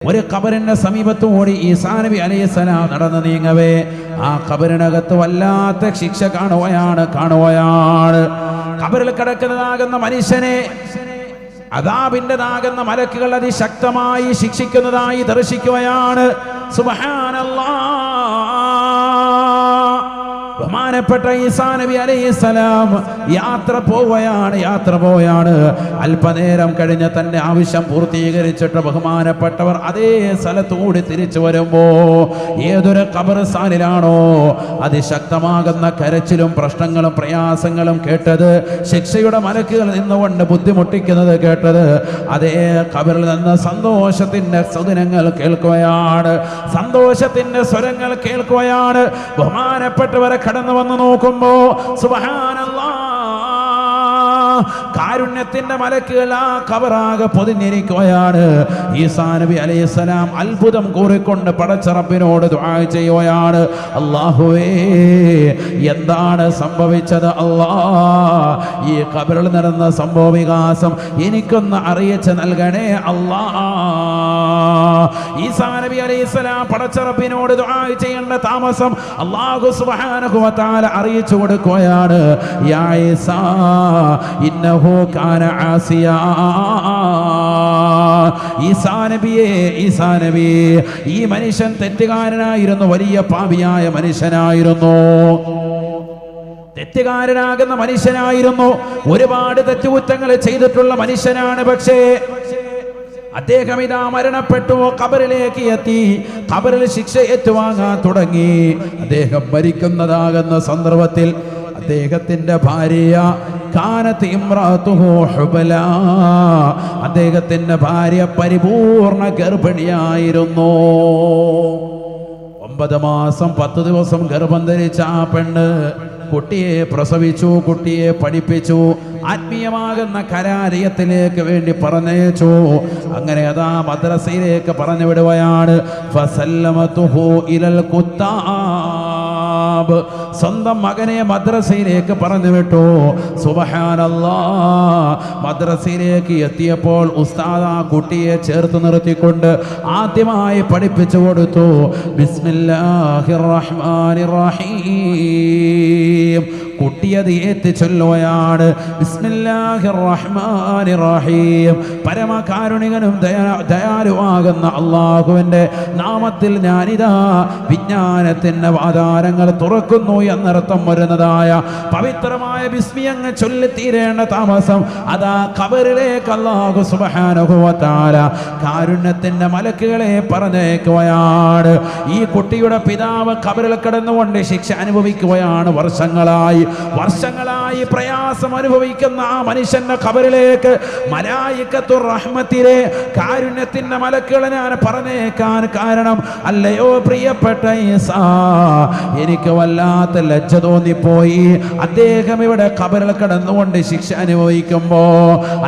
ഒരു ഖബറിന്റെ സമീപത്തോടി ഈസാ നബി അലൈഹിസ്സലാം നടന്നു നീങ്ങവേ ആ ഖബറിനകത്ത് വല്ലാത്ത ശിക്ഷ കാണുകയാണ്. ഖബറിൽ കിടക്കുന്നതാകുന്ന മനുഷ്യനെ അദാബിന്റെതാകുന്ന മലക്കുകൾ അതിശക്തമായി ശിക്ഷിക്കുന്നതായി ദർശിക്കുകയാണ്. സുബ്ഹാനല്ലാഹ്. ബഹുമാനപ്പെട്ട ഈസാ നബി അലൈഹിസ്സലാം യാത്ര പോവുകയാണ്. അല്പനേരം കഴിഞ്ഞ് തന്റെ ആവശ്യം പൂർത്തീകരിച്ചിട്ട് ബഹുമാനപ്പെട്ടവർ അതേ സ്ഥലത്തുകൂടി തിരിച്ചു വരുമ്പോ ഏതൊരു ഖബർസ്ഥാനിലാണോ അതിശക്തമാകുന്ന കരച്ചിലും പ്രശ്നങ്ങളും പ്രയാസങ്ങളും കേട്ടത്, ശിക്ഷയുടെ മലക്കുകൾ നിന്നുകൊണ്ട് ബുദ്ധിമുട്ടിക്കുന്നത് കേട്ടത്, അതേ ഖബറിൽ നിന്ന് സന്തോഷത്തിന്റെ സ്വരങ്ങൾ കേൾക്കുകയാണ്. ബഹുമാനപ്പെട്ടവരെ കടന്നു വന്ന് നോക്കുമ്പോ സുബ്ഹാനല്ലാഹ്, കാരുണ്യത്തിന്റെ മലക്കുകൾ ആ ഖബറാകെ പൊതിഞ്ഞിരിക്കുകയാണ്. ഈസാ നബി അലൈഹിസ്സലാം അത്ഭുതം കൂറിക്കൊണ്ട് പടച്ച റബ്ബിനോട് ദുആ ചെയ്യുകയാണ്. അല്ലാഹുവേ, എന്താണ് സംഭവിച്ചത്? അല്ലാഹ്, ഈ ഖബറിൽ നടന്ന സംഭവ വികാസം എനിക്കൊന്ന് അറിയിച്ച് നൽകണേ അല്ലാഹ്. ഈസാ നബി അലൈഹിസ്സലാം പടച്ച റബ്ബിനോട് ദുആ ചെയ്യേണ്ട താമസം അല്ലാഹു സുബ്ഹാനഹു വ തആല അറിയിച്ചു കൊടുക്കുകയാണ്. യാ ഈസാ ഇന്നഹു കാന ആസിയാ. ഈസാ നബിയേ, ഈ മനുഷ്യൻ തെറ്റുകാരനായിരുന്നു, വലിയ പാപിയായ മനുഷ്യനായിരുന്നു, തെറ്റുകാരനാകുന്ന മനുഷ്യനായിരുന്നു, ഒരുപാട് തെറ്റുകുറ്റങ്ങൾ ചെയ്തിട്ടുള്ള മനുഷ്യനാണ്. പക്ഷേ അദ്ദേഹം ഇതാ മരണപ്പെട്ടു, ഖബറിലേക്ക് എത്തി, ഖബറിൽ ശിക്ഷ ഏറ്റുവാങ്ങാൻ തുടങ്ങി. അദ്ദേഹം മരിക്കുന്നതാകുന്ന സന്ദർഭത്തിൽ അദ്ദേഹത്തിന്റെ ഭാര്യ കാനത്ത് ഇംറാത്തുഹു ഹുബലാ, അദ്ദേഹത്തിന്റെ ഭാര്യ പരിപൂർണ ഗർഭിണിയായിരുന്നു. 9 മാസം 10 ദിവസം ഗർഭം ധരിച്ച ആ പെണ്ണ് കുട്ടിയെ പ്രസവിച്ചു, കുട്ടിയെ പഠിപ്പിച്ചു, ആത്മീയമാകുന്ന കലാലയത്തിലേക്ക് വേണ്ടി പറഞ്ഞയച്ചു. അങ്ങനെ അതാ മദ്രസയിലേക്ക് പറഞ്ഞു വിടുകയാണ്. ഫസല്ലമതുഹു ഇലൽ കുത്താബ്, സ്വന്തം മകനെ മദ്രസയിലേക്ക് പറഞ്ഞു വിട്ടു. സുബ്ഹാനല്ലാഹ്. മദ്രസയിലേക്ക് എത്തിയപ്പോൾ ഉസ്താദ് ആ കുട്ടിയെ ചേർത്ത് നിർത്തിക്കൊണ്ട് ആദ്യമായി പഠിപ്പിച്ചു കൊടുത്തു. ബിസ്മില്ലാഹിർ റഹ്മാനിർ റഹീം. കുട്ടിയത് ഏറ്റ് ചൊല്ലുകയാണ്. ബിസ്മില്ലാഹിർ റഹ്മാനിർ റഹീം. പരമകാരുണികനും ദയാലുവാകുന്ന അല്ലാഹുവിന്റെ നാമത്തിൽ ഞാനിതാ വിജ്ഞാനത്തിന്റെ ആധാരങ്ങൾ തുറക്കുന്നു എന്നർത്ഥം വരുന്നതായ പവിത്രമായ ബിസ്മി അങ്ങ് ചൊല്ലിത്തീരേണ്ട താമസം അതാ ഖബറിലേക്ക് അല്ലാഹു സുബ്ഹാനഹു വ തആല കാരുണ്യത്തിന്റെ മലക്കുകളെ പറഞ്ഞേക്കുകയാണ്. ഈ കുട്ടിയുടെ പിതാവ് ഖബറിൽ കിടന്നുകൊണ്ട് ശിക്ഷ അനുഭവിക്കുകയാണ്. വർഷങ്ങളായി പ്രയാസം അനുഭവിക്കുന്ന ആ മനുഷ്യന്റെ ഖബറിലേക്ക് മലായികത്തുർ റഹ്മത്തിലെ കാരുണ്യത്തിന്റെ മലക്കുകളെ ഞാൻ പറഞ്ഞേക്കാൻ കാരണം, അല്ലയോ പ്രിയപ്പെട്ട ഈസാ, എനിക്ക് വല്ലാത്ത ലജ്ജ തോന്നിപ്പോയി. അദ്ദേഹം ഇവിടെ ഖബറിൽ കിടന്നുകൊണ്ട് ശിക്ഷ അനുഭവിക്കുമ്പോ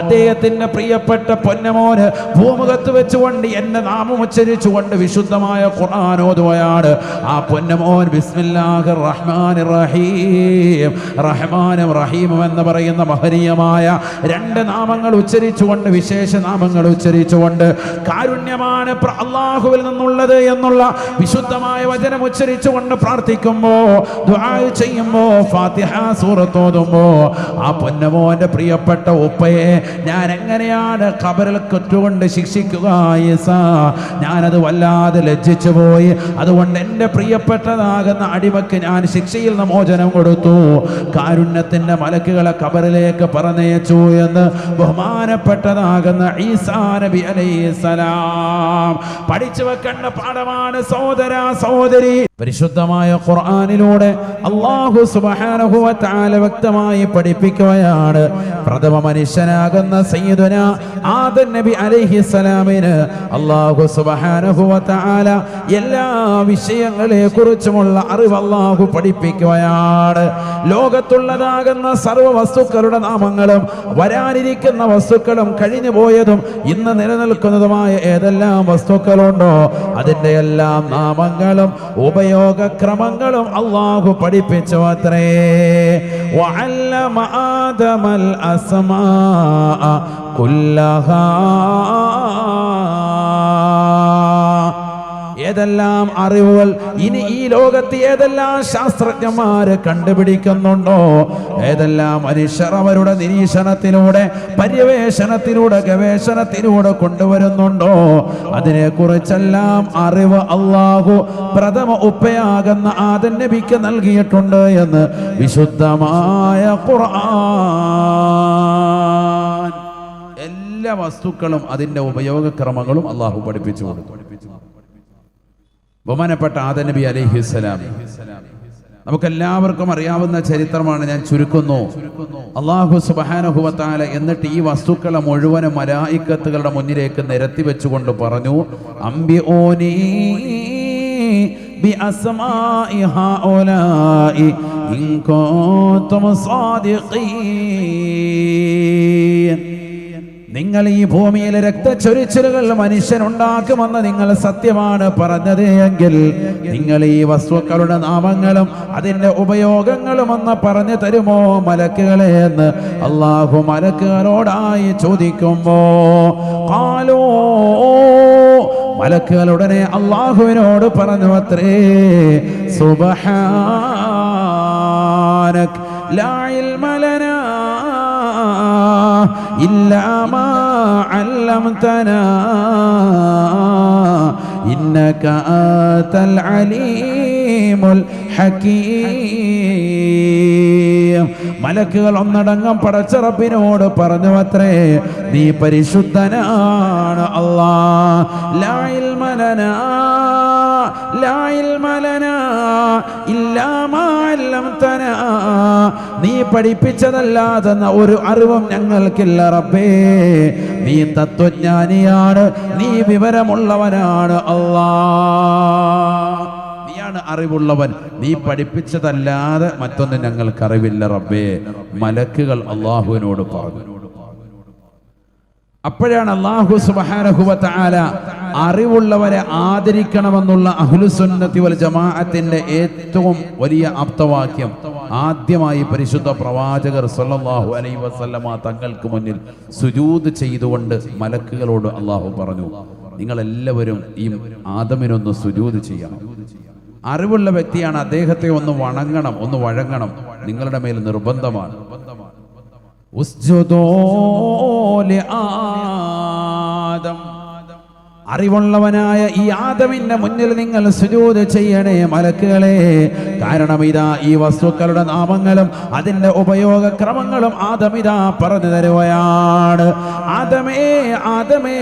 അദ്ദേഹത്തിന്റെ പ്രിയപ്പെട്ട പൊന്നമോന് ഭൂമുഖത്ത് വെച്ചുകൊണ്ട് എന്റെ നാമം ഉച്ചരിച്ചുകൊണ്ട് വിശുദ്ധമായ ഖുർആൻ ഓതുകയാണ്. ആ പൊന്നമോൻ ബിസ്മില്ലാഹിർ റഹ്മാനിർ റഹീം, റഹ്മാനും റഹീമും എന്ന് പറയുന്ന മഹനീയമായ 2 നാമങ്ങൾ ഉച്ചരിച്ചുകൊണ്ട്, വിശേഷ നാമങ്ങൾ ഉച്ചരിച്ചുകൊണ്ട്, കാരുണ്യമാണ് അല്ലാഹുവിൽ നിന്നുള്ളത് എന്നുള്ള വിശുദ്ധമായ വചനം ഉച്ചരിച്ചുകൊണ്ട് പ്രാർത്ഥിക്കുമ്പോ, ദുആ ചെയ്യുമ്പോ, ഫാത്തിഹ സൂറത്ത് ഓതുമ്പോ ആ പൊന്നമോന്റെ പ്രിയപ്പെട്ട ഉപ്പയെ ഞാൻ എങ്ങനെയാണ് ഖബറിൽ കുറ്റുകൊണ്ട് ശിക്ഷിക്കുക ഈസാ? ഞാനത് വല്ലാതെ ലജ്ജിച്ചു പോയി. അതുകൊണ്ട് എൻ്റെ പ്രിയപ്പെട്ടതാകുന്ന അടിമക്ക് ഞാൻ ശിക്ഷയിൽ നിന്ന് മോചനം കൊടുത്തു. കാരുണ്യത്തിന്റെ മലക്കുകളെ ഖബറിലേക്ക് പറഞ്ഞയച്ചു എന്ന് ബഹുമാനപ്പെട്ടതാകുന്ന ഈസാ നബി അലൈഹിസ്സലാം പഠിച്ചു വെക്കേണ്ട പാഠമാണ് സഹോദര സഹോദരി. പരിശുദ്ധമായ ഖുർആനിലൂടെ അല്ലാഹു സുബ്ഹാനഹു വ തആല വ്യക്തമായി പഠിപ്പിക്കുകയാണ്. പ്രഥമ മനുഷ്യനാകുന്ന സയ്യിദുനാ ആദം നബി അലൈഹിസ്സലാമിന് അല്ലാഹു സുബ്ഹാനഹു വ തആല എല്ലാ വിഷയങ്ങളെ കുറിച്ചുമുള്ള അറിവ് അല്ലാഹു പഠിപ്പിക്കുകയാണ്. ലോകത്തുള്ളതാകുന്ന സർവ്വ വസ്തുക്കളുടെ നാമങ്ങളും വരാനിരിക്കുന്ന വസ്തുക്കളും കഴിഞ്ഞു പോയതും ഇന്ന് നിലനിൽക്കുന്നതുമായ ഏതെല്ലാം വസ്തുക്കളുണ്ടോ അതിൻ്റെ എല്ലാം നാമങ്ങളും ഉപയോഗക്രമങ്ങളും അല്ലാഹു പഠിപ്പിച്ചു അത്രേ. വഅല്ലമ ആദമൽ അസ്മാഅ കുല്ലഹാ ഏതെല്ലാം അറിവുകൾ ഇനി ഈ ലോകത്ത് ഏതെല്ലാം ശാസ്ത്രജ്ഞന്മാര് കണ്ടുപിടിക്കുന്നുണ്ടോ, ഏതെല്ലാം മനുഷ്യർ അവരുടെ നിരീക്ഷണത്തിലൂടെ പര്യവേഷണത്തിലൂടെ ഗവേഷണത്തിലൂടെ കൊണ്ടുവരുന്നുണ്ടോ, അതിനെക്കുറിച്ചെല്ലാം അറിവ് അല്ലാഹു പ്രഥമ ഉപ്പയാകുന്ന ആദം നബിക്ക് നൽകിയിട്ടുണ്ട് എന്ന് വിശുദ്ധമായ ഖുർആൻ. എല്ലാ വസ്തുക്കളും അതിന്റെ ഉപയോഗക്രമങ്ങളും അല്ലാഹു പഠിപ്പിച്ചു കൊടുത്തു. ബഹുമാനപ്പെട്ട ആദം നബി അലൈഹിസ്സലാം നമുക്കെല്ലാവർക്കും അറിയാവുന്ന ചരിത്രമാണ്, ഞാൻ ചുരുക്കുന്നു. അല്ലാഹു സുബ്ഹാനഹു വ തആല എന്നിട്ട് ഈ വസ്തുക്കളെ മുഴുവനും മലായിക്കത്തുകളുടെ മുന്നിലേക്ക് നിരത്തി വെച്ചുകൊണ്ട് പറഞ്ഞു, അംബിഊനി ബിഅസ്മാഇ ഹൗലാഇ ഇൻ കുൻതും സാദിഖീൻ. നിങ്ങൾ ഈ ഭൂമിയിലെ രക്തച്ചൊരിച്ചിലുകൾ മനുഷ്യനുണ്ടാക്കുമെന്ന് നിങ്ങൾ സത്യമാണ് പറഞ്ഞത് എങ്കിൽ നിങ്ങൾ ഈ വസ്തുക്കളുടെ നാമങ്ങളും അതിന്റെ ഉപയോഗങ്ങളും ഒന്ന് പറഞ്ഞു തരുമോ മലക്കുകളെ എന്ന് അല്ലാഹു മലക്കുകളോടായി ചോദിക്കുമ്പോ ഖാലൂ, മലക്കുകൾ ഉടനെ അല്ലാഹുവിനോട് പറഞ്ഞു അത്രേ, സുബ്ഹാനക ലാ ഇൽമ ലനാ ഇല്ലാ മാ അല്ലംതനാ ഇന്നക അൻതൽ അലീമുൽ ഹകീം. മലക്കുകൾ ഒന്നടങ്കം പടച്ച റബ്ബിനോട് പറഞ്ഞു അത്രേ, നീ പരിശുദ്ധനാണ് അല്ലാഹ്. ലാ ഇൽമ ലനാ ലാ ഇൽമ ലനാ ഇല്ലാ മാ അല്ലംതനാ, നീ പഠിപ്പിച്ചതല്ലാതെ ഒരു അറിവും ഞങ്ങൾക്കില്ല റബ്ബേ. നീ തത്വജ്ഞാനിയാണ്, നീ വിവരമുള്ളവനാണ് അല്ലാഹ്. നീയാണ് അറിവുള്ളവൻ, നീ പഠിപ്പിച്ചതല്ലാതെ മറ്റൊന്നും ഞങ്ങൾക്ക് അറിവില്ല റബ്ബേ. മലക്കുകൾ അല്ലാഹുവിനോട് പറഞ്ഞു. അപ്പോഴാണ് അല്ലാഹു സുബ്ഹാനഹു വ തആല അറിവുള്ളവരെ ആദരിക്കണമെന്നുള്ള അഹ്ലുസുന്നത്തി വൽ ജമാഅത്തിന്റെ ഏറ്റവും വലിയ ആപ്തവാക്യം ആദ്യമായി പരിശുദ്ധ പ്രവാചകർ സല്ലല്ലാഹു അലൈഹി വസല്ലമ തങ്ങൾക്ക് മുന്നിൽ സുജൂദ് ചെയ്തുകൊണ്ട് മലക്കുകളോട് അല്ലാഹു പറഞ്ഞു, നിങ്ങളെല്ലാവരും ഈ ആദമിനൊന്ന് സുജൂദ് ചെയ്യണം. അറിവുള്ള വ്യക്തിയാണ്, അദ്ദേഹത്തെ ഒന്ന് വണങ്ങണം, ഒന്ന് വഴങ്ങണം, നിങ്ങളുടെ മേൽ നിർബന്ധമാണ്. ഉസ്ജുദൂ ലിആദം, അറിവുള്ളവനായ ഈ ആദമിന്റെ മുന്നിൽ നിങ്ങൾ സുജൂദ് ചെയ്യണേ മലക്കുകളെ. കാരണം ഇതാ ഈ വസ്തുക്കളുടെ നാമങ്ങളും അതിന്റെ ഉപയോഗക്രമങ്ങളും ആദമിതാ പറഞ്ഞു തരുകയാണ്. ആദമേ ആദമേ,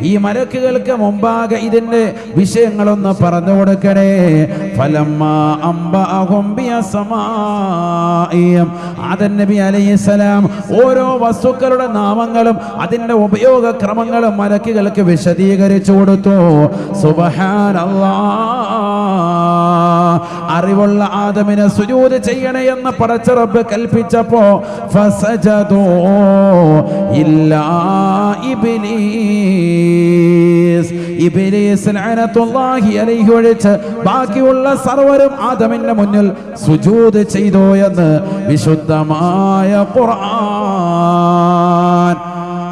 ഈ മലക്കുകൾക്ക് മുമ്പാകെ ഇതിന്റെ വിഷയങ്ങളൊന്ന് പറഞ്ഞു കൊടുക്കണേ. ഫലമ്മാ അംബഅഹും ബിഅസ്മാഇഹിം, ആദം നബി അലൈഹിസ്സലാം ഓരോ വസ്തുക്കളുടെ നാമങ്ങളും അതിന്റെ ഉപയോഗക്രമങ്ങളും മലക്കുകൾക്ക് വിശദീകരിച്ചു കൊടുത്തു. സുബ്ഹാനല്ലാഹ്, അറിവുള്ള ആദമിനെ സുജൂദ് ചെയ്യണേ എന്ന് പടച്ച റബ്ബ് കൽപ്പിച്ചപ്പോ ഫസജദൂ ഇല്ലാ ഇബ്ലീസ്, ഇബ്ലീസ് ലഅനത്തുല്ലാഹി അലൈഹി ഒഴിച്ച് ബാക്കിയുള്ള സർവരും ആദമിന്റെ മുന്നിൽ സുജൂദ് ചെയ്തു എന്ന് വിശുദ്ധമായ ഖുർആൻ.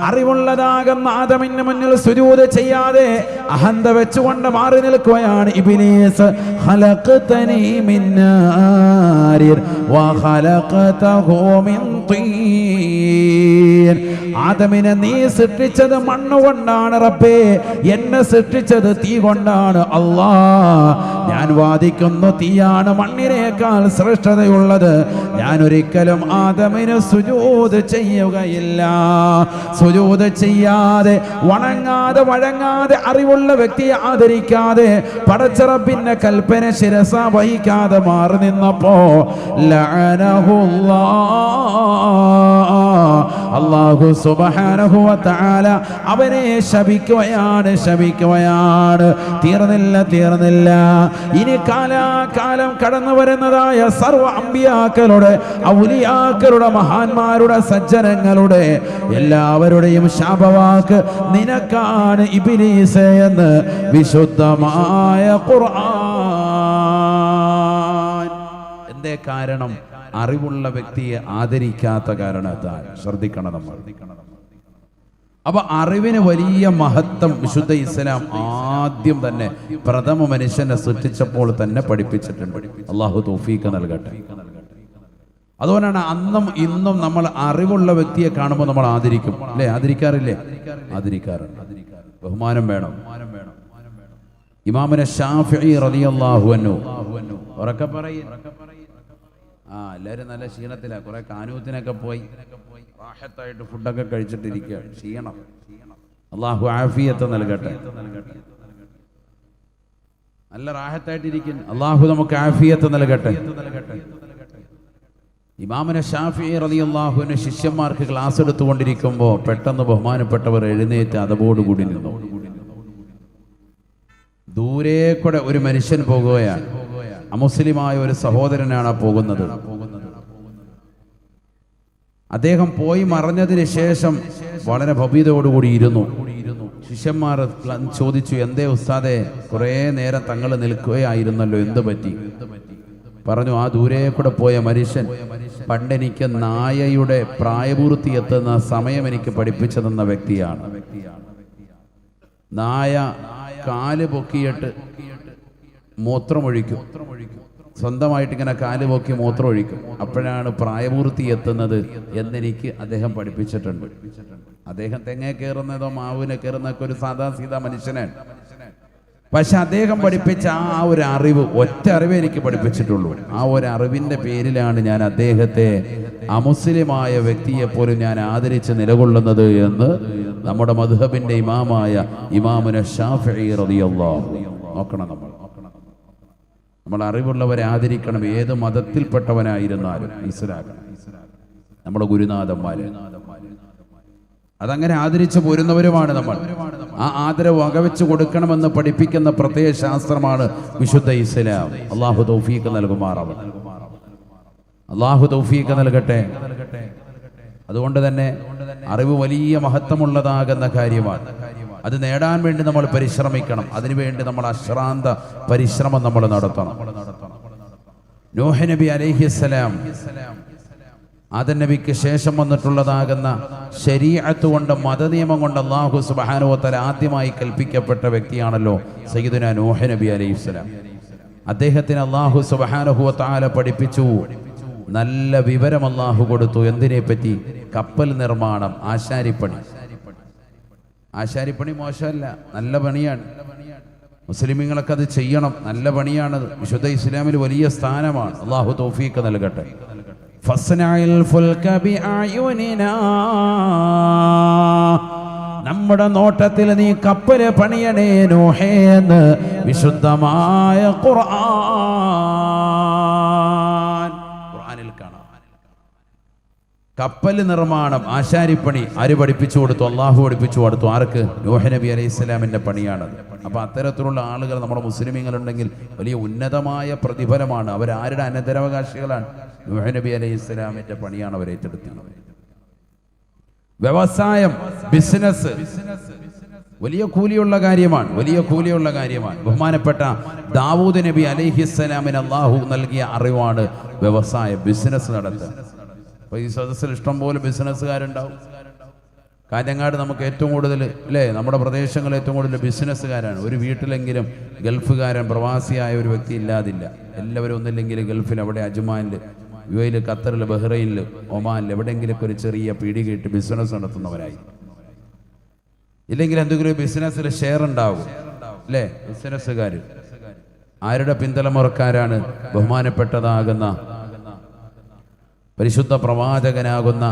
അറിവുള്ളതാകുന്ന ആദമിന് മുന്നിൽ സുജൂദ് ചെയ്യാതെ അഹന്ത വെച്ചുകൊണ്ട് മാറി നിൽക്കുകയാണ് ഇബ്ലീസ്. ഖലഖതനി മിൻ നാരിൻ വഖലഖതഹു മിൻ തീൻ, ആദമിനെ നീ സൃഷ്ടിച്ചത് മണ്ണുകൊണ്ടാണ് റബ്ബേ, എന്നെ സൃഷ്ടിച്ചത് തീ കൊണ്ടാണ് അല്ലാഹ്. ഞാൻ വാദിക്കുന്നു തീയാണ് മണ്ണിനേക്കാൾ ശ്രേഷ്ഠതയുള്ളത്. ഞാൻ ഒരിക്കലും ആദമിന് സുജൂദ് ചെയ്യുകയില്ല. സുജൂദ് ചെയ്യാതെ വണങ്ങാതെ വഴങ്ങാതെ അറിവുള്ള വ്യക്തിയെ ആദരിക്കാതെ പടച്ച റബ്ബിന്റെ കൽപ്പന ശിരസ വഹിക്കാതെ മാറി നിന്നപ്പോ അല്ലാഹു സുബ്ഹാനഹു വ തആല അവനെ ശപിക്കുകയാണ്. തീർന്നില്ല. ഇനി കാലാകാലം കടന്നു വരുന്നതായ സർവ അമ്പിയാക്കളുടെ ഔലിയാക്കളുടെ മഹാന്മാരുടെ സജ്ജനങ്ങളുടെ എല്ലാവരുടെയും ശാപവാക്ക് നിനക്കാണ് ഇബ്ലീസ് എന്ന് വിശുദ്ധമായ ഖുർആൻ. എന്തേ കാരണം? അറിവുള്ള വ്യക്തിയെ ആദരിക്കാത്ത കാരണത്താൽ. ശ്രദ്ധിക്കണം നമ്മൾ. അപ്പൊ അറിവിന് വലിയ മഹത്വം വിശുദ്ധ ഇസ്ലാം ആദ്യം തന്നെ പ്രഥമ മനുഷ്യനെ സൃഷ്ടിച്ചപ്പോൾ തന്നെ പഠിപ്പിച്ചിട്ടുണ്ട്. അള്ളാഹു തൗഫീഖ് നൽകട്ടെ. അതുകൊണ്ടാണ് അന്നും ഇന്നും നമ്മൾ അറിവുള്ള വ്യക്തിയെ കാണുമ്പോൾ നമ്മൾ ആദരിക്കും, അല്ലേ? ആദരിക്കാറില്ലേ? ആദരിക്കാറുണ്ട്. ബഹുമാനം വേണം. ഇമാമുന ശാഫിഈ റളിയല്ലാഹു അൻഹു ഉറക്കെ പറയും. എല്ലാവരും നല്ല ക്ഷീണത്തിലാണ്. കുറെ കാനൂത്തിനൊക്കെ പോയി റാഹത്തായിട്ട് ഫുഡൊക്കെ കഴിച്ചിട്ടിരിക്കുക. ക്ഷീണം. അള്ളാഹു ആഫിയത്ത് നൽകട്ടെ. നല്ല റാഹത്തായിട്ടിരിക്കും. അള്ളാഹു നമുക്ക് ആഫിയത്ത് നൽകട്ടെ. ഇമാമുന ശാഫിഈ റളിയല്ലാഹു അൻഹു ശിഷ്യന്മാർക്ക് ക്ലാസ് എടുത്തുകൊണ്ടിരിക്കുമ്പോൾ പെട്ടെന്ന് ബഹുമാനപ്പെട്ടവർ എഴുന്നേറ്റ് അതബോടുകൂടി നിന്നു. ദൂരെ കൂടെ ഒരു മനുഷ്യൻ പോകുകയാണ്. അമുസ്ലിമായ ഒരു സഹോദരനാണ് പോകുന്നത്. അദ്ദേഹം പോയി മറഞ്ഞതിന് ശേഷം വളരെ ഭവ്യതയോടുകൂടി ഇരുന്നു. ശിഷ്യന്മാർ ചോദിച്ചു, എന്തേ ഉസ്താദെ, കുറേ നേരം തങ്ങൾ നിൽക്കുകയായിരുന്നല്ലോ, എന്ത് പറ്റി? പറഞ്ഞു, ആ ദൂരെ കൂടെ പോയ മനുഷ്യൻ പണ്ടെനിക്ക് നായയുടെ പ്രായപൂർത്തി എത്തുന്ന സമയം എനിക്ക് പഠിപ്പിച്ചു തന്ന വ്യക്തിയാണ്. നായ കാല് പൊക്കിയിട്ട് മൂത്രമൊഴിക്കും, സ്വന്തമായിട്ട് ഇങ്ങനെ കാല് പൊക്കി മൂത്രമൊഴിക്കും. അപ്പോഴാണ് പ്രായപൂർത്തി എത്തുന്നത് എന്നെനിക്ക് അദ്ദേഹം പഠിപ്പിച്ചിട്ടുണ്ട്. അദ്ദേഹം തെങ്ങേ കയറുന്നതോ മാവിനെ കയറുന്നതൊക്കെ ഒരു സാധാ സീതാ മനുഷ്യനാണ്. പക്ഷെ അദ്ദേഹം പഠിപ്പിച്ച ആ ഒരു അറിവ്, ഒറ്റ അറിവേ എനിക്ക് പഠിപ്പിച്ചിട്ടുള്ളൂ. ആ ഒരു അറിവിന്റെ പേരിലാണ് ഞാൻ അദ്ദേഹത്തെ അമുസ്ലിമായ വ്യക്തിയെപ്പോലും ഞാൻ ആദരിച്ച് നിലകൊള്ളുന്നത് എന്ന് നമ്മുടെ മദ്ഹബിന്റെ ഇമാമായ ഇമാമുന ശാഫിഈ റളിയല്ലാഹു. നോക്കണം, നമ്മൾ അറിവുള്ളവരെ ആദരിക്കണം. ഏത് മതത്തിൽപ്പെട്ടവനായിരുന്നാലും മനസ്സിലാക്കണം. നമ്മുടെ ഗുരുനാഥന്മാര് അതങ്ങനെ ആദരിച്ചു പോരുന്നവരുമാണ് നമ്മൾ. ആ ആദരവ് വകവെച്ച് കൊടുക്കണമെന്ന് പഠിപ്പിക്കുന്ന പ്രത്യേക ശാസ്ത്രമാണ് വിശുദ്ധ ഇസ്ലാം. അള്ളാഹു തൗഫീഖ് നൽകുമാറാവട്ടെ. അള്ളാഹു തൗഫീഖ് നൽകട്ടെ. അതുകൊണ്ട് തന്നെ അറിവ് വലിയ മഹത്വമുള്ളതാകുന്ന കാര്യമാണ്. അത് നേടാൻ വേണ്ടി നമ്മൾ പരിശ്രമിക്കണം. അതിനുവേണ്ടി നമ്മൾ അശ്രാന്ത പരിശ്രമം നമ്മൾ നടത്തണം. നൂഹ് നബി അലൈഹിസ്സലാം, ആദം നബിക്ക് ശേഷം വന്നിട്ടുള്ളതാകുന്ന ശരീഅത്ത് കൊണ്ട്, മതനിയമം കൊണ്ട് അല്ലാഹു സുബ്ഹാനഹു വ തആല ആദ്യമായി കൽപ്പിക്കപ്പെട്ട വ്യക്തിയാണല്ലോ സയ്യിദുനാ നൂഹ് നബി അലൈഹിസ്സലാം. അദ്ദേഹത്തിന് അല്ലാഹു സുബ്ഹാനഹു വ തആല പഠിപ്പിച്ചു, നല്ല വിവരം അല്ലാഹു കൊടുത്തു. എന്തിനെ പറ്റി? കപ്പൽ നിർമ്മാണം, ആശാരിപ്പണി. ആശാരിപ്പണി മോശമല്ല, നല്ല പണിയാണ്. മുസ്ലിമീങ്ങളൊക്കെ അത് ചെയ്യണം, നല്ല പണിയാണത്. വിശുദ്ധ ഇസ്ലാമിൽ വലിയ സ്ഥാനമാണ്. അല്ലാഹു തൗഫീഖ് നൽകട്ടെ. ഫസ്നഇൽ ഫുൽക ബിഅയുനിനാ, നമ്മുടെ നോട്ടത്തിൽ നീ കപ്പല് പണിയണേ നൂഹേ എന്ന് വിശുദ്ധമായ ഖുർആനിൽ കാണാം. കപ്പൽ നിർമ്മാണം, ആശാരിപ്പണി ആര് പഠിപ്പിച്ചു കൊടുത്തു? അള്ളാഹു പഠിപ്പിച്ചു കൊടുത്തു. ആർക്ക്? നൂഹ് നബി അലൈഹി സ്വലാമിന്റെ പണിയാണത്. അപ്പൊ അത്തരത്തിലുള്ള ആളുകൾ നമ്മുടെ മുസ്ലിമീങ്ങളുണ്ടെങ്കിൽ വലിയ ഉന്നതമായ പ്രതിഫലമാണ്. അവരാരുടെ അനന്തരാവകാശികളാണ്? നൂഹ് നബി അലൈഹി സ്വലാമിന്റെ പണിയാണ് അവർ ഏറ്റെടുത്തത്. വ്യവസായം, ബിസിനസ് വലിയ കൂലിയുള്ള കാര്യമാണ്, വലിയ കൂലിയുള്ള കാര്യമാണ്. ബഹുമാനപ്പെട്ട ദാവൂദ് നബി അലൈഹിസ്സലാമിന് അല്ലാഹു നൽകിയ അറിവാണ് വ്യവസായം, ബിസിനസ് നടത്തുക. അപ്പൊ ഈ സദസ്സിൽ ഇഷ്ടം പോലെ ബിസിനസ്സുകാരുണ്ടാവും. കാഞ്ഞങ്ങാട് നമുക്ക് ഏറ്റവും കൂടുതൽ, അല്ലേ, നമ്മുടെ പ്രദേശങ്ങളിൽ ഏറ്റവും കൂടുതൽ ബിസിനസ്സുകാരാണ്. ഒരു വീട്ടിലെങ്കിലും ഗൾഫുകാരൻ, പ്രവാസിയായ ഒരു വ്യക്തി ഇല്ലാതില്ല. എല്ലാവരും ഒന്നില്ലെങ്കിൽ ഗൾഫിൽ, അവിടെ അജ്മാനിൽ, യു എയിൽ, ഖത്തറിൽ, ബഹ്റൈനിൽ, ഒമാനിൽ എവിടെയെങ്കിലൊക്കെ ഒരു ചെറിയ പീടികയിട്ട് ബിസിനസ് നടത്തുന്നവരായി. ഇല്ലെങ്കിൽ എന്തെങ്കിലും ബിസിനസ്സിൽ ഷെയർ ഉണ്ടാവും, അല്ലേ? ബിസിനസ്സുകാർ ആരുടെ പിന്തലമുറക്കാരാണ്? ബഹുമാനപ്പെട്ടതാകുന്ന പരിശുദ്ധ പ്രവാചകനാകുന്ന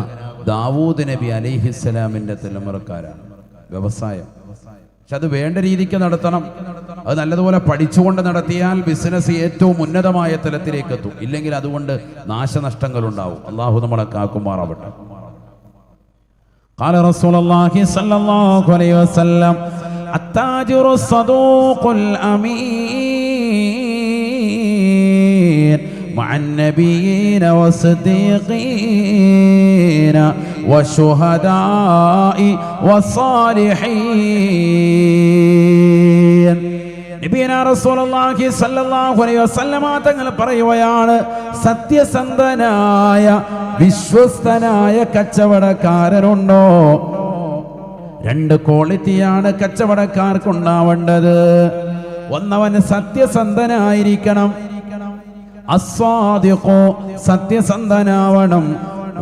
ദാവൂദ് നബി അലൈഹിസ്സലാമിന്റെ തലമുറക്കാരാണ്. വ്യവസായം, പക്ഷെ അത് വേണ്ട രീതിക്ക് നടത്തണം. അത് നല്ലതുപോലെ പഠിച്ചുകൊണ്ട് നടത്തിയാൽ ബിസിനസ് ഏറ്റവും ഉന്നതമായ തലത്തിലേക്ക് എത്തും. ഇല്ലെങ്കിൽ അതുകൊണ്ട് നാശനഷ്ടങ്ങൾ ഉണ്ടാവും. അള്ളാഹു നമ്മളെ കാക്കുമാറാവട്ടെ. قال رسول الله صلى الله عليه وسلم التاجر الصدوق الأمين مع النبيين والصديقين والشهداء والصالحين. നബിയന റസൂലുള്ളാഹി സ്വല്ലല്ലാഹു അലൈഹി വസല്ലമ തങ്ങൾ പറയുകയാണ്, സത്യസന്ധനായ വിശ്വസ്തനായ കച്ചവടക്കാരനുണ്ടോ? 2 ക്വാളിറ്റിയാണ് കച്ചവടക്കാർക്കുണ്ടാവേണ്ടത്. ഒന്നവൻ സത്യസന്ധനായിരിക്കണം, അസ്സാദിഖു സത്യസന്ധനാവണം,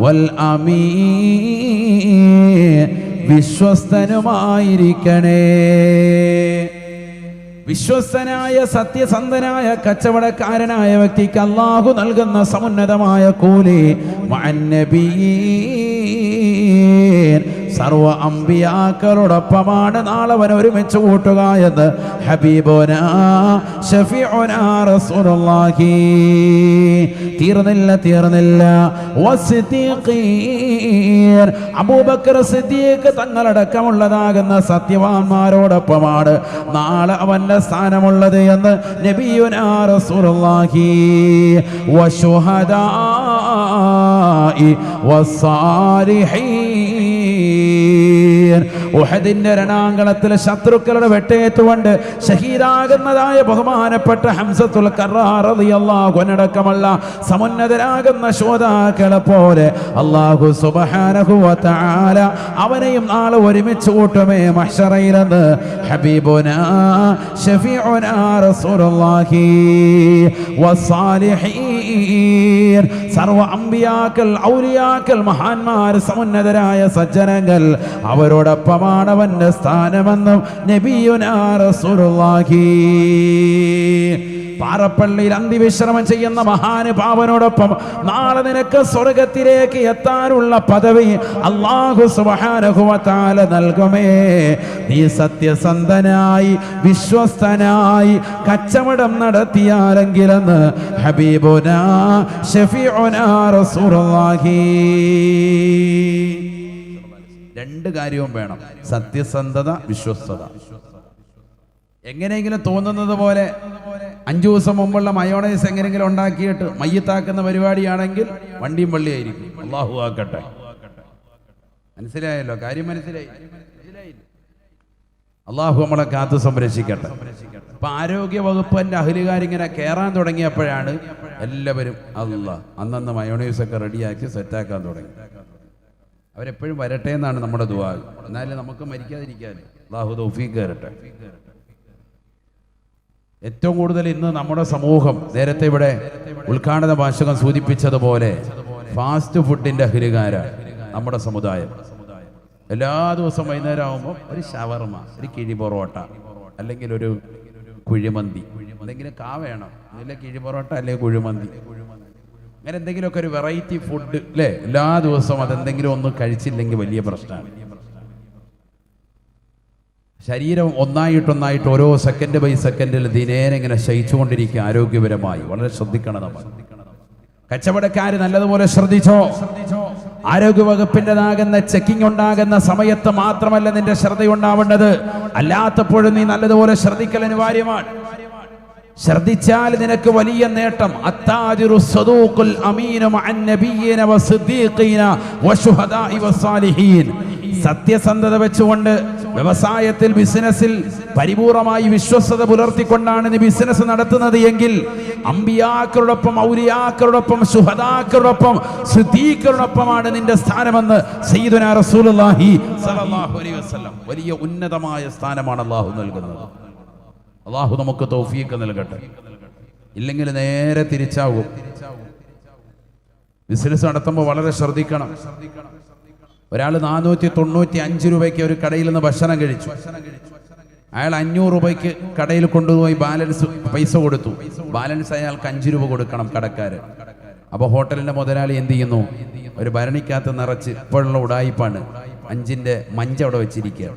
വൽ അമീൻ വിശ്വസ്തനുമായിരിക്കണേ. വിശ്വസ്തനായ സത്യസന്ധനായ കച്ചവടക്കാരനായ വ്യക്തിക്ക് അല്ലാഹു നൽകുന്ന സമുന്നതമായ കൂലി മഅന്നബിയീൻ സർവ അംബിയാക്കളോടൊപ്പമാണ് നാളെ അവൻ ഒരുമിച്ച് കൂട്ടുക എന്ന് ഹബീബുനാ ശഫീഉനാ റസൂലുള്ളാഹി. തീർന്നില്ല. വസിദ്ദീഖീൻ അബൂബക്കർ സിദ്ദീഖ് തങ്ങളടക്കമുള്ളതാകുന്ന സത്യവാന്മാരോടൊപ്പമാണ് നാളെ അവന്റെ സ്ഥാനമുള്ളത് എന്ന് നബിയുനാ റസൂലുള്ളാഹി. വശുഹദാഇ വസ്സാലിഹീൻ ഉഹദിന്റെ രണാങ്കളത്തിൽ ശത്രുക്കളുടെ വെട്ടേറ്റുകൊണ്ട് ഷഹീദാകുന്നതായ ബഹുമാനപ്പെട്ട ഹംസത്തുൽ കർറാർ റളിയല്ലാഹു അൻഹു അടക്കമുള്ള സമുന്നതരാകുന്ന ശോതാക്കളെ പോലെ അല്ലാഹു സുബ്ഹാനഹു വ തആല അവനെയും നാളെ ഒരുമിച്ച് കൂട്ടുമേ മഹ്ശറയിലെന്ന് ഹബീബുനാ ശഫീഉനാ റസൂലുള്ളാഹി. വസ്സാലിഹീൻ സർവ അംബിയാക്കൾ ഔലിയാക്കൾ മഹാന്മാർ സമുന്നതരായ സജ്ജനങ്ങൾ അവരോടൊപ്പമാണ് അവന്റെ സ്ഥാനമെന്നും നബിയുനാ റസൂലുള്ളാഹി. പാറപ്പള്ളിയിൽ അന്തിവിശ്രമം ചെയ്യുന്ന മഹാനുഭാവനോടൊപ്പം നാളെ നിനക്ക് സ്വർഗത്തിലേക്ക് എത്താനുള്ള പദവി അല്ലാഹു സുബ്ഹാനഹു വ തആല നൽകുമേ. നീ സത്യസന്ധനായി വിശ്വസ്തനായി കച്ചവടം നടത്തിയാലെങ്കിലെന്ന് ഹബീബുനാ ശഫീഉനാ റസൂലുള്ളാഹി. 2 കാര്യവും വേണം, സത്യസന്ധത, വിശ്വസ്തത. എങ്ങനെയെങ്കിലും തോന്നുന്നത് പോലെ 5 ദിവസം മുമ്പുള്ള മയോണൈസ് എങ്ങനെയെങ്കിലും ഉണ്ടാക്കിയിട്ട് മയ്യത്താക്കുന്ന പരിപാടിയാണെങ്കിൽ വണ്ടിയും പള്ളിയായിരിക്കും. അല്ലാഹു ആക്കട്ടെ. മനസ്സിലായല്ലോ? കാര്യം മനസ്സിലായി? അല്ലാഹു നമ്മളെ കാത്തു സംരക്ഷിക്കട്ടെ. അപ്പൊ ആരോഗ്യ വകുപ്പിന്റെ അഹ്ലുകാരിങ്ങനെ കയറാൻ തുടങ്ങിയപ്പോഴാണ് എല്ലാവരും അന്നന്ന് മയോണൈസ് ഒക്കെ റെഡിയാക്കി സെറ്റാക്കാൻ തുടങ്ങി. അവരെപ്പോഴും വരട്ടെ എന്നാണ് നമ്മുടെ ദുആ. എന്നാലും നമുക്ക് മരിക്കാതിരിക്കാൻ അല്ലാഹു തൗഫീഖ് തരട്ടെ. ഏറ്റവും കൂടുതൽ ഇന്ന് നമ്മുടെ സമൂഹം നേരത്തെ ഇവിടെ ഉദ്ഘാടന ഭാഷകം സൂചിപ്പിച്ചതുപോലെ ഫാസ്റ്റ് ഫുഡിന്റെ അഹ്ലുകാരാണ് നമ്മുടെ സമുദായം. എല്ലാ ദിവസവും വൈകുന്നേരം ആകുമ്പോൾ ഒരു ഷവർമ, ഒരു കിഴി പൊറോട്ട, അല്ലെങ്കിൽ ഒരു കുഴിമന്തി, എന്തെങ്കിലും വേണം, അല്ലെങ്കിൽ കിഴി പൊറോട്ട അല്ലെങ്കിൽ കുഴിമന്തി, അങ്ങനെ എന്തെങ്കിലുമൊക്കെ ഒരു വെറൈറ്റി ഫുഡ് അല്ലേ? എല്ലാ ദിവസവും അതെന്തെങ്കിലും ഒന്ന് കഴിച്ചില്ലെങ്കിൽ വലിയ പ്രശ്നമാണ്. ശരീരം ഒന്നായിട്ടൊന്നായിട്ട് ഓരോ സെക്കൻഡ് ബൈ സെക്കൻഡിൽ ദിനേന ഇങ്ങനെ ശയിച്ചുകൊണ്ടിരിക്കുക. ആരോഗ്യപരമായി വളരെ ശ്രദ്ധിക്കണം നമ്മൾ. കച്ചവടക്കാർ നല്ലതുപോലെ ശ്രദ്ധിച്ചോ. ആരോഗ്യവകുപ്പിൻ്റെതാകുന്ന ചെക്കിംഗ് ഉണ്ടാകുന്ന സമയത്ത് മാത്രമല്ല നിന്റെ ശ്രദ്ധയുണ്ടാവേണ്ടത്, അല്ലാത്തപ്പോഴും നീ നല്ലതുപോലെ ശ്രദ്ധിക്കൽ അനിവാര്യമാണ്. ശ്രദ്ധിച്ചാൽ നിനക്ക് വലിയ നേട്ടം. അത്താജിറു സദൂഖുൽ അമീനു മഅൻ നബിയ്യിന വസിദ്ദീഖീന വശുഹദാഇ വസ്സാലിഹീൻ. സത്യസന്ധത വെച്ചുകൊണ്ട് വ്യവസായത്തിൽ ബിസിനസ്സിൽ പരിപൂർണമായി വിശ്വസ്തത പുലർത്തിക്കൊണ്ടാണ് നീ ബിസിനസ് നടത്തുന്നത് എങ്കിൽ അമ്പിയാക്കളോടൊപ്പം ഔലിയാക്കളോടൊപ്പം ശുഹദാക്കളോടൊപ്പം സിദ്ദീഖുകളോടൊപ്പമാണ് നിന്റെ സ്ഥാനമെന്ന് സയ്യിദുനാ റസൂലുള്ളാഹി സ്വല്ലല്ലാഹു അലൈഹി വസല്ലം. വലിയ ഉന്നതമായ സ്ഥാനമാണ് അല്ലാഹു നൽകുന്നത്. അല്ലാഹു നമുക്ക് തൗഫീഖ് നൽകട്ടെ. ഇല്ലെങ്കിൽ നേരെ തിരിച്ചാവും. ബിസിനസ് നടത്തുമ്പോൾ വളരെ ശ്രദ്ധിക്കണം. ഒരാൾ 495 രൂപയ്ക്ക് ഒരു കടയിൽ നിന്ന് ഭക്ഷണം കഴിച്ചു. അയാൾ 500 രൂപയ്ക്ക് കടയിൽ കൊണ്ടുപോയി ബാലൻസ് പൈസ കൊടുത്തു. ബാലൻസ് അയാൾക്ക് 5 രൂപ കൊടുക്കണം കടക്കാരൻ. അപ്പോൾ ഹോട്ടലിന്റെ മുതലാളി എന്ത് ചെയ്യുന്നു? ഒരു ഭരണിക്കകത്ത് നിറച്ച്, ഇപ്പോഴുള്ള ഉടായിപ്പാണ്, 5ന്റെ മഞ്ച് അവിടെ വെച്ചിരിക്കുക.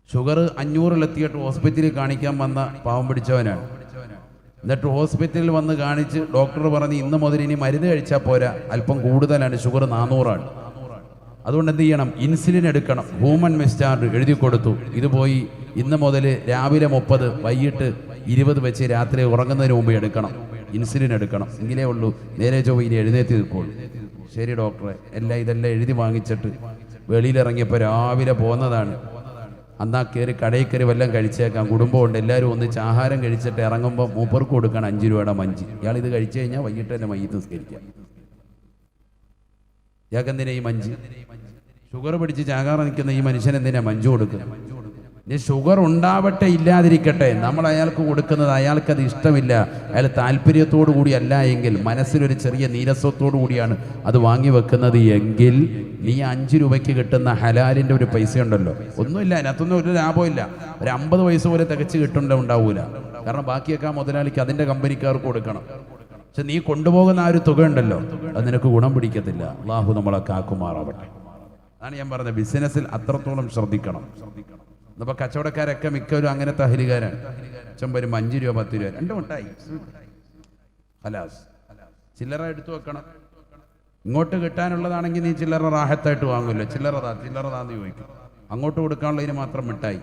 ഷുഗർ 500-ലെത്തിയിട്ട് ഹോസ്പിറ്റലിൽ കാണിക്കാൻ വന്ന പാവം പിടിച്ചവനാണ്. എന്നിട്ട് ഹോസ്പിറ്റലിൽ വന്ന് കാണിച്ച് ഡോക്ടർ പറഞ്ഞ് ഇന്ന് മുതൽ ഇനി മരുന്ന് കഴിച്ചാൽ പോരാ, അല്പം കൂടുതലാണ്, ഷുഗർ 400 അതുകൊണ്ട് എന്ത് ചെയ്യണം? ഇൻസുലിൻ എടുക്കണം. ഹ്യൂമൻ മിസ്റ്റാർഡ് എഴുതി കൊടുത്തു. ഇത് പോയി ഇന്ന് മുതൽ രാവിലെ 30, വൈകിട്ട് 20 വെച്ച് രാത്രി ഉറങ്ങുന്നതിന് മുമ്പ് എടുക്കണം. ഇൻസുലിൻ എടുക്കണം, എങ്കിലേ ഉള്ളൂ നേരെ ചൊവ്വ ഇനി എഴുന്നേറ്റ് നിൽക്കുള്ളൂ. ശരി ഡോക്ടറെ, ഇതെല്ലാം എഴുതി വാങ്ങിച്ചിട്ട് വെളിയിലിറങ്ങിയപ്പോൾ രാവിലെ പോകുന്നതാണ്. അന്നാ കയറി കടയിൽ കയറി വല്ലതും കഴിച്ചേക്കാം, കുടുംബമുണ്ട്, എല്ലാവരും ഒന്നിച്ച് ആഹാരം കഴിച്ചിട്ട് ഇറങ്ങുമ്പോൾ മൂപ്പർക്ക് കൊടുക്കണം 5 രൂപയുടെ മഞ്ചി. ഇയാൾ ഇത് കഴിച്ചു കഴിഞ്ഞാൽ വൈകിട്ട് തന്നെ മയ്യത്ത് നിസ്കരിക്കാം. ഇയാൾക്കെന്തിനാ ഈ മഞ്ചി? ഷുഗർ പിടിച്ച് ചാകാറ് നിൽക്കുന്ന ഈ മനുഷ്യൻ എന്തിനാ മഞ്ചു കൊടുക്കുന്നത്? ഇനി ഷുഗർ ഉണ്ടാവട്ടെ ഇല്ലാതിരിക്കട്ടെ, നമ്മൾ അയാൾക്ക് കൊടുക്കുന്നത് അയാൾക്കത് ഇഷ്ടമില്ല, അയാൾ താല്പര്യത്തോടു കൂടി അല്ല എങ്കിൽ, മനസ്സിലൊരു ചെറിയ നീരസത്തോടു കൂടിയാണ് അത് വാങ്ങി വെക്കുന്നത് എങ്കിൽ, നീ 5 രൂപയ്ക്ക് കിട്ടുന്ന ഹലാലിൻ്റെ ഒരു പൈസ ഉണ്ടല്ലോ, ഒന്നുമില്ല, അതിനകത്തൊന്നും ഒരു ലാഭമില്ല, ഒരു 50 പൈസ പോലെ തികച്ച് ഉണ്ടാവൂല. കാരണം ബാക്കിയൊക്കെ ആ മുതലാളിക്ക് അതിൻ്റെ കമ്പനിക്കാർക്ക് കൊടുക്കണം. പക്ഷെ നീ കൊണ്ടുപോകുന്ന ആ ഒരു തുക ഉണ്ടല്ലോ, അത് നിനക്ക് ഗുണം പിടിക്കത്തില്ല. അള്ളാഹു നമ്മളെ കാക്കുമാറാവട്ടെ. അതാണ് ഞാൻ പറഞ്ഞത്, ബിസിനസ്സിൽ അത്രത്തോളം ശ്രദ്ധിക്കണം. ഇന്നിപ്പോൾ കച്ചവടക്കാരൊക്കെ മിക്കവരും അങ്ങനത്തെ അഹലികാരാണ്. ചെമ്പരും 5 രൂപ 10 രൂപ 2 മിഠായി ഹലാസ്, ചില്ലറ എടുത്തു വെക്കണം. ഇങ്ങോട്ട് കിട്ടാനുള്ളതാണെങ്കിൽ നീ ചില്ലറ റാഹത്തായിട്ട് വാങ്ങുമല്ലോ, ചില്ലറതാന്ന് ചോദിക്കും. അങ്ങോട്ട് കൊടുക്കാനുള്ളതിന് മാത്രം മിഠായി.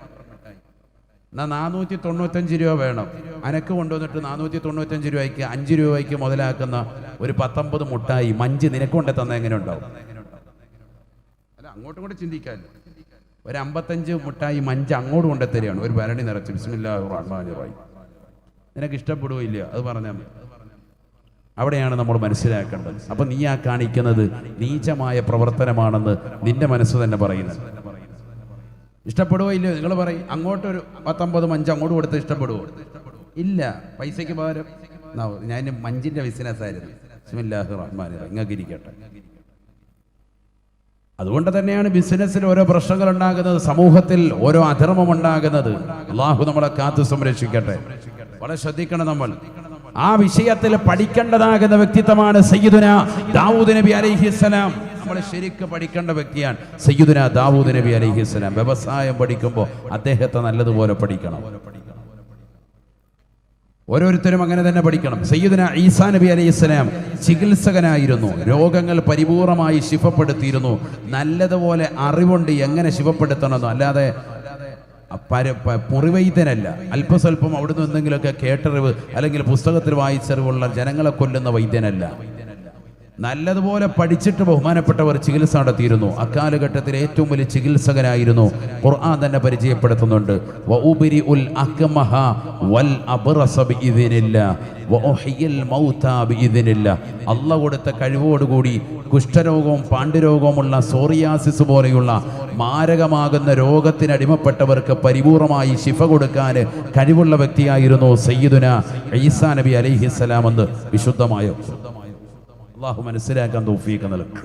എന്നാൽ 495 രൂപ വേണം, അനക്ക് കൊണ്ടുവന്നിട്ട് 495 രൂപയ്ക്ക് 5 രൂപയ്ക്ക് മുതലാക്കുന്ന ഒരു 19 മുട്ടായി മഞ്ച് നിനക്ക് കൊണ്ടു തന്നാൽ എങ്ങനെ ഉണ്ടാവും? അല്ല, അങ്ങോട്ടും കൂടെ ചിന്തിക്കാമല്ലോ. ഒരു 55 മുട്ടായി മഞ്ച് അങ്ങോട്ട് കൊണ്ടുത്തരികയാണ്, ഒരു ഭരണി നിറച്ച് ബിസ്മില്ലാഹിർ റഹ്മാനിർ റഹീം. നിനക്ക് ഇഷ്ടപ്പെടുകയോ ഇല്ല അത് പറഞ്ഞാൽ മതി. അവിടെയാണ് നമ്മൾ മനസ്സിലാക്കേണ്ടത്. അപ്പം നീ ആ കാണിക്കുന്നത് നീചമായ പ്രവർത്തനമാണെന്ന് നിന്റെ മനസ്സ് തന്നെ പറയുന്നത്. ഇഷ്ടപ്പെടുവോ ഇല്ലയോ നിങ്ങൾ പറയും. അങ്ങോട്ടൊരു 19 മഞ്ച് അങ്ങോട്ട് കൊടുത്ത് ഇഷ്ടപ്പെടുവോ? ഇല്ല. പൈസയ്ക്ക് പകരം ഞാൻ മഞ്ചിൻ്റെ ബിസിനസ്സായിരുന്നു. ബിസ്മില്ലാഹിർ റഹ്മാനിർ റഹീം. ഇങ്ങക്ക് ഇരിക്കട്ടെ. അതുകൊണ്ട് തന്നെയാണ് ബിസിനസ്സിൽ ഓരോ പ്രശ്നങ്ങൾ ഉണ്ടാകുന്നത്, സമൂഹത്തിൽ ഓരോ അധർമ്മം ഉണ്ടാകുന്നത്. അള്ളാഹു നമ്മളെ കാത്തു സംരക്ഷിക്കട്ടെ. വളരെ ശ്രദ്ധിക്കണം നമ്മൾ. ആ വിഷയത്തിൽ പഠിക്കേണ്ടതാകുന്ന വ്യക്തിത്വമാണ് സയ്യിദുനാ ദാവൂദ് നബി അലൈഹിസ്സലാം. നമ്മൾ ശരിക്കും പഠിക്കേണ്ട വ്യക്തിയാണ് സയ്യിദുനാ ദാവൂദ് നബി അലൈഹിസ്സലാം. വ്യവസായം പഠിക്കുമ്പോൾ അദ്ദേഹത്തെ നല്ലതുപോലെ പഠിക്കണം. ഓരോരുത്തരും അങ്ങനെ തന്നെ പഠിക്കണം. സയ്യിദുനാ ഈസാ നബി അലൈഹിസ്സലാം ചികിത്സകനായിരുന്നു. രോഗങ്ങൾ പരിപൂർണമായി ശിഫപ്പെടുത്തിയിരുന്നു. നല്ലതുപോലെ അറിവുണ്ട് എങ്ങനെ ശിഫപ്പെടുത്തണമെന്നോ, അല്ലാതെ മുറിവൈദ്യനല്ല. അല്പസ്വല്പം അവിടുന്ന് എന്തെങ്കിലുമൊക്കെ കേട്ടറിവ് അല്ലെങ്കിൽ പുസ്തകത്തിൽ വായിച്ചറിവുള്ള ജനങ്ങളെ കൊല്ലുന്ന വൈദ്യനല്ല. നല്ലതുപോലെ പഠിച്ചിട്ട് ബഹുമാനപ്പെട്ടവർ ചികിത്സ നടത്തിയിരുന്നു. അക്കാലഘട്ടത്തിൽ ഏറ്റവും വലിയ ചികിത്സകനായിരുന്നു. ഖുർആൻ തന്നെ പരിചയപ്പെടുത്തുന്നുണ്ട്, വഉബരിഉൽ അക്മഹ വൽ അബ്റസ ബിഇദ്നില്ലാഹ് വഉഹിയൽ മൗതാ ബിഇദ്നില്ലാഹ്. അല്ലാഹു കൊടുത്ത കഴിവോടുകൂടി കുഷ്ഠരോഗവും പാണ്ഡുരോഗവുമുള്ള സോറിയാസിസ് പോലെയുള്ള മാരകമാകുന്ന രോഗത്തിനടിമപ്പെട്ടവർക്ക് പരിപൂർണമായി ശിഫ കൊടുക്കാൻ കഴിവുള്ള വ്യക്തിയായിരുന്നു സയ്യിദുനാ ഈസാ നബി അലൈഹിസ്സലാം എന്ന് വിശുദ്ധമായ അള്ളാഹു മനസ്സിലാക്കാൻ തൗഫീഖ് നൽകും.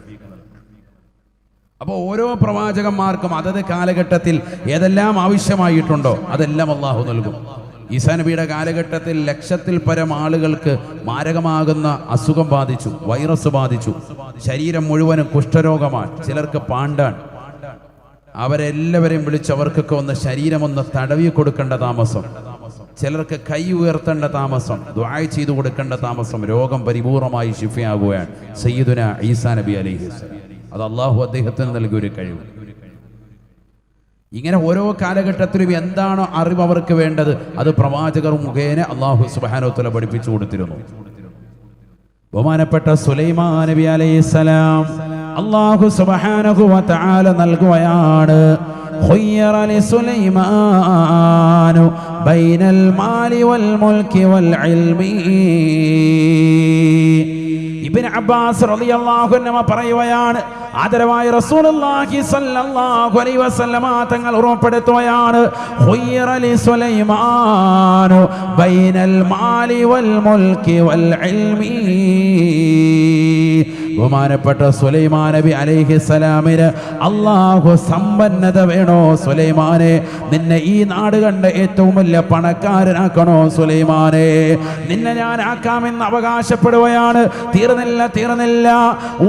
അപ്പോൾ ഓരോ പ്രവാചകന്മാർക്കും അതത് കാലഘട്ടത്തിൽ ഏതെല്ലാം ആവശ്യമായിട്ടുണ്ടോ അതെല്ലാം അള്ളാഹു നൽകും. ഈസാ നബിയുടെ കാലഘട്ടത്തിൽ 1,00,000-ൽ പരം ആളുകൾക്ക് മാരകമാകുന്ന അസുഖം ബാധിച്ചു, വൈറസ് ബാധിച്ചു. ശരീരം മുഴുവനും കുഷ്ഠരോഗമാണ്, ചിലർക്ക് പാണ്ടാണ്. അവരെല്ലാവരെയും വിളിച്ച് അവർക്കൊക്കെ ഒന്ന് ശരീരം തടവി കൊടുക്കേണ്ട താമസം, ചിലർക്ക് കൈ ഉയർത്തേണ്ട താമസം, ദുആ ചെയ്തു കൊടുക്കേണ്ട താമസം. രോഗം പരിപൂർണമായി ശിഫയാകുകയാണ് സയ്യിദുനാ ഈസാ നബി അലൈഹിസ്സലാം. അത് അള്ളാഹു അദ്ദേഹത്തിന് നൽകിയ ഒരു കഴിവ്. ഇങ്ങനെ ഓരോ കാലഘട്ടത്തിലും എന്താണോ അറിവ് അവർക്ക് വേണ്ടത് അത് പ്രവാചകർ മുഖേന അള്ളാഹു സുബ്ഹാനഹു വ തആല പഠിപ്പിച്ചു കൊടുത്തിരുന്നു. ബഹുമാനപ്പെട്ട സുലൈമാൻ നബി അലൈഹിസ്സലാം അള്ളാഹു സുബ്ഹാനഹു വ തആല നൽകുകയാണ്, خير لسليمان بين المال والملك والعلم. ഇബ്നു അബ്ബാസ് റളിയല്ലാഹു അൻഹു പറയുകയാണ്, ആദരവായ റസൂലുള്ളാഹി സ്വല്ലല്ലാഹു അലൈഹി വസല്ലമ തങ്ങൾ ഉറപ്പെടുത്തുകയാണ്, ഖുയ്റ ലിസുലൈമാൻ ബൈനൽ മാലി വൽ മുൽക്കി വൽ ഇൽമി. ബഹുമാനപ്പെട്ട സുലൈമാൻ നബി അലൈഹിസ്സലാമിന് അല്ലാഹു സമ്പന്നത വേണോ സുലൈമാനെ, നിന്നെ ഈ നാട് കണ്ട ഏറ്റവും വലിയ പണക്കാരനാക്കണോ സുലൈമാനെ, നിന്നെ ഞാൻ ആക്കാമെന്ന് അവകാശപ്പെടുകയാണ്. തീർന്നില്ല.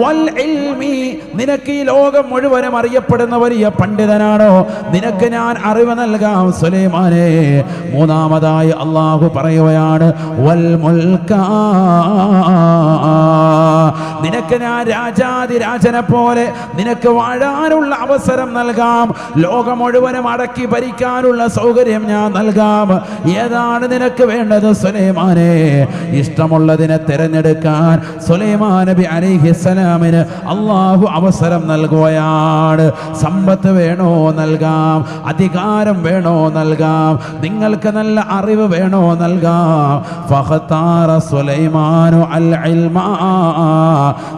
വൽ ഇൽമി, നിനക്ക് ഈ ലോകം മുഴുവനും അറിയപ്പെടുന്ന വലിയ പണ്ഡിതനാണോ, നിനക്ക് ഞാൻ അറിവ് നൽകാം സുലൈമാനെ. മൂന്നാമതായി അല്ലാഹു പറയുകയാണ്, വൽ മുൽക, നിനക്ക് ഞാൻ രാജാതിരാജനെ പോലെ നിനക്ക് വാഴാനുള്ള അവസരം നൽകാം, ലോകം മുഴുവനും അടക്കി ഭരിക്കാനുള്ള സൗകര്യം ഞാൻ നൽകാം. ഏതാണ് നിനക്ക് വേണ്ടത് സുലൈമാനെ? ഇഷ്ടമുള്ളതിനെ തിരഞ്ഞെടുക്കാൻ സുലൈമാൻ നബി അലൈഹിസ്സലാമിന് അല്ലാഹു അവസരം നൽകുകയാണ്. സമ്പത്ത് വേണോ നൽകാം, അധികാരം വേണോ നൽകാം, നിങ്ങൾക്ക് നല്ല അറിവ് വേണോ നൽകാം. ഫഖതാറ സുലൈമാനു അൽ ഇൽമ,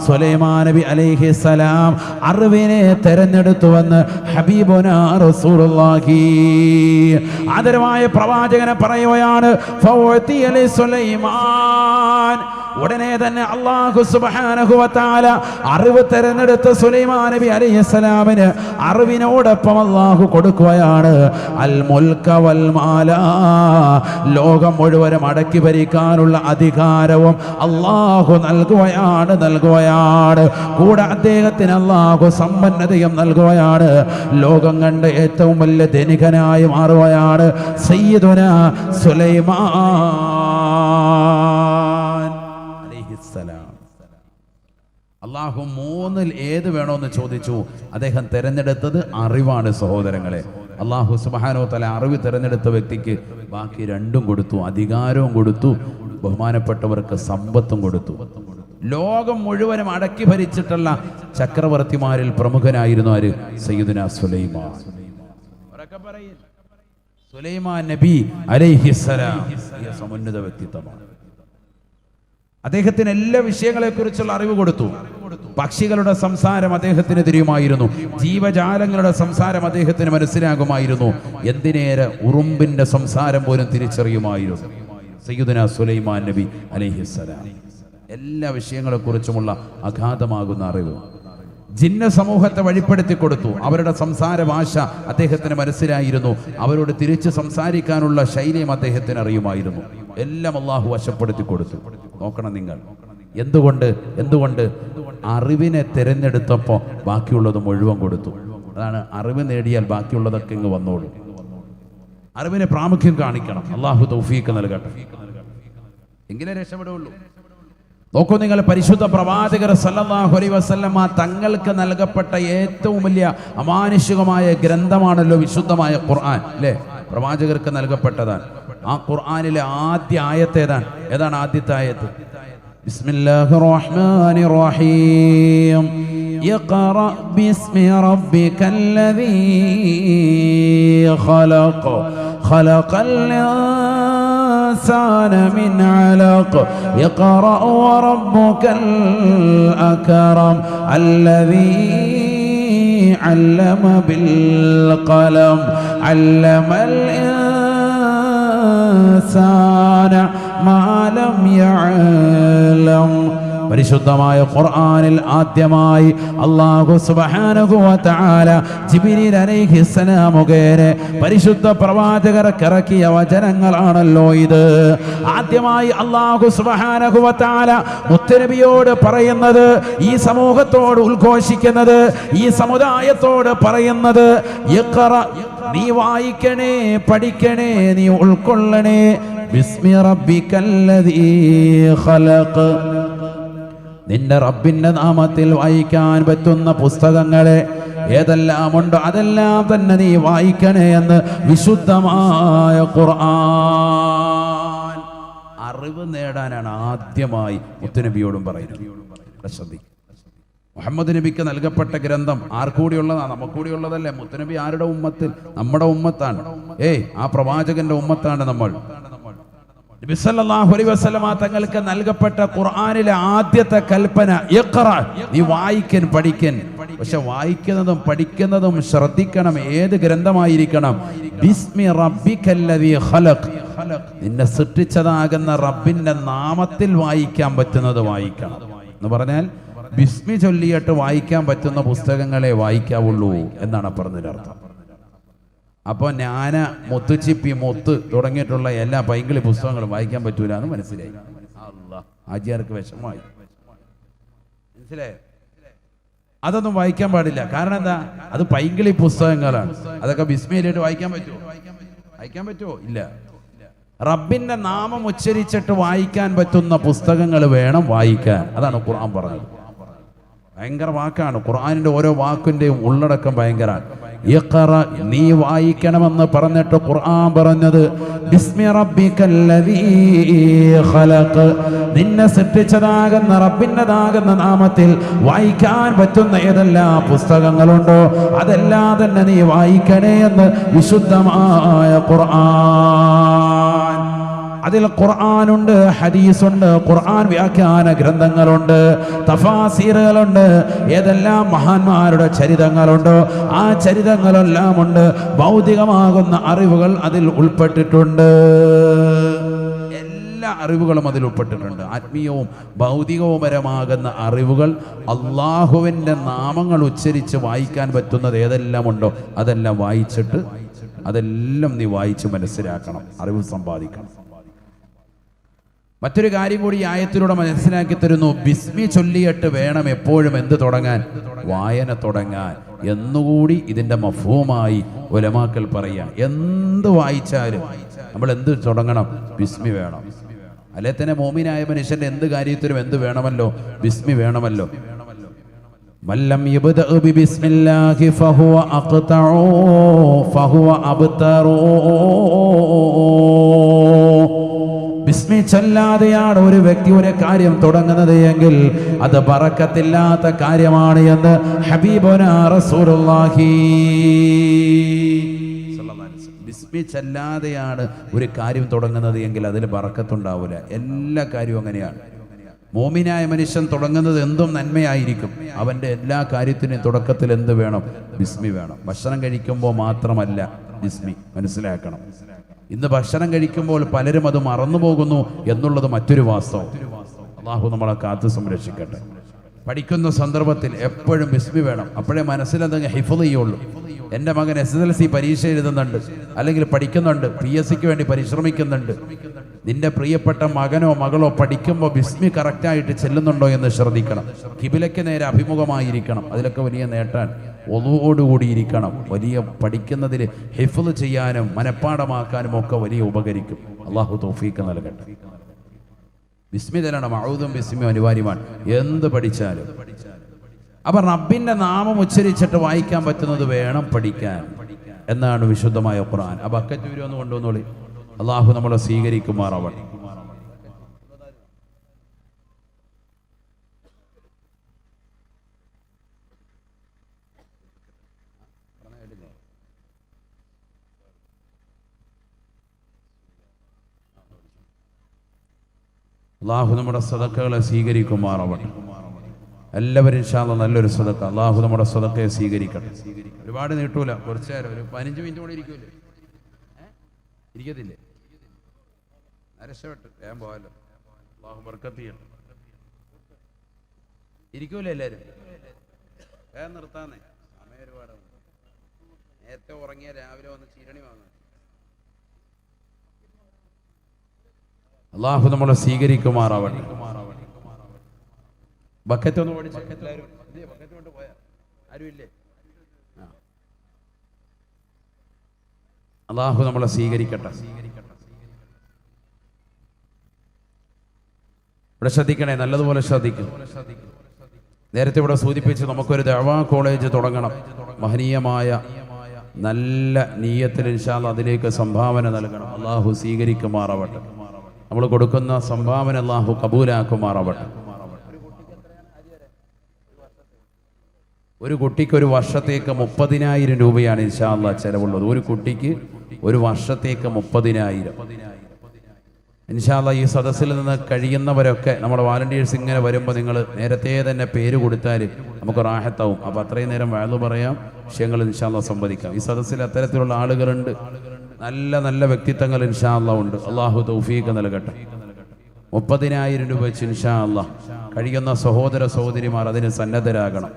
സുലൈമാൻ നബി അലൈഹിസ്സലാം അറിവിനെ തെരഞ്ഞെടുത്തുവെന്ന് ഹബീബുനാ റസൂലുള്ളാഹി ആദരവായ പ്രവാചകനെ പറയുകയാണ്. ഫൗതിയ ലി സുലൈമാൻ, ഉടനെ തന്നെ അല്ലാഹു സുബ്ഹാനഹു വ തആല അറിവ് തെരഞ്ഞെടുത്ത സുലൈമാൻ നബി അലൈഹിസ്സലാമിന് അറിവിനോടൊപ്പം അല്ലാഹു കൊടുക്കുകയാണ് അൽ മുൽക വൽ മാല, ലോകം മുഴുവനും അടക്കി ഭരിക്കാനുള്ള അധികാരവും അല്ലാഹു നൽകുകയാണ്. കൂടെ അദ്ദേഹത്തിന് അല്ലാഹു സമ്പന്നതയും നൽകുകയാണ്. ലോകം കണ്ട ഏറ്റവും വലിയ ധനികനായി മാറുകയാണ് സയ്യിദുനാ സുലൈമാൻ. അള്ളാഹു മൂന്നിൽ ഏത് വേണമെന്ന് ചോദിച്ചു. അദ്ദേഹം തെരഞ്ഞെടുത്തത് അറിവാണ് സഹോദരങ്ങളെ. അള്ളാഹു സുബ്ഹാനഹു വ തആല അറിവ് തെരഞ്ഞെടുത്ത വ്യക്തിക്ക് ബാക്കി രണ്ടും കൊടുത്തു, അധികാരവും കൊടുത്തു, ബഹുമാനപ്പെട്ടവർക്ക് സമ്പത്തും കൊടുത്തു. ലോകം മുഴുവനും അടക്കി ഭരിച്ചിട്ടുള്ള ചക്രവർത്തിമാരിൽ പ്രമുഖനായിരുന്നു ആര്? സയ്യിദുനാ സുലൈമാൻ. സുലൈമാൻ നബി അലൈഹിസ്സലാം സമുന്നത വ്യക്തിത്വമാണ്. അദ്ദേഹത്തിന് എല്ലാ വിഷയങ്ങളെക്കുറിച്ചുള്ള അറിവ് കൊടുത്തു. പക്ഷികളുടെ സംസാരം അദ്ദേഹത്തിന് തിരിയുമായിരുന്നു, ജീവജാലങ്ങളുടെ സംസാരം അദ്ദേഹത്തിന് മനസ്സിലാകുമായിരുന്നു, എന്തിനേറെ ഉറുമ്പിന്റെ സംസാരം പോലും തിരിച്ചറിയുമായിരുന്നു സയ്യിദുനാ സുലൈമാൻ നബി അലൈഹിസ്സലാം. എല്ലാ വിഷയങ്ങളെക്കുറിച്ചുമുള്ള അഗാധമാകുന്ന അറിവ് ജിന്ന സമൂഹത്തെ വഴിപ്പെടുത്തി കൊടുത്തു. അവരുടെ സംസാര ഭാഷ അദ്ദേഹത്തിന് മനസ്സിലായിരുന്നു, അവരോട് തിരിച്ച് സംസാരിക്കാനുള്ള ശൈലിയും അദ്ദേഹത്തിന് അറിയുമായിരുന്നു. എല്ലാം അള്ളാഹു വശപ്പെടുത്തി കൊടുത്തു. നോക്കണം നിങ്ങൾ, എന്തുകൊണ്ട് അറിവിനെ തിരഞ്ഞെടുത്തപ്പോൾ ബാക്കിയുള്ളത് മുഴുവൻ കൊടുത്തു. അതാണ് അറിവ് നേടിയാൽ ബാക്കിയുള്ളതൊക്കെ ഇങ്ങ് വന്നോളൂ. അറിവിനെ പ്രാമുഖ്യം കാണിക്കണം. അള്ളാഹു തൗഫീഖ് നൽകട്ടെ, എങ്കിലേ രക്ഷപ്പെടുള്ളൂ. നോക്കൂ നിങ്ങൾ, പരിശുദ്ധ പ്രവാചകർ സല്ലല്ലാഹു അലൈഹി വസല്ലമ തങ്ങൾക്ക് നൽകപ്പെട്ട ഏറ്റവും വലിയ അമാനുഷികമായ ഗ്രന്ഥമാണല്ലോ വിശുദ്ധമായ ഖുർആൻ, അല്ലേ? പ്രവാചകർക്ക് നൽകപ്പെട്ടതാണ്. ആ ഖുർആനിലെ ആദ്യ ആയത്ത് ഏതാണ് ആദ്യത്തെ ആയത്ത്? ബിസ്മില്ലാഹിർ റഹ്മാനിർ റഹീം. ഇഖ്റ ബിസ്മി റബ്ബിക്കല്ലദീ ഖലഖ ഖലഖൽ الإنسان من علق اقرأ وربك الأكرم الذي علم بالقلم علم الإنسان ما لم يعلم. പരിശുദ്ധമായ ഖുർആനിൽ ആദ്യമായി അല്ലാഹു സുബ്ഹാനഹു വ തആല ജിബ്രീൽ അലൈഹിസ്സലാം മുഖേന പരിശുദ്ധ പ്രവാചകർക്ക് ഇറക്കിയ വചനങ്ങളാണല്ലോ ഇത്. ആദ്യമായി അല്ലാഹു സുബ്ഹാനഹു വ തആല മുത്തനബിയോട് പറയുന്നത്, ഈ സമൂഹത്തോട് ഉദ്ഘോഷിക്കുന്നത്, ഈ സമുദായത്തോട് പറയുന്നത്, ഇഖ്റ, നീ വായിക്കണേ, പഠിക്കണേ, നീ ഉൾക്കൊള്ളണേ. ബിസ്മി റബ്ബിക്കല്ലദീ ഖലഖ്, നിന്റെ റബ്ബിന്റെ നാമത്തിൽ വായിക്കാൻ പറ്റുന്ന പുസ്തകങ്ങളെ ഏതെല്ലാം ഉണ്ടോ അതെല്ലാം തന്നെ നീ വായിക്കണേ എന്ന് വിശുദ്ധമായ ഖുർആൻ. അറിവ് നേടാനാണ് ആദ്യമായി മുത്തുനബിയോടും പറയുന്നത്. മുഹമ്മദ് നബിക്ക് നൽകപ്പെട്ട ഗ്രന്ഥം ആർക്കൂടിയുള്ളതാണ്? നമുക്കൂടിയുള്ളതല്ലേ? മുത്തുനബി ആരുടെ ഉമ്മത്തിൽ? നമ്മുടെ ഉമ്മത്താണ്. ആ പ്രവാചകന്റെ ഉമ്മത്താണ് നമ്മൾ. നബി സല്ലല്ലാഹു അലൈഹി വസല്ലമ തങ്ങൾക്ക് നൽകപ്പെട്ട ഖുർആനിലെ ആദ്യത്തെ കൽപ്പന ഇഖ്റ, നീ വായിക്കൻ, പഠിക്കൻ. പക്ഷെ വായിക്കുന്നതും പഠിക്കുന്നതും ശ്രദ്ധിക്കണം. ഏത് ഗ്രന്ഥമായിരിക്കണം? ബിസ്മി റബ്ബിക്കല്ലദീ ഖലഖ്, നിന്നെ സൃഷ്ടിച്ചതാകുന്ന റബ്ബിന്റെ നാമത്തിൽ വായിക്കാൻ പറ്റുന്നത് വായിക്കണം എന്ന് പറഞ്ഞാൽ ബിസ്മി ചൊല്ലിയിട്ട് വായിക്കാൻ പറ്റുന്ന പുസ്തകങ്ങളെ വായിക്കാവുള്ളൂ എന്നാണ് പറഞ്ഞതിന്റെ അർത്ഥം. അപ്പോൾ ഞാന, മുത്തുച്ചിപ്പി, മുത്ത് തുടങ്ങിയിട്ടുള്ള എല്ലാ പൈങ്കിളി പുസ്തകങ്ങളും വായിക്കാൻ പറ്റൂല എന്ന് മനസ്സിലായി. അല്ലാഹ്, ആജിയാർക്ക് വിഷമായി. മനസ്സിലായോ? അതൊന്നും വായിക്കാൻ പാടില്ല. കാരണം എന്താ? അത് പൈങ്കിളി പുസ്തകങ്ങളാണ്. അതൊക്കെ ബിസ്മിയിലിട്ട് വായിക്കാൻ പറ്റുമോ? വായിക്കാൻ പറ്റുമോ? ഇല്ല. റബ്ബിന്റെ നാമം ഉച്ചരിച്ചിട്ട് വായിക്കാൻ പറ്റുന്ന പുസ്തകങ്ങൾ വേണം വായിക്കാൻ. അതാണ് ഖുർആൻ പറഞ്ഞത്. ഭയങ്കര വാക്കാണ്. ഖുർആനിന്റെ ഓരോ വാക്കിന്റെയും ഉള്ളടക്കം ഭയങ്കരമാണ്. ഇഖ്റ, നീ വായിക്കണമെന്ന് പറഞ്ഞിട്ട് ഖുർആൻ പറഞ്ഞത് ബിസ്മി റബ്ബിക്കല്ലദീ ഖലഖ്, നിന്നെ സൃഷ്ടിച്ചതാകുന്ന റബ്ബിൻ്റെതാകുന്ന നാമത്തിൽ വായിക്കാൻ പറ്റുന്ന ഏതെല്ലാം പുസ്തകങ്ങളുണ്ടോ അതെല്ലാം തന്നെ നീ വായിക്കണേ എന്ന് വിശുദ്ധമായ ഖുർആൻ. അതിൽ ഖുർആനുണ്ട്, ഹദീസുണ്ട്, ഖുർആൻ വ്യാഖ്യാന ഗ്രന്ഥങ്ങളുണ്ട്, തഫാസീറുകളുണ്ട്, ഏതെല്ലാം മഹാന്മാരുടെ ചരിതങ്ങളുണ്ടോ ആ ചരിതങ്ങളെല്ലാം ഉണ്ട്. ഭൗതികമാകുന്ന അറിവുകൾ അതിൽ ഉൾപ്പെട്ടിട്ടുണ്ട്. എല്ലാ അറിവുകളും അതിൽ ഉൾപ്പെട്ടിട്ടുണ്ട്. ആത്മീയവും ഭൗതികവുപരമാകുന്ന അറിവുകൾ, അള്ളാഹുവിൻ്റെ നാമങ്ങൾ ഉച്ചരിച്ച് വായിക്കാൻ പറ്റുന്നത് ഏതെല്ലാം ഉണ്ടോ അതെല്ലാം വായിച്ചിട്ട് അതെല്ലാം നീ വായിച്ച് മനസ്സിലാക്കണം, അറിവ് സമ്പാദിക്കണം. മറ്റൊരു കാര്യം കൂടി ഈ ആയത്തിലൂടെ മനസ്സിലാക്കി തരുന്നു. ബിസ്മി ചൊല്ലിയിട്ട് വേണം എപ്പോഴും എന്ത് തുടങ്ങാൻ? വായന തുടങ്ങാൻ എന്നുകൂടി ഇതിൻ്റെ മഫ്ഹൂമായി ഉലമാക്കൾ പറയാം. എന്ത് വായിച്ചാലും നമ്മൾ എന്ത് തുടങ്ങണം? ബിസ്മി വേണം. അല്ലെ തന്നെ മോമിനായ മനുഷ്യന്റെ എന്ത് കാര്യത്തിലും എന്ത് വേണമല്ലോ? ബിസ്മി വേണമല്ലോ. മല്ലം യബ്ദഉ ബിസ്മില്ലാഹി ഫഹുവ അഖ്തഉ ഫഹുവ അബ്തറു. ബിസ്മി ചൊല്ലാതെയാണ് ഒരു വ്യക്തി ഒരു കാര്യം തുടങ്ങുന്നത് എങ്കിൽ അത് ബറക്കത്തില്ലാത്ത കാര്യമാണ് എന്ന് ഹബീബുനാ റസൂലുള്ളാഹി. ബിസ്മി ചൊല്ലാതെയാണ് ഒരു കാര്യം തുടങ്ങുന്നത് എങ്കിൽ അതിൽ ബറക്കത്തുണ്ടാവില്ല. എല്ലാ കാര്യവും അങ്ങനെയാണ്. മോമിനായ മനുഷ്യൻ തുടങ്ങുന്നത് എന്തും നന്മയായിരിക്കും. അവൻ്റെ എല്ലാ കാര്യത്തിനും തുടക്കത്തിൽ എന്ത് വേണം? ബിസ്മി വേണം. ഭക്ഷണം കഴിക്കുമ്പോൾ മാത്രമല്ല ബിസ്മി, മനസ്സിലാക്കണം. ഇന്ന് ഭക്ഷണം കഴിക്കുമ്പോൾ പലരും അത് മറന്നു പോകുന്നു എന്നുള്ളത് മറ്റൊരു വാസ്തവം. അള്ളാഹു നമ്മളെ കാത്ത് സംരക്ഷിക്കട്ടെ. പഠിക്കുന്ന സന്ദർഭത്തിൽ എപ്പോഴും ബിസ്മി വേണം. അപ്പോഴേ മനസ്സിലെന്തെങ്കിലും ഹിഫ്ള് ചെയ്യുള്ളൂ. എൻ്റെ മകൻ SSLC പരീക്ഷ എഴുതുന്നുണ്ട്, അല്ലെങ്കിൽ പഠിക്കുന്നുണ്ട്, PSCക്ക് വേണ്ടി പരിശ്രമിക്കുന്നുണ്ട്. നിന്റെ പ്രിയപ്പെട്ട മകനോ മകളോ പഠിക്കുമ്പോൾ ബിസ്മി കറക്റ്റായിട്ട് ചെല്ലുന്നുണ്ടോ എന്ന് ശ്രദ്ധിക്കണം. കിബിലയ്ക്ക് നേരെ അഭിമുഖമായിരിക്കണം. അതിലൊക്കെ വലിയ നേട്ടാൻ ഒതുവോടുകൂടിയിരിക്കണം. വലിയ പഠിക്കുന്നതിൽ ഹിഫ്ള് ചെയ്യാനും മനഃപ്പാടമാക്കാനും ഒക്കെ വലിയ ഉപകരിക്കും. അള്ളാഹു തൗഫീഖ് നൽകട്ടെ. ബിസ്മി തരണം. അഊദും ബിസ്മി അനിവാര്യമാണ് എന്ത് പഠിച്ചാലും. അപ്പൊ റബ്ബിന്റെ നാമം ഉച്ചരിച്ചിട്ട് വായിക്കാൻ പറ്റുന്നത് വേണം പഠിക്കാൻ എന്നാണ് വിശുദ്ധമായ ഖുർആൻ. ആ ബക്കറ്റ് ഒന്ന് കൊണ്ടുവന്നോളി. അള്ളാഹു നമ്മളെ സ്വീകരിക്കുമാറാവട്ടെ. അള്ളാഹു നമ്മുടെ സദഖകളെ സ്വീകരിക്കുമാറാവട്ടെ. എല്ലാവരും ഇൻഷാ അല്ലാഹ് നല്ലൊരു സദഖ. അള്ളാഹു നമ്മുടെ സദഖയെ സ്വീകരിക്കട്ടെ. ഒരുപാട് നീട്ടൂല, കുറച്ചു നേരം, ഒരു 15 മിനിറ്റ് കൂടെ ഇരിക്കൂലേ? ഇരിക്കത്തില്ലേ? രക്ഷപ്പെട്ട് വേഗം പോകാലോ. അള്ളാഹു ബർക്കത്ത് ചെയ്യട്ടെ. ഇരിക്കൂലേ എല്ലാവരും? വേഗം നിർത്താന്നേ, സമയം ഒരുപാട്. നേരത്തെ ഉറങ്ങിയ രാവിലെ വന്ന് ചീരണി വാങ്ങാം. അള്ളാഹു നമ്മളെ സ്വീകരിക്കുമാറാവട്ടെ. ബക്കറ്റ് ഒന്ന് ഓടിച്ച് ബക്കറ്റ് കൊണ്ട് പോയാ ആരുമില്ലേ? അള്ളാഹു നമ്മളെ സ്വീകരിക്കട്ടെ. ഇവിടെ ശ്രദ്ധിക്കണേ, നല്ലതുപോലെ ശ്രദ്ധിക്കും. നേരത്തെ ഇവിടെ സൂചിപ്പിച്ച് നമുക്കൊരു ദഅവാ കോളേജ് തുടങ്ങണം. മഹനീയമായ നല്ല നീയത്തിൽ ഇൻഷാ അല്ലാഹ് അതിലേക്ക് സംഭാവന നൽകണം. അള്ളാഹു സ്വീകരിക്കുമാറാവട്ടെ. നമ്മൾ കൊടുക്കുന്ന സംഭാവന അള്ളാഹു കബൂലാക്കുമാറാവട്ടെ. ഒരു കുട്ടിക്ക് ഒരു വർഷത്തേക്ക് 30,000 രൂപയാണ് ഇൻഷാ അല്ലാഹ് ചെലവുള്ളത്. ഒരു കുട്ടിക്ക് ഒരു വർഷത്തേക്ക് 30,000. ഇൻഷാ അല്ലാഹ് ഈ സദസ്സിൽ നിന്ന് കഴിയുന്നവരൊക്കെ നമ്മുടെ വാലണ്ടിയേഴ്സ് ഇങ്ങനെ വരുമ്പോൾ നിങ്ങൾ നേരത്തെ തന്നെ പേര് കൊടുത്താൽ നമുക്ക് റാഹത്താവും. അപ്പോൾ അത്രയും നേരം വഅദ് പറയാം, വിഷയങ്ങൾ ഇൻഷാ അല്ലാഹ് സംവദിക്കാം. ഈ സദസ്സിൽ അത്തരത്തിലുള്ള ആളുകളുണ്ട്, നല്ല നല്ല വ്യക്തിത്വങ്ങൾ ഇൻഷാ അല്ലാഹ് ഉണ്ട്. അള്ളാഹു തൗഫീഖ് നൽകട്ടെ. 30,000 രൂപ വെച്ച് ഇൻഷാ അല്ലാഹ് കഴിയുന്ന സഹോദര സഹോദരിമാർ അതിന് സന്നദ്ധരാകണം.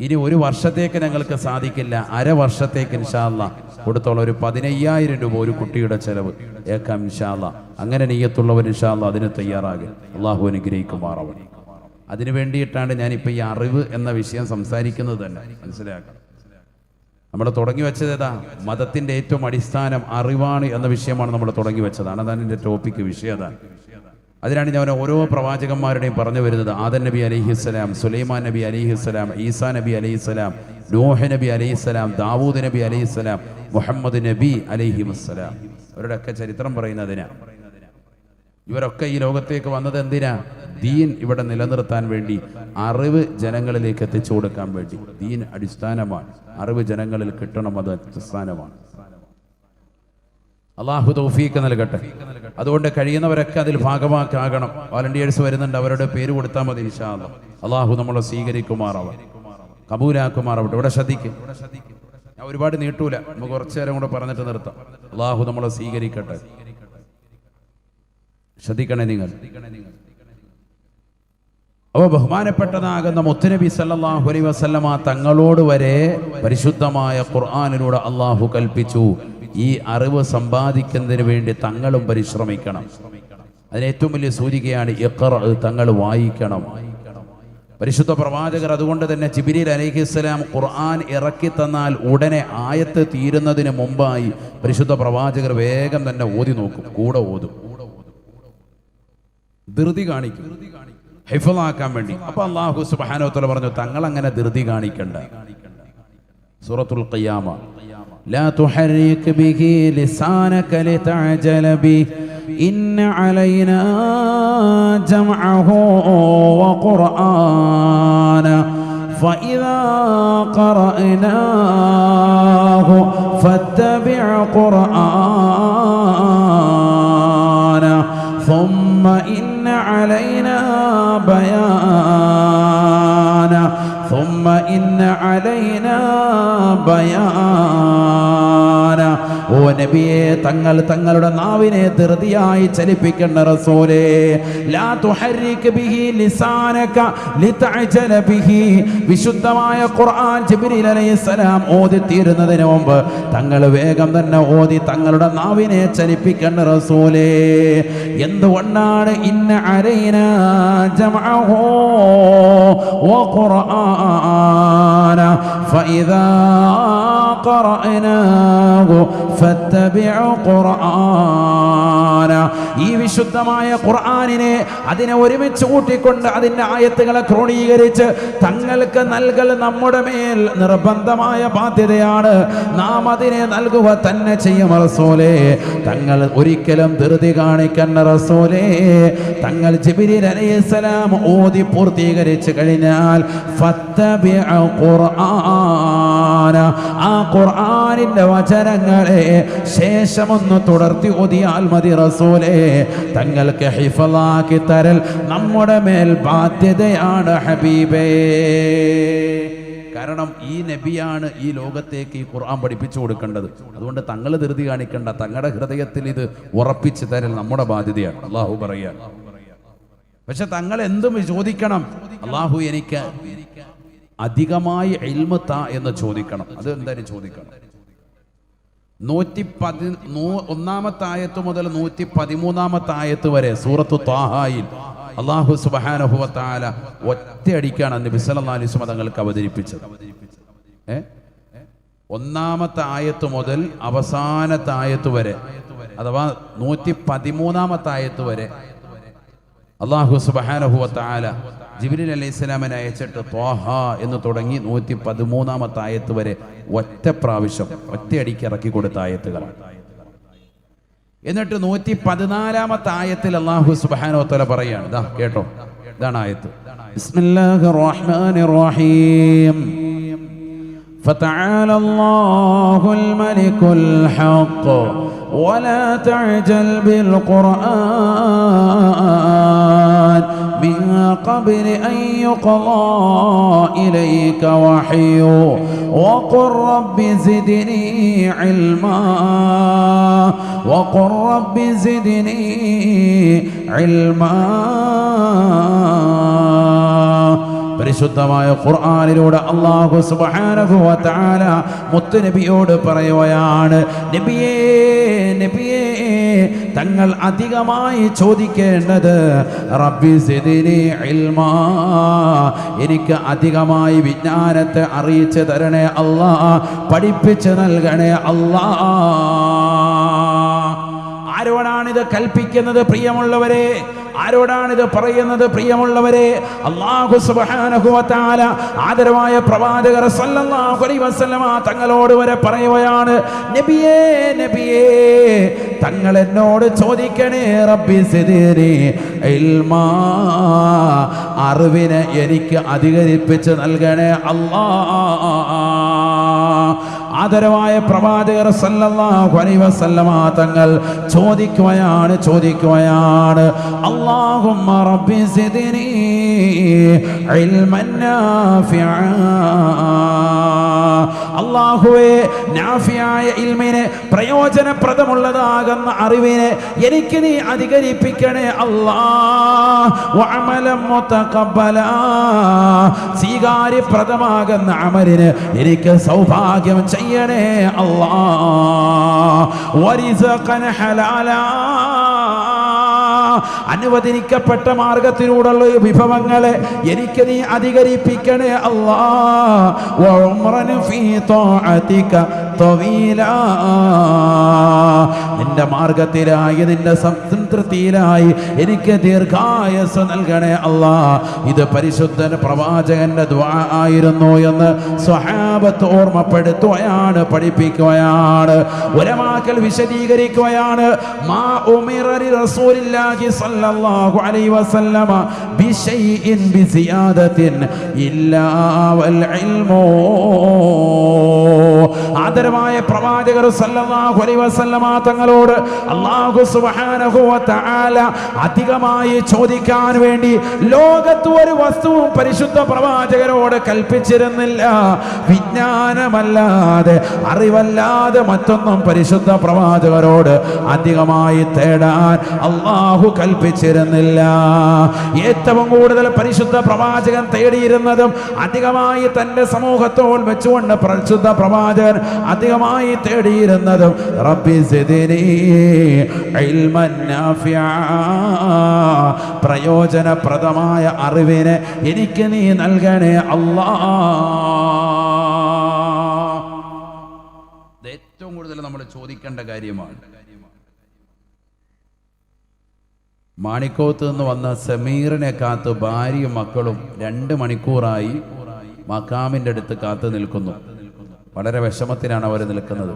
ഇനി ഒരു വർഷത്തേക്ക് ഞങ്ങൾക്ക് സാധിക്കില്ല, അരവർഷത്തേക്ക് ഇൻഷാ അല്ലാഹ് കൊടുത്തോളം ഒരു 15,000 രൂപ ഒരു കുട്ടിയുടെ ചെലവ് ഏക്കാം ഇൻഷാ അല്ലാഹ്. അങ്ങനെ നിയ്യത്തുള്ളവർ ഇൻഷാ അല്ലാഹ് അതിന് തയ്യാറാകും. അള്ളാഹു അനുഗ്രഹിക്കുമാറാവട്ടെ. അതിനു വേണ്ടിയിട്ടാണ് ഞാനിപ്പോൾ ഈ അറിവ് എന്ന വിഷയം സംസാരിക്കുന്നത് തന്നെ, മനസ്സിലാക്കണം. നമ്മൾ തുടങ്ങി വെച്ചതേതാ? മതത്തിൻ്റെ ഏറ്റവും അടിസ്ഥാനം അറിവാണ് എന്ന വിഷയമാണ് നമ്മൾ തുടങ്ങി വെച്ചതാണ്. അതാണ് എൻ്റെ ടോപ്പിക്ക്, വിഷയം അതാണ്. അതിനാണ് ഞാൻ ഓരോ പ്രവാചകന്മാരുടെയും പറഞ്ഞു വരുന്നത്. ആദം നബി അലൈഹിസ്സലാം, സുലൈമാൻ നബി അലൈഹിസ്സലാം, ഈസാ നബി അലൈഹിസ്സലാം, നൂഹ് നബി അലൈഹിസ്സലാം, ദാവൂദ് നബി അലൈഹിസ്സലാം, മുഹമ്മദ് നബി അലൈഹിസ്സലാം. അവരുടെയൊക്കെ ചരിത്രം പറയുന്നതിനാ. ഇവരൊക്കെ ഈ ലോകത്തേക്ക് വന്നത് എന്തിനാ? ദീൻ ഇവിടെ നിലനിർത്താൻ വേണ്ടി, അറിവ് ജനങ്ങളിലേക്ക് എത്തിച്ചു കൊടുക്കാൻ വേണ്ടി. ദീൻ അടിസ്ഥാനമാണ്, അറിവ് ജനങ്ങളിൽ കിട്ടണം, അത് അടിസ്ഥാനമാണ്. അള്ളാഹു തൗഫീഖ് നൽകട്ടെ. അതുകൊണ്ട് കഴിയുന്നവരൊക്കെ അതിൽ ഭാഗമാക്കാകണം. വോളണ്ടിയേഴ്സ് വരുന്നുണ്ട്, അവരുടെ പേര് കൊടുത്താൽ മതി. ഇൻഷാ അല്ലാഹ് അള്ളാഹു നമ്മളെ സ്വീകരിക്കുമാറാവട്ടെ, കബൂലാക്കുമാറാവട്ടെ. ഇവിടെ ശ്രദ്ധിക്കും, ഞാൻ ഒരുപാട് നീട്ടൂല, നമുക്ക് കുറച്ചു നേരം കൂടെ പറഞ്ഞിട്ട് നിർത്താം. അള്ളാഹു നമ്മളെ സ്വീകരിക്കട്ടെ. ശ്രദ്ധിക്കണേ നിങ്ങൾ. അപ്പോൾ ബഹുമാനപ്പെട്ടതാകുന്ന മുത്തുനബി സല്ലല്ലാഹു അലൈഹി വസല്ലമ തങ്ങളോട് വരെ പരിശുദ്ധമായ ഖുർആനിലൂടെ അള്ളാഹു കൽപ്പിച്ചു, ഈ അറിവ് സമ്പാദിക്കുന്നതിന് വേണ്ടി തങ്ങളും പരിശ്രമിക്കണം. അതിന് ഏറ്റവും വലിയ സൂചികയാണ് ഇഖ്റ, തങ്ങൾ വായിക്കണം. പരിശുദ്ധ പ്രവാചകർ അതുകൊണ്ട് തന്നെ ജിബ്രീൽ അലൈഹിസ്സലാം ഖുർആൻ ഇറക്കി തന്നാൽ ഉടനെ ആയത്ത് തീരുന്നതിന് മുമ്പായി പരിശുദ്ധ പ്രവാചകർ വേഗം തന്നെ ഓതി നോക്കും, കൂടെ ഓതും, ധൃതി കാണിക്കും ഹിഫ്ളാക്കാൻ വേണ്ടി. അപ്പൊ അല്ലാഹു സുബ്ഹാനഹു വ തആല പറഞ്ഞു, തങ്ങൾ അങ്ങനെ ധൃതി കാണിക്കണ്ട. സൂറത്തുൽ ഖിയാമ, ലാ തുഹർരിക് ബിഹി ലിസാനക ലിതഅജല ബിഹി ഇന്ന അലൈനാ ജംഅഹു വഖുർആന ഫഇദാ ഖറഅനാഹു ഫത്തബിഅ ഖുർആന ثم إن علينا بيانا ثم إن علينا بيانا. ഓ നബിയെ, തങ്ങൾ തങ്ങളുടെ നാവിനെ ധൃതിയായി ചലിപ്പിക്കേണ്ട റസൂലേ. ലാ തുഹർരിക് ബിഹി ലിസാനക ലിതഅജല ബിഹി. വിശുദ്ധമായ ഖുർആൻ ജിബ്രീൽ അലൈഹിസ്സലാം ഓതി തീരുന്നതിന് മുമ്പ് തങ്ങൾ വേഗം തന്നെ ഓതി തങ്ങളുടെ നാവിനെ ചലിപ്പിക്കേണ്ട റസൂലേ. എന്തുകൊണ്ടാണ്? ഇന്ന അലൈനാ ജംഅഹു വഖുർആന ഫഇദാ ഖറഅനാഹു ഫത്തബിഉ ഖുർആന. ഈ വിശുദ്ധമായ ഖുർആനിനെ അതിനെ ഒരുമിച്ച് കൂട്ടിക്കൊണ്ട് അതിൻ്റെ ആയത്തുകളെ ക്രോഡീകരിച്ച് തങ്ങൾക്ക് നൽകൽ നമ്മുടെ മേൽ നിർബന്ധമായ ബാധ്യതയാണ്. നാം അതിനെ നൽകുക തന്നെ ചെയ്യും റസൂലേ. തങ്ങൾ ഒരിക്കലും ധൃതി കാണിക്കണ്ട റസൂലേ. തങ്ങൾ ജിബ്രീൽ അലൈഹിസ്സലാം ഓതി പൂർത്തീകരിച്ചു കഴിഞ്ഞാൽ ഫത്തബിഉ ഖുർആന, ആ ഖുർആനിന്റെ വചനങ്ങളെ ശേഷമൊന്ന് തുടർത്തി ഓതിയാൽ മതി റസൂലേ. തങ്ങൾക്ക് ഹിഫ്ളാക്കി തരൽ നമ്മുടെ മേൽ ബാധ്യതയാണ് ഹബീബേ. കാരണം ഈ നബിയാണ് ഈ ലോകത്തേക്ക് ഈ ഖുർആൻ പഠിപ്പിച്ചു കൊടുക്കേണ്ടത്. അതുകൊണ്ട് തങ്ങൾ ധൃതി കാണിക്കണ്ട, തങ്ങളുടെ ഹൃദയത്തിൽ ഇത് ഉറപ്പിച്ചു തരൽ നമ്മുടെ ബാധ്യതയാണ്. അള്ളാഹു പറയാ. പക്ഷെ തങ്ങൾ എന്തും ചോദിക്കണം, അള്ളാഹു എനിക്ക് അധികമായി ഇൽമ താ എന്ന് ചോദിക്കണം. അത് എന്തായാലും ചോദിക്കണം. 111 ആയത്ത് മുതൽ 113 ആയത്ത് വരെ സൂറത്തു ത്വാഹായിൽ അല്ലാഹു സുബ്ഹാനഹു വ തആല ഒറ്റയടിക്കാണ് നബി സല്ലല്ലാഹു അലൈഹി വസല്ലം തങ്ങൾക്ക് അവതരിപ്പിച്ചത്. ഒന്നാമത്തെ ആയത്ത് മുതൽ അവസാനത്തെ ആയത്ത് വരെ, അഥവാ 113 ആയത്ത് വരെ അല്ലാഹു സുബ്ഹാനഹു വ തആല ജിബ്രീൽ അലൈഹിസ്സലാമിനെ അയച്ചിട്ട് ത്വാഹ എന്ന് തുടങ്ങി 113 ആയത്ത് വരെ ഒറ്റ പ്രാവശ്യം ഒറ്റയടിക്ക് ഇറക്കി കൊടുത്ത ആയത്തുകളാണ്. എന്നിട്ട് 114 ആയത്തിൽ അല്ലാഹു സുബ്ഹാനഹു വ തആല പറയാണ്, ദാ കേട്ടോ, ഇതാണ് ആയത്ത്. ബിസ്മില്ലാഹിർ റഹ്മാനിർ റഹീം. ഫതആല അല്ലാഹുൽ മലികുൽ ഹഖ് വലാ തഅജൽ ബിൽ ഖുർആൻ من قبل أن يقضى إليك وحيه وقل رب زدني علما وقل رب زدني علما. പരിശുദ്ധമായ ഖുർആനിലൂടെ അല്ലാഹു സുബ്ഹാനഹു വ തആല മുത്തുനബിയോട് പറയുകയാണ്, നബിയേ നബിയേ, തങ്ങൾ അധികമായി ചോദിക്കേണ്ടത് റബ്ബി സിദ്നി ഇൽമാ, എനിക്ക് അധികമായി വിജ്ഞാനത്തെ അറിയിച്ചു തരണേ അല്ലാ, പഠിപ്പിച്ചു നൽകണേ അല്ലാ. ആരോടാണിത് കൽപ്പിക്കുന്നത് പ്രിയമുള്ളവരെ? ആരോടാണിത് പറയുന്നത് പ്രിയമുള്ളവരെ? അല്ലാഹു സുബ്ഹാനഹു വ തആല ആദരവായ പ്രവാചകർ സല്ലല്ലാഹു അലൈഹി വസല്ലമ തങ്ങളോട് വരെ പറയുകയാണ്, നബിയേ നബിയേ, തങ്ങൾ എന്നോട് ചോദിക്കണേ, റബ്ബി സിദ്നി ഇൽമാ, അറിവിനെ എനിക്ക് അധികരിപ്പിച്ച് നൽകണേ അല്ലാ. ആദരവായ പ്രവാചകർ സല്ലല്ലാഹു അലൈഹി വസല്ലമ തങ്ങൾ ചോദിക്കുകയാണ് അല്ലാഹുമ്മ റബ്ബി സിദ്നി ഇൽമൻ നാഫിഅ. അല്ലാഹുവേ, നാഫിയായ ഇൽമിനെ, പ്രയോജനപ്രദമുള്ളതാകുന്ന അറിവിനെ എനിക്ക് നീ അധികരിപ്പിക്കണേ അല്ലാഹ്. വഅമലൻ മുതഖബ്ബലാ, സ്വീകാര്യപ്രദമാകുന്ന അമലിന് എനിക്ക് സൗഭാഗ്യം ചെയ്യണേ അല്ലാഹ്. വരിസഖൻ ഹലാലാ, അനുവദിക്കപ്പെട്ട മാർഗത്തിലൂടെയുള്ള വിഭവങ്ങളെ എനിക്ക് നീ അധികരിപ്പിക്കണേ അല്ലാഹ്. വഉംറൻ ഫീ ത്വാഅതിക തവീലാ, നിന്റെ മാർഗത്തിലായി, നിന്റെ സംതൃപ്തിയിലായി എനിക്ക് ദീർഘായുസ്സ് നൽകണേ അല്ലാഹ്. ഇത് പരിശുദ്ധ പ്രവാചകന്റെ ദുആ ആയിരുന്നു എന്ന് സ്വഹാബത്ത് ഓർമ്മപ്പെടുത്തുകയാണ്, പഠിപ്പിക്കുകയാണ്. ഉലമാക്കൾ വിശദീകരിക്കുകയാണ്. മാ ഉമിറ റസൂലുള്ളാഹി സ്വല്ലല്ലാഹു അലൈഹി വസല്ലമ ബിശൈഇൻ ബിസിയാദത്തിൻ ഇല്ലാ വൽ ഇൽമു. ആദരവായ പ്രവാചകർ സല്ലല്ലാഹു അലൈഹി വസല്ലമ തങ്ങളോട് അല്ലാഹു സുബ്ഹാനഹു വ തആല അധികമായി ചോദിക്കാൻ വേണ്ടി ലോകത്ത് ഒരു വസ്തുവും പരിശുദ്ധ പ്രവാചകരോട് കൽപ്പിച്ചിരുന്നില്ല. വിജ്ഞാനമല്ലാതെ, അറിവല്ലാതെ മറ്റൊന്നും പരിശുദ്ധ പ്രവാചകരോട് അധികമായി തേടാൻ അല്ലാഹു കൽപ്പിച്ചിരുന്നില്ല. ഏറ്റവും കൂടുതൽ പരിശുദ്ധ പ്രവാചകൻ തേടിയിരുന്നതും അധികമായി തന്റെ സമൂഹത്തോട് വെച്ചുകൊണ്ട് പരിശുദ്ധ പ്രവാചകൻ അധികമായി തേടിയിരുന്നതും റബ്ബി സിദ്നി ഇൽമൻ നാഫിഅ, പ്രയോജനപ്രദമായ അറിവിനെ എനിക്ക് നീ നൽകണേ അല്ലാഹ്. ഏറ്റവും കൂടുതൽ നമ്മൾ ചോദിക്കേണ്ട കാര്യമാണ്. മാണിക്കോത്ത് നിന്ന് വന്ന സമീറിനെ കാത്ത് ഭാര്യയും മക്കളും 2 മണിക്കൂറായി മക്കാമിൻ്റെ അടുത്ത് കാത്തു നിൽക്കുന്നു. വളരെ വിഷമത്തിലാണ് അവർ നിൽക്കുന്നത്.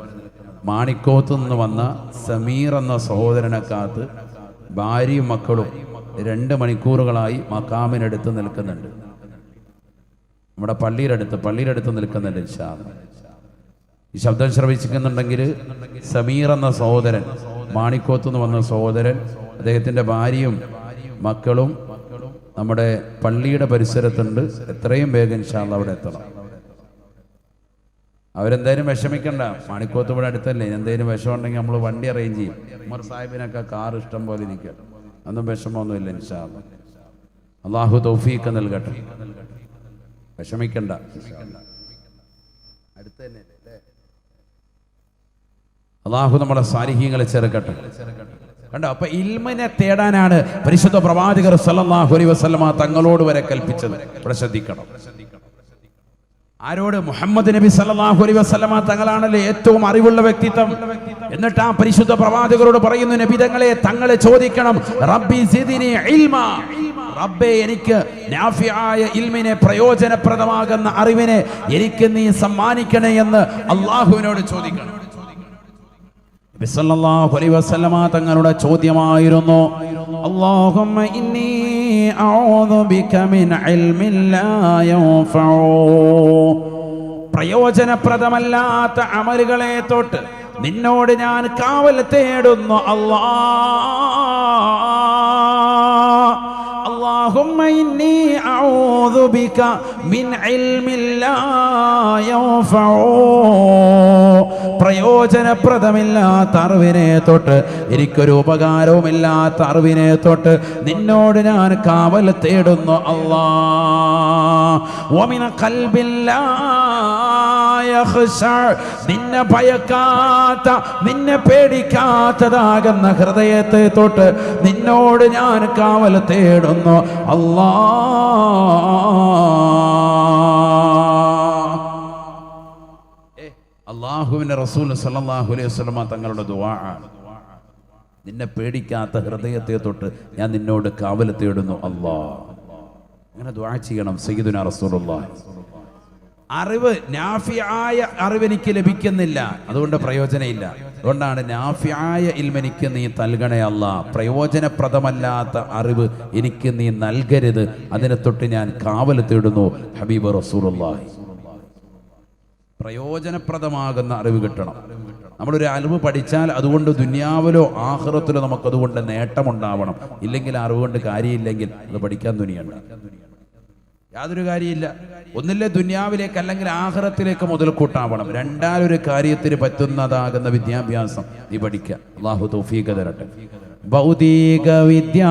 മാണിക്കോത്ത് നിന്ന് വന്ന സമീർ എന്ന സഹോദരനെ കാത്ത് ഭാര്യയും മക്കളും 2 മണിക്കൂറുകളായി മക്കാമിനടുത്ത് നിൽക്കുന്നുണ്ട്. നമ്മുടെ പള്ളിയുടെ അടുത്ത് നിൽക്കുന്നുണ്ട്. ഇൻഷാ അല്ലാഹ് ഈ ശബ്ദം ശ്രവിച്ചിരിക്കുന്നുണ്ടെങ്കിൽ സമീർ എന്ന സഹോദരൻ, മാണിക്കോത്ത് നിന്ന് വന്ന സഹോദരൻ, അദ്ദേഹത്തിൻ്റെ ഭാര്യയും മക്കളും നമ്മുടെ പള്ളിയുടെ പരിസരത്തുണ്ട്. എത്രയും വേഗം ഇൻഷാ അല്ലാഹ് അവിടെ എത്തണം. അവരെന്തായാലും വിഷമിക്കണ്ട, മാണിക്കോത്ത് ഇവിടെ അടുത്തല്ലേ. എന്തെങ്കിലും വിഷമമുണ്ടെങ്കിൽ നമ്മൾ വണ്ടി അറേഞ്ച് ചെയ്യും. ഉമർ സാഹിബിനൊക്കെ കാർ ഇഷ്ടം പോലെ ഇരിക്കുക, അന്നും വിഷമമൊന്നുമില്ല. ഇൻഷാ അല്ലാഹ് അല്ലാഹു തൗഫീഖ് നൽകട്ടെ. വിഷമിക്കണ്ട, അടുത്ത് തന്നെ അല്ലേ. അല്ലാഹു നമ്മളെ സാലിഹീങ്ങളെ ചേർക്കട്ടെ. കണ്ടോ, അപ്പൊ ഇൽമിനെ തേടാനാണ് പരിശുദ്ധ പ്രവാചകർ സല്ലല്ലാഹു അലൈഹി വസല്ലമ തങ്ങളോട് വരെ കൽപ്പിച്ചത്. ഇവിടെ ശ്രദ്ധിക്കണം. ആരോട്? മുഹമ്മദ് നബി സല്ലല്ലാഹു അലൈഹി വസല്ലമ തങ്ങളാണല്ലേ ഏറ്റവും അറിവുള്ള വ്യക്തിത്വം. എന്നിട്ട് ആ പരിശുദ്ധ പ്രവാചകരോട് പറയുന്നു, നബി തങ്ങളെ ചോദിക്കണം, റബ്ബി സിദ്നി ഇൽമ, റബ്ബേ എനിക്ക് നാഫിയായ ഇൽമിനെ, പ്രയോജനപ്രദമാകുന്ന അറിവിനെ എനിക്ക് നീ സമ്മാനിക്കണേ എന്ന് അല്ലാഹുവിനോട് ചോദിക്കണം. നബി സല്ലല്ലാഹു അലൈഹി വസല്ലമ തങ്ങളുടെ ചോദ്യമായിരുന്നു, അല്ലാഹുമ്മ ഇന്നി അഊദു ബിക മിൻ ഇൽമിൻ ലാ യൻഫഉ, പ്രയോജനപ്രദമല്ലാത്ത അമലുകളെ തൊട്ട് നിന്നോട് ഞാൻ കാവൽ തേടുന്നു അല്ലാഹ്. اللهم إني أعوذ بك من علم لا ينفع, പ്രയോജനപ്രദമില്ലാത്ത അറിവിനെ തൊട്ട്, എനിക്കൊരു ഉപകാരവുമില്ലാത്ത അറിവിനെ തൊട്ട് നിന്നോട് ഞാൻ കാവൽ തേടുന്നു അല്ലാഹ്. വമിന ഖൽബിൻ ലാ യഖ്ശഅ, നിന്നെ ഭയക്കാത്ത, നിന്നെ പേടിക്കാത്തതാകുന്ന ഹൃദയത്തെ തൊട്ട് നിന്നോട് ഞാൻ കാവൽ തേടുന്നു അല്ലാഹുവിന്റെ റസൂൽ സല്ലല്ലാഹു അലൈഹി വസല്ലമ തങ്ങളുടെ ദുആ ആണ്. നിന്നെ പേടിക്കാത്ത ഹൃദയത്തെ തൊട്ട് ഞാൻ നിന്നോട് കാവൽ തേടുന്നു അല്ലാഹ്. അങ്ങനെ ദുആ ചെയ്യണം സയ്യിദുനാ റസൂലുള്ളാഹി. അറിവ്, നാഫിയായ അറിവ് എനിക്ക് ലഭിക്കുന്നില്ല, അതുകൊണ്ട് പ്രയോജനമില്ല. അതുകൊണ്ടാണ് നാഫിയായ ഇൽമെനിക്ക് നീ നൽകണേ അല്ലാഹ്, പ്രയോജനപ്രദമല്ലാത്ത അറിവ് എനിക്ക് നീ നൽകരുത്, അതിനെ തൊട്ട് ഞാൻ കാവൽ തേടുന്നു ഹബീബ് റസൂലുള്ളാഹി. പ്രയോജനപ്രദമാകുന്ന അറിവ് കിട്ടണം. നമ്മളൊരു അറിവ് പഠിച്ചാൽ അതുകൊണ്ട് ദുനിയാവിലോ ആഖിറത്തിലോ നമുക്കതുകൊണ്ട് നേട്ടമുണ്ടാവണം. ഇല്ലെങ്കിൽ അറിവ് കൊണ്ട് കാര്യമില്ലെങ്കിൽ അത് പഠിക്കാൻ തുനിയണ്ട, യാതൊരു കാര്യമില്ല. ഒന്നില്ലേ ദുനിയാവിലേക്ക് അല്ലെങ്കിൽ ആഖിറത്തിലേക്ക് മുതൽക്കൂട്ടാവണം. രണ്ടാലൊരു കാര്യത്തിന് പറ്റുന്നതാകുന്ന വിദ്യാഭ്യാസം നീ പഠിക്കുക. അല്ലാഹു തൗഫീഖ് തരട്ടെ. ഭൗതിക വിദ്യ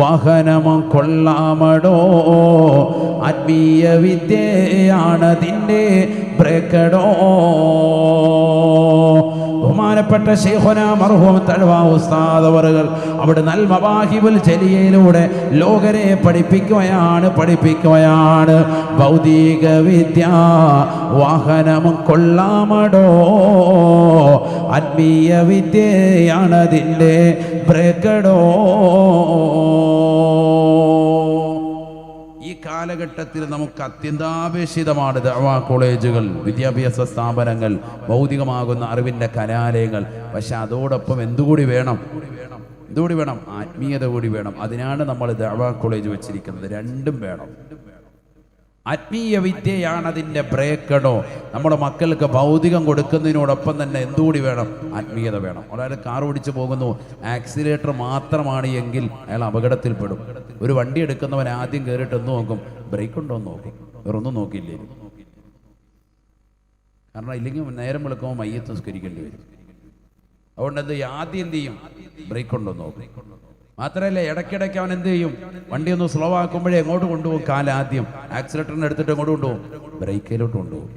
വാഹനം കൊള്ളാമടോ, ആത്മീയ വിദ്യയാണതിൻ്റെ ബ്രേക്കടോ. ബഹുമാനപ്പെട്ട ശൈഖുനാ മർഹൂം തഴവ ഉസ്താദ് അവറുകൾ അവിടെ അൽ മവാഹിബുൽ ജലിയയിലൂടെ ലോകരെ പഠിപ്പിക്കുകയാണ്. ഭൗതിക വിദ്യ വാഹനം കൊള്ളാമടോ, ആത്മീയ വിദ്യയാണതിൻ്റെ ബ്രേക്കടോ. ഈ കാലഘട്ടത്തിൽ നമുക്ക് അത്യന്താപേക്ഷിതമാണ് ദഅവാ കോളേജുകൾ, വിദ്യാഭ്യാസ സ്ഥാപനങ്ങൾ, ഭൗതികമാകുന്ന അറിവിൻ്റെ കലാലയങ്ങൾ. പക്ഷെ അതോടൊപ്പം എന്തുകൂടി വേണം? ആത്മീയത കൂടി വേണം. അതിനാണ് നമ്മൾ ദഅവാ കോളേജ് വെച്ചിരിക്കുന്നത്. രണ്ടും വേണം. ആത്മീയ വിദ്യയാണ് അതിൻ്റെ ബ്രേക്കടോ. നമ്മുടെ മക്കൾക്ക് ഭൗതികം കൊടുക്കുന്നതിനോടൊപ്പം തന്നെ എന്തുകൂടി വേണം? ആത്മീയത വേണം. ഒരാൾ കാർ ഓടിച്ചു പോകുന്നു, ആക്സിലേറ്റർ മാത്രമാണ് എങ്കിൽ അയാൾ അപകടത്തിൽപ്പെടും. ഒരു വണ്ടി എടുക്കുന്നവൻ ആദ്യം കയറിയിട്ട് എന്ത് നോക്കും? ബ്രേക്ക് ഉണ്ടോ എന്ന് നോക്കും. വേറൊന്നും നോക്കില്ലേ. കാരണം ഇല്ലെങ്കിൽ നേരം വെളുക്കുമ്പോൾ മയ്യത്ത് നിസ്കരിക്കേണ്ടി വരും. അതുകൊണ്ട് ആദ്യം എന്ത് ചെയ്യും? ബ്രേക്ക് ഉണ്ടോ എന്ന് നോക്കും. മാത്രമല്ല ഇടയ്ക്കിടയ്ക്ക് അവൻ എന്ത് ചെയ്യും? വണ്ടി ഒന്ന് സ്ലോ ആക്കുമ്പോഴേ എങ്ങോട്ട് കൊണ്ടുപോകും? കാലാദ്യം ആക്സിലേറ്ററിന് എടുത്തിട്ട് എങ്ങോട്ട് കൊണ്ടുപോകും? ബ്രേക്കിലോട്ട് കൊണ്ടുപോകും.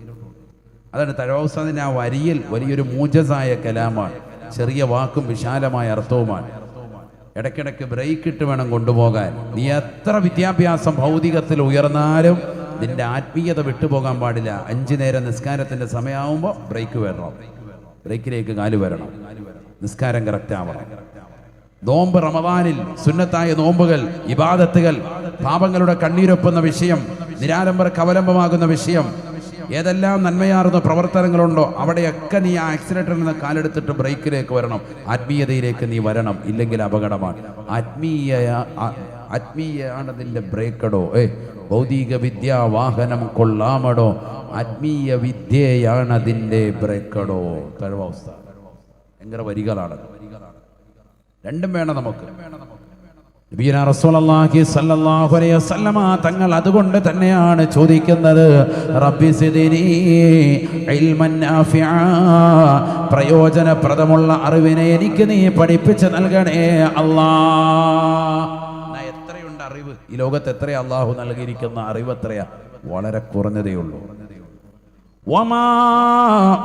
അതാണ് തഴവസ്ഥാനത്തിൻ്റെ ആ വരിയിൽ വലിയൊരു മൂജസായ കലാമാണ്. ചെറിയ വാക്കും വിശാലമായ അർത്ഥവുമാണ്. ഇടയ്ക്കിടയ്ക്ക് ബ്രേക്ക് ഇട്ട് വേണം കൊണ്ടുപോകാൻ. നീ എത്ര വിദ്യാഭ്യാസം ഭൗതികത്തിൽ ഉയർന്നാലും നിന്റെ ആത്മീയത വിട്ടുപോകാൻ പാടില്ല. 5 നേരം നിസ്കാരത്തിൻ്റെ സമയമാകുമ്പോൾ ബ്രേക്ക് വരണം, ബ്രേക്കിലേക്ക് കാല് വരണം, നിസ്കാരം കറക്റ്റ് ആവണം. നോമ്പ്, റമദാനിൽ സുന്നത്തായ നോമ്പുകൾ, ഇബാദത്തുകൾ, പാപങ്ങളുടെ കണ്ണീരൊപ്പുന്ന വിഷയം, നിരാലംബർക്ക് അവലംബമാകുന്ന വിഷയം, ഏതെല്ലാം നന്മയാർന്ന പ്രവർത്തനങ്ങളുണ്ടോ അവിടെയൊക്കെ നീ ആ ആക്സിലേറ്ററിൽ നിന്ന് കാലെടുത്തിട്ട് ബ്രേക്കിലേക്ക് വരണം. ആത്മീയതയിലേക്ക് നീ വരണം. ഇല്ലെങ്കിൽ അപകടമാണ്. ആത്മീയാണതിൻ്റെ ബ്രേക്കടോ. ഭൗതിക വിദ്യ വാഹനം കൊള്ളാമടോ, ആത്മീയ വിദ്യയാണതിൻ്റെ ബ്രേക്കടോ. തഴവസ്ഥ ഭയങ്കര വരികളാണ്. രണ്ടും വേണം നമുക്ക്. നബിയുനാ റസൂലുള്ളാഹി സ്വല്ലല്ലാഹു അലൈഹി വസല്ലമ തങ്ങൾ അതുകൊണ്ട് തന്നെയാണ് ചോദിക്കുന്നത്, റബ്ബി സിദ്നി ഇൽമൻ നാഫിഅ, പ്രയോജനപ്രദമുള്ള അറിവിനെ എനിക്ക് നീ പഠിപ്പിച്ച് നൽകണേ അല്ലാഹ്. എത്രയുണ്ട് അറിവ് ഈ ലോകത്ത്? എത്രയാ അല്ലാഹു നൽകിയിരിക്കുന്ന അറിവ്? എത്രയാ? വളരെ കുറഞ്ഞതേ ഉള്ളൂ. വമാ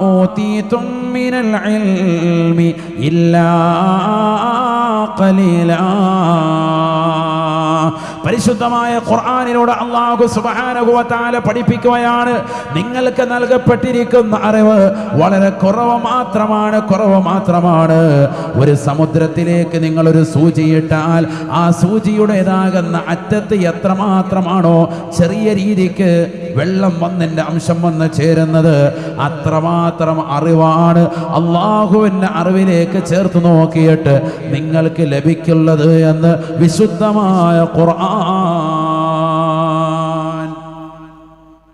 ഊതീതും മിനൽ ഇൽമി ഇല്ലാ ഖലീലാ. പരിശുദ്ധമായ ഖുർആനിലൂടെ അല്ലാഹു സുബ്ഹാനഹു വ തആല പഠിപ്പിക്കുകയാണ്, നിങ്ങൾക്ക് നൽകപ്പെട്ടിരിക്കുന്ന അറിവ് വളരെ കുറവ് മാത്രമാണ്. ഒരു സമുദ്രത്തിലേക്ക് നിങ്ങൾ ഒരു സൂചിയിട്ടാൽ ആ സൂചിയുടേതാകുന്ന അറ്റത്ത് എത്രമാത്രമാണോ ചെറിയ രീതിക്ക് വെള്ളം വന്നിന്റെ അംശം വന്ന് ചേരുന്നത്, അത്രമാത്രം അറിവാണ് അല്ലാഹുവിന്റെ അറിവിലേക്ക് ചേർത്ത് നോക്കിയിട്ട് നിങ്ങൾക്ക് ലഭിക്കുള്ളത് എന്ന് വിശുദ്ധമായ ഖുർആൻ.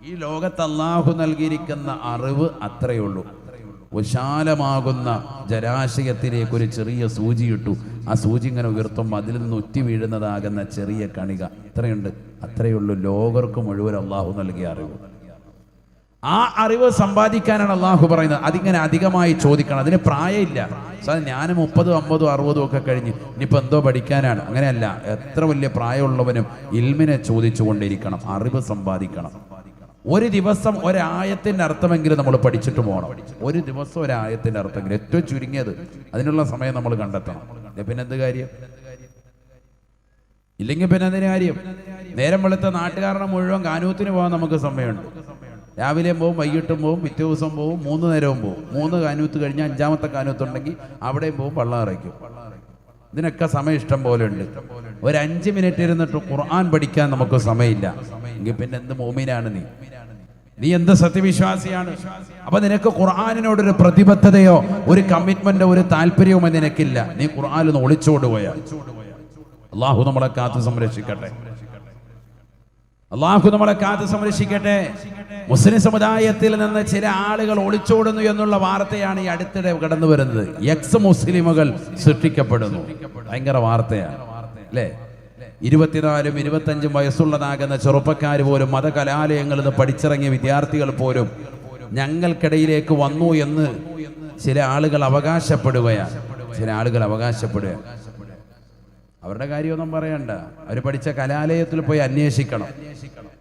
ഈ ലോകത്ത് അല്ലാഹു നൽകിയിരിക്കുന്ന അറിവ് അത്രയുള്ളൂ. വിശാലമാകുന്ന ജലാശയത്തിലേക്ക് ഒരു ചെറിയ സൂചി ഇട്ടു, ആ സൂചി ഇങ്ങനെ ഉയർത്തുമ്പോൾ അതിൽ നിന്ന് ഉറ്റി വീഴുന്നതാകുന്ന ചെറിയ കണിക ഇത്രയുണ്ട്. അത്രയുള്ളൂ ലോകർക്ക് മുഴുവൻ അല്ലാഹു നൽകിയ അറിവ്. ആ അറിവ് സമ്പാദിക്കാനാണ് അല്ലാഹു പറയുന്നത്. അതിങ്ങനെ അധികമായി ചോദിക്കണം. അതിന് പ്രായമില്ല. ഞാൻ 30, 50, 60 ഒക്കെ കഴിഞ്ഞ് ഇനിയിപ്പോൾ എന്തോ പഠിക്കാനാണ്, അങ്ങനെയല്ല. എത്ര വലിയ പ്രായമുള്ളവനും ഇൽമിനെ ചോദിച്ചുകൊണ്ടിരിക്കണം, അറിവ് സമ്പാദിക്കണം. ഒരു ദിവസം ഒരായത്തിൻ്റെ അർത്ഥമെങ്കിലും നമ്മൾ പഠിച്ചിട്ട് പോകണം. ഒരു ദിവസം ഒരായത്തിൻ്റെ അർത്ഥമെങ്കിലും, ഏറ്റവും ചുരുങ്ങിയത് അതിനുള്ള സമയം നമ്മൾ കണ്ടെത്തണം. പിന്നെന്ത് കാര്യം? ഇല്ലെങ്കിൽ പിന്നെ എന്തിനു കാര്യം? നേരം വെളുത്ത നാട്ടുകാരുടെ മുഴുവൻ കാനൂത്തിന് പോകാൻ നമുക്ക് സമയമുണ്ട്. രാവിലെയും പോവും, വൈകിട്ടും പോവും, പിറ്റേ ദിവസം പോവും, 3 നേരവും പോവും. 3 കാനൂത്ത് കഴിഞ്ഞാൽ 5ാമത്തെ കാനൂത്തുണ്ടെങ്കിൽ അവിടെയും പോവും, പള്ളം അറയ്ക്കും. ഇതിനൊക്കെ സമയം ഇഷ്ടം പോലെ ഉണ്ട്. ഒരു 5 മിനിറ്റ് ഇരുന്നിട്ട് ഖുർആൻ പഠിക്കാൻ നമുക്ക് സമയമില്ല എങ്കിൽ പിന്നെ എന്ത് മോമിനാണ് നീ എന്ത് സത്യവിശ്വാസിയാണ്? അപ്പൊ നിനക്ക് ഖുർആനിനോടൊരു പ്രതിബദ്ധതയോ ഒരു കമ്മിറ്റ്മെന്റോ ഒരു താല്പര്യവും നിനക്കില്ല. നീ ഖുർആനിൽ നിന്ന് ഒളിച്ചോടുകയാണ്. അല്ലാഹു നമ്മളെ കാത്തു സംരക്ഷിക്കട്ടെ. അള്ളാഹു നമ്മളെ കാത്ത് സംരക്ഷിക്കട്ടെ. മുസ്ലിം സമുദായത്തിൽ നിന്ന് ചില ആളുകൾ ഒളിച്ചോടുന്നു എന്നുള്ള വാർത്തയാണ് ഈ അടുത്തിടെ കടന്നു വരുന്നത്. എക്സ് മുസ്ലിമുകൾ സൃഷ്ടിക്കപ്പെടുന്നു. ഭയങ്കര വാർത്തയാണ് അല്ലേ? 24, 25 വയസ്സുള്ളതാകുന്ന ചെറുപ്പക്കാർ പോലും, മതകലാലയങ്ങളിൽ നിന്ന് പഠിച്ചിറങ്ങിയ വിദ്യാർത്ഥികൾ പോലും ഞങ്ങൾക്കിടയിലേക്ക് വന്നു എന്ന് ചില ആളുകൾ അവകാശപ്പെടുകയാണ്. അവരുടെ കാര്യമൊന്നും പറയണ്ട. അവർ പഠിച്ച കലാലയത്തിൽ പോയി അന്വേഷിക്കണം.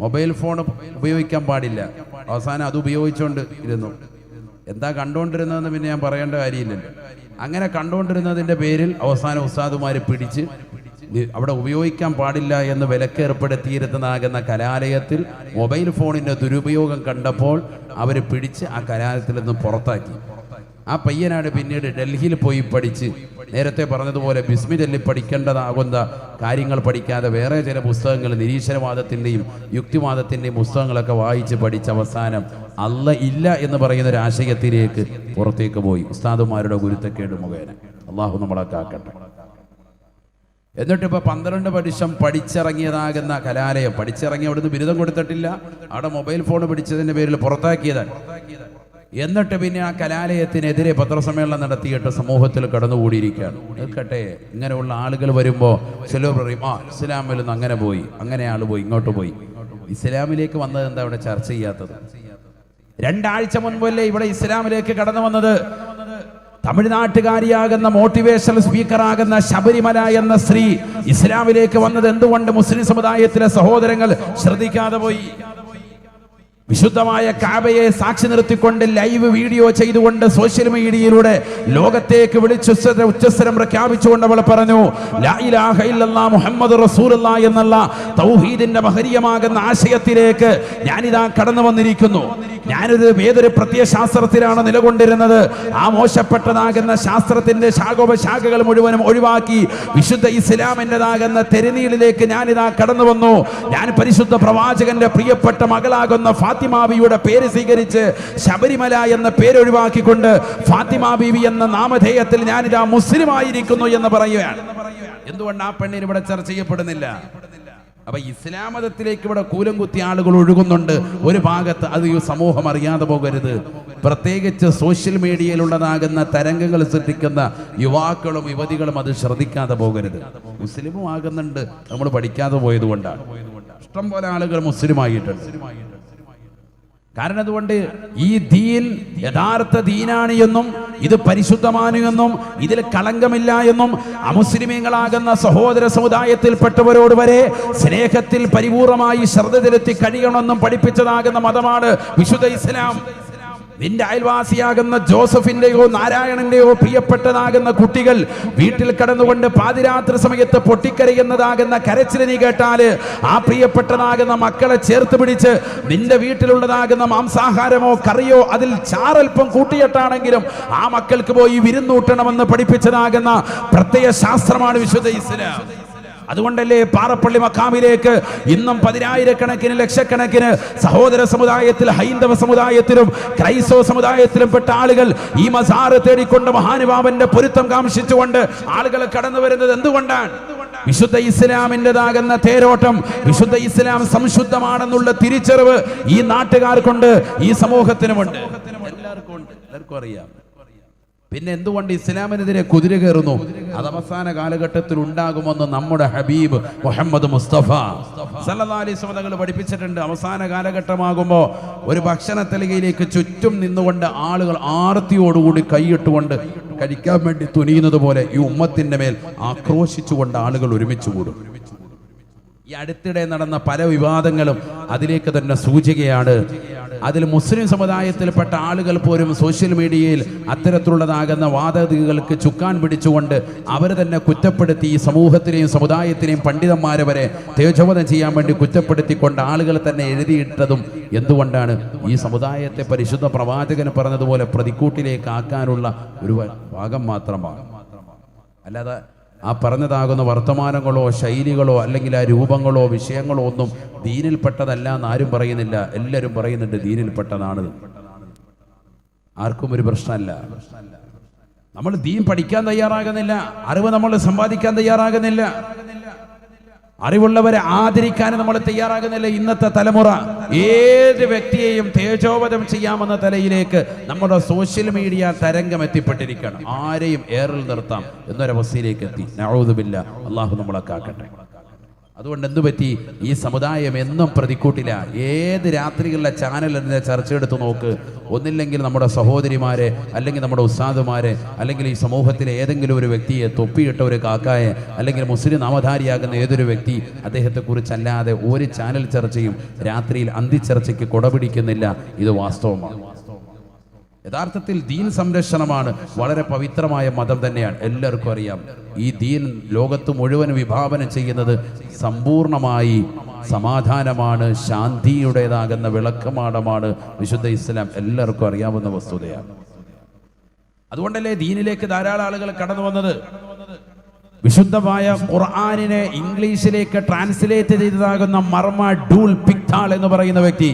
മൊബൈൽ ഫോൺ ഉപയോഗിക്കാൻ പാടില്ല. അവസാനം അത് ഉപയോഗിച്ചുകൊണ്ട് ഇരുന്നു. എന്താ കണ്ടുകൊണ്ടിരുന്നതെന്ന് പിന്നെ ഞാൻ പറയേണ്ട കാര്യമില്ലല്ലോ. അങ്ങനെ കണ്ടുകൊണ്ടിരുന്നതിൻ്റെ പേരിൽ അവസാനം ഉസ്താദുമാരെ പിടിച്ച് അവിടെ ഉപയോഗിക്കാൻ പാടില്ല എന്ന് വിലക്കേർപ്പെടുത്തിയിരുന്നതാകുന്ന കലാലയത്തിൽ മൊബൈൽ ഫോണിൻ്റെ ദുരുപയോഗം കണ്ടപ്പോൾ അവർ പിടിച്ച് ആ കലാലയത്തിൽ നിന്ന് പുറത്താക്കി. ആ പയ്യനാണ് പിന്നീട് ഡൽഹിയിൽ പോയി പഠിച്ച്, നേരത്തെ പറഞ്ഞതുപോലെ ബിസ്മി ചൊല്ലി പഠിക്കേണ്ടതാകുന്ന കാര്യങ്ങൾ പഠിക്കാതെ വേറെ ചില പുസ്തകങ്ങൾ, നിരീശ്വരവാദത്തിൻ്റെയും യുക്തിവാദത്തിൻ്റെയും പുസ്തകങ്ങളൊക്കെ വായിച്ച് പഠിച്ച അവസാനം അല്ല ഇല്ല എന്ന് പറയുന്ന ഒരു ആശയത്തിലേക്ക് പുറത്തേക്ക് പോയി, ഉസ്താദുമാരുടെ ഗുരുത്തക്കേട് മുഖേന. അള്ളാഹു നമ്മളെ കാക്കട്ടെ. എന്നിട്ടിപ്പോൾ 12 വർഷം പഠിച്ചിറങ്ങിയതാകുന്ന കലാലയം, പഠിച്ചിറങ്ങി അവിടുന്ന് ബിരുദം കൊടുത്തിട്ടില്ല, അവിടെ മൊബൈൽ ഫോൺ പിടിച്ചതിൻ്റെ പേരിൽ പുറത്താക്കിയതാണ്. എന്നിട്ട് പിന്നെ ആ കലാലയത്തിനെതിരെ പത്രസമ്മേളനം നടത്തിയിട്ട് സമൂഹത്തിൽ കടന്നുകൂടിയിരിക്കുകയാണ്. നിൽക്കട്ടെ, ഇങ്ങനെയുള്ള ആളുകൾ വരുമ്പോൾ ചിലർ പറയും ഇസ്ലാമിൽ നിന്ന് അങ്ങനെ പോയി, അങ്ങനെ ആൾ പോയി, ഇങ്ങോട്ട് പോയി. ഇസ്ലാമിലേക്ക് വന്നത് എന്താ ഇവിടെ ചർച്ച ചെയ്യാത്തത്? 2 ആഴ്ച മുൻപല്ലേ ഇവിടെ ഇസ്ലാമിലേക്ക് കടന്നു വന്നത്? തമിഴ്നാട്ടുകാരിയാകുന്ന മോട്ടിവേഷണൽ സ്പീക്കറാകുന്ന ശബരിമല എന്ന സ്ത്രീ ഇസ്ലാമിലേക്ക് വന്നത് എന്തുകൊണ്ട് മുസ്ലിം സമുദായത്തിലെ സഹോദരങ്ങൾ ശ്രദ്ധിക്കാതെ പോയി? വിശുദ്ധമായ കാബയെ സാക്ഷി നിർത്തിക്കൊണ്ട് ലൈവ് വീഡിയോ ചെയ്തുകൊണ്ട് സോഷ്യൽ മീഡിയയിലൂടെ ലോകത്തേക്ക് ഉച്ചസ്വരം പ്രഖ്യാപിച്ചുകൊണ്ട് അവൾ പറഞ്ഞു, ലാ ഇലാഹ ഇല്ലല്ലാഹ് മുഹമ്മദ് റസൂലുള്ളാഹ് എന്നുള്ള തൗഹീദിന്റെ മഹനീയമാകുന്ന ആശയത്തിലേക്ക് ഞാനിതാ കടന്നു വന്നിരിക്കുന്നു. ഏതൊരു പ്രത്യയശാസ്ത്രത്തിലാണ് നിലകൊണ്ടിരുന്നത്, ആ മോശപ്പെട്ടതാകുന്ന ശാസ്ത്രത്തിന്റെ ശാഖോപശാഖകൾ മുഴുവനും ഒഴിവാക്കി വിശുദ്ധ ഇസ്ലാമിൻ്റെതാകുന്ന തെരുനീളിലേക്ക് ഞാനിതാ കടന്നു വന്നു. ഞാൻ പരിശുദ്ധ പ്രവാചകന്റെ പ്രിയപ്പെട്ട മകളാകുന്ന ഫാത്തിമ ബീവിയുടെ പേര് സ്വീകരിച്ച് ശബരിമല എന്ന പേരൊഴിവാക്കിക്കൊണ്ട് ഫാത്തിമ ബീവി എന്ന നാമധേയത്തിൽ ഞാനിതാ മുസ്ലിം ആയിരിക്കുന്നു എന്ന് പറയുകയാണ്. എന്തുകൊണ്ട് ആ പെണ്ണിന് ഇവിടെ ചർച്ച ചെയ്യപ്പെടുന്നില്ല? അപ്പൊ ഇസ്ലാം മതത്തിലേക്ക് ഇവിടെ കൂലം കുത്തി ആളുകൾ ഒഴുകുന്നുണ്ട്. ഒരു ഭാഗത്ത് അത് ഈ സമൂഹം അറിയാതെ പോകരുത്. പ്രത്യേകിച്ച് സോഷ്യൽ മീഡിയയിലുള്ളതാകുന്ന തരംഗങ്ങൾ സൃഷ്ടിക്കുന്ന യുവാക്കളും യുവതികളും അത് ശ്രദ്ധിക്കാതെ പോകരുത്. മുസ്ലിമും ആകുന്നുണ്ട്, നമ്മൾ പഠിക്കാതെ പോയത് കൊണ്ടാണ്. ഇഷ്ടം പോലെ ആളുകൾ മുസ്ലിമായിട്ടുണ്ട്. കാരണം അതുകൊണ്ട് ഈ ദീൻ യഥാർത്ഥ ദീനാണ് എന്നും ഇത് പരിശുദ്ധമാണ് എന്നും ഇതിൽ കളങ്കമില്ല എന്നും അമുസ്ലിമീങ്ങളാകുന്ന സഹോദര സമുദായത്തിൽപ്പെട്ടവരോട് വരെ സ്നേഹത്തിൽ പരിപൂർണമായി ശ്രദ്ധ ചെലുത്തി കഴിയണമെന്നും പഠിപ്പിച്ചതാകുന്ന മതമാണ് വിശുദ്ധ ഇസ്ലാം. നിന്റെ അയൽവാസിയാകുന്ന ജോസഫിന്റെയോ നാരായണന്റെയോ പ്രിയപ്പെട്ടതാകുന്ന കുട്ടികൾ വീട്ടിൽ കടന്നുകൊണ്ട് പാതിരാത്രി സമയത്ത് പൊട്ടിക്കരയുന്നതാകുന്ന കരച്ചിൽ നീ കേട്ടാല് ആ പ്രിയപ്പെട്ടതാകുന്ന മക്കളെ ചേർത്ത് പിടിച്ച് നിന്റെ വീട്ടിലുള്ളതാകുന്ന മാംസാഹാരമോ കറിയോ അതിൽ ചാറൽപ്പം കൂട്ടിയിട്ടാണെങ്കിലും ആ മക്കൾക്ക് പോയി വിരുന്നൂട്ടണമെന്ന് പഠിപ്പിച്ചതാകുന്ന പ്രത്യയ ശാസ്ത്രമാണ് വിശുദ്ധ ഇസ്ലാം. അതുകൊണ്ടല്ലേ പാറപ്പള്ളി മഖാമിലേക്ക് ഇന്നും 10,000-കണക്കിന് ലക്ഷക്കണക്കിന് സഹോദര സമുദായത്തിൽ, ഹൈന്ദവ സമുദായത്തിലും ക്രൈസ്തവ സമുദായത്തിലും പെട്ട ആളുകൾ ഈ മസാറ് തേടിക്കൊണ്ട് മഹാനുഭാവന്റെ പൊരുത്തം കാംക്ഷിച്ചുകൊണ്ട് ആളുകൾ കടന്നു വരുന്നത് എന്തുകൊണ്ടാണ്? വിശുദ്ധ ഇസ്ലാമിൻ്റെതാകുന്ന തേരോട്ടം, വിശുദ്ധ ഇസ്ലാം സംശുദ്ധമാണെന്നുള്ള തിരിച്ചറിവ് ഈ നാട്ടുകാർക്കുണ്ട്, ഈ സമൂഹത്തിനുമുണ്ട്, എല്ലാവർക്കും അറിയാം. പിന്നെ എന്തുകൊണ്ട് ഇസ്ലാമിനെതിരെ കുതിര കയറുന്നു? അത് അവസാന കാലഘട്ടത്തിൽ ഉണ്ടാകുമെന്ന് നമ്മുടെ ഹബീബ് മുഹമ്മദ് മുസ്തഫ സല്ലല്ലാഹു അലൈഹി വസല്ലം തങ്ങൾ പഠിപ്പിച്ചിട്ടുണ്ട്. അവസാന കാലഘട്ടമാകുമ്പോൾ ഒരു ഭക്ഷണത്തലികയിലേക്ക് ചുറ്റും നിന്നുകൊണ്ട് ആളുകൾ ആർത്തിയോടുകൂടി കൈയിട്ടുകൊണ്ട് കഴിക്കാൻ വേണ്ടി തുനിയുന്നത് പോലെ ഈ ഉമ്മത്തിന്റെ മേൽ ആക്രോശിച്ചുകൊണ്ട് ആളുകൾ ഒരുമിച്ച് കൂടും. ഈ അടുത്തിടെ നടന്ന പല വിവാദങ്ങളും അതിലേക്ക് തന്നെ സൂചികയാണ്. അതിൽ മുസ്ലിം സമുദായത്തിൽപ്പെട്ട ആളുകൾ പോലും സോഷ്യൽ മീഡിയയിൽ അത്തരത്തിലുള്ളതാകുന്ന വാദഗതികൾക്ക് ചുക്കാൻ പിടിച്ചുകൊണ്ട് അവർ തന്നെ കുറ്റപ്പെടുത്തി ഈ സമൂഹത്തിനെയും സമുദായത്തിനെയും പണ്ഡിതന്മാരെ വരെ തേജോവധം ചെയ്യാൻ വേണ്ടി കുറ്റപ്പെടുത്തിക്കൊണ്ട് ആളുകൾ തന്നെ എഴുതിയിട്ടതും എന്തുകൊണ്ടാണ്? ഈ സമുദായത്തെ പരിശുദ്ധ പ്രവാചകൻ പറഞ്ഞതുപോലെ പ്രതിക്കൂട്ടിലേക്ക് ആക്കാനുള്ള ഒരു ഭാഗം മാത്രമാണ്. അല്ലാതെ ആ പറഞ്ഞതാകുന്ന വർത്തമാനങ്ങളോ ശൈലികളോ അല്ലെങ്കിൽ ആ രൂപങ്ങളോ വിഷയങ്ങളോ ഒന്നും ദീനിൽപ്പെട്ടതല്ല എന്ന് ആരും പറയുന്നില്ല. എല്ലാവരും പറയുന്നുണ്ട് ദീനിൽപ്പെട്ടതാണ്. ആർക്കും ഒരു പ്രശ്നമല്ല. നമ്മൾ ദീൻ പഠിക്കാൻ തയ്യാറാകുന്നില്ല, അറിവ് നമ്മൾ സമ്പാദിക്കാൻ തയ്യാറാകുന്നില്ല. അറിവുള്ളവരെ ആദരിക്കാൻ നമ്മൾ തയ്യാറാകുന്നില്ല. ഇന്നത്തെ തലമുറ ഏത് വ്യക്തിയെയും തേജോവധം ചെയ്യാമെന്ന തലയിലേക്ക് നമ്മുടെ സോഷ്യൽ മീഡിയ തരംഗം എത്തിപ്പെട്ടിരിക്കുകയാണ്. ആരെയും ഏറിൽ നിർത്താം എന്നൊരവസ്ഥയിലേക്ക് എത്തി. നഊദു ബില്ലാഹ്, അള്ളാഹു നമ്മളെ കാക്കട്ടെ. അതുകൊണ്ട് എന്തു പറ്റി? ഈ സമുദായം എന്നും പ്രതിക്കൂട്ടില്ല. ഏത് രാത്രികളിലെ ചാനലിൻ്റെ ചർച്ച എടുത്ത് നോക്ക്, ഒന്നില്ലെങ്കിൽ നമ്മുടെ സഹോദരിമാരെ, അല്ലെങ്കിൽ നമ്മുടെ ഉസ്താദുമാരെ, അല്ലെങ്കിൽ ഈ സമൂഹത്തിലെ ഏതെങ്കിലും ഒരു വ്യക്തിയെ, തൊപ്പിയിട്ട ഒരു കാക്കായെ, അല്ലെങ്കിൽ മുസ്ലിം നാമധാരിയാകുന്ന ഏതൊരു വ്യക്തി, അദ്ദേഹത്തെക്കുറിച്ചല്ലാതെ ഒരു ചാനൽ ചർച്ചയും രാത്രിയിൽ അന്തിച്ചർച്ചയ്ക്ക് കൊടപിടിക്കുന്നില്ല. ഇത് വാസ്തവമാണ്. യഥാർത്ഥത്തിൽ ദീൻ സംരക്ഷണമാണ്. വളരെ പവിത്രമായ മതം തന്നെയാണ്. എല്ലാവർക്കും അറിയാം, ഈ ദീൻ ലോകത്ത് മുഴുവൻ വിഭാവനം ചെയ്യുന്നത് സമ്പൂർണമായി സമാധാനമാണ്, ശാന്തിയുടേതാകുന്ന വിളക്കമാടമാണ് വിശുദ്ധ ഇസ്ലാം. എല്ലാവർക്കും അറിയാവുന്ന വസ്തുതയാണ്. അതുകൊണ്ടല്ലേ ദീനിലേക്ക് ധാരാളം ആളുകൾ കടന്നു വന്നത്. വിശുദ്ധമായ ഖുർആനിനെ ഇംഗ്ലീഷിലേക്ക് ട്രാൻസ്ലേറ്റ് ചെയ്തതാകുന്ന മർമ ഡൂൽ പിക്താൾ എന്ന് പറയുന്ന വ്യക്തി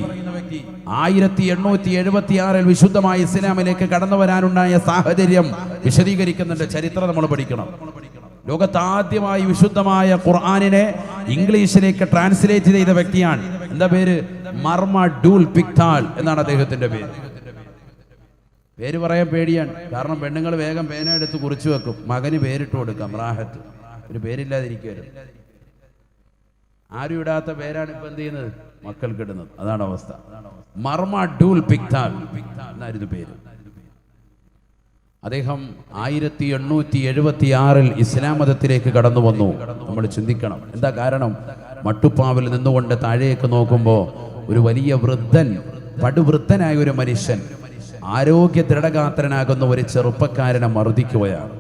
1876 വിശുദ്ധമായ ഇസ്ലാമിലേക്ക് കടന്നു വരാനുണ്ടായ സാഹചര്യം വിശദീകരിക്കുന്നുണ്ട്. ചരിത്രം നമ്മൾ പഠിക്കണം. ലോകത്താദ്യമായി വിശുദ്ധമായ ഖുർആനിനെ ഇംഗ്ലീഷിലേക്ക് ട്രാൻസ്ലേറ്റ് ചെയ്ത വ്യക്തിയാണ്. എന്താ പേര്? മർമ ഡൂൽ പിക്താൾ എന്നാണ് അദ്ദേഹത്തിന്റെ പേര്. പേര് പറയാൻ പേടിയാണ്. കാരണം പെണ്ണുങ്ങൾ വേഗം പേന എടുത്ത് കുറിച്ചു വെക്കും. മകന് പേരിട്ട് കൊടുക്കാം, റാഹത്ത്. ഒരു പേരില്ലാതിരിക്കുമല്ലോ. ആരും ഇടാത്ത പേരാണ് ഇപ്പൊ എന്ത് ചെയ്യുന്നത്? മക്കൾക്ക് ഇടുന്നത്. അതാണ് അവസ്ഥ. മർമ ഡൂൽ പിക്താൾ എന്നായിരുന്നു പേര്. അദ്ദേഹം 1876 ഇസ്ലാം മതത്തിലേക്ക് കടന്നു വന്നു. നമ്മൾ ചിന്തിക്കണം, എന്താ കാരണം? മട്ടുപ്പാവിൽ നിന്നുകൊണ്ട് താഴേക്ക് നോക്കുമ്പോൾ ഒരു വലിയ വൃദ്ധൻ, പടുവൃദ്ധനായ ഒരു മനുഷ്യൻ, ആരോഗ്യ ദൃഢഗാത്രനാകുന്ന ഒരു ചെറുപ്പക്കാരനെ മർദ്ദിക്കുകയാണ്,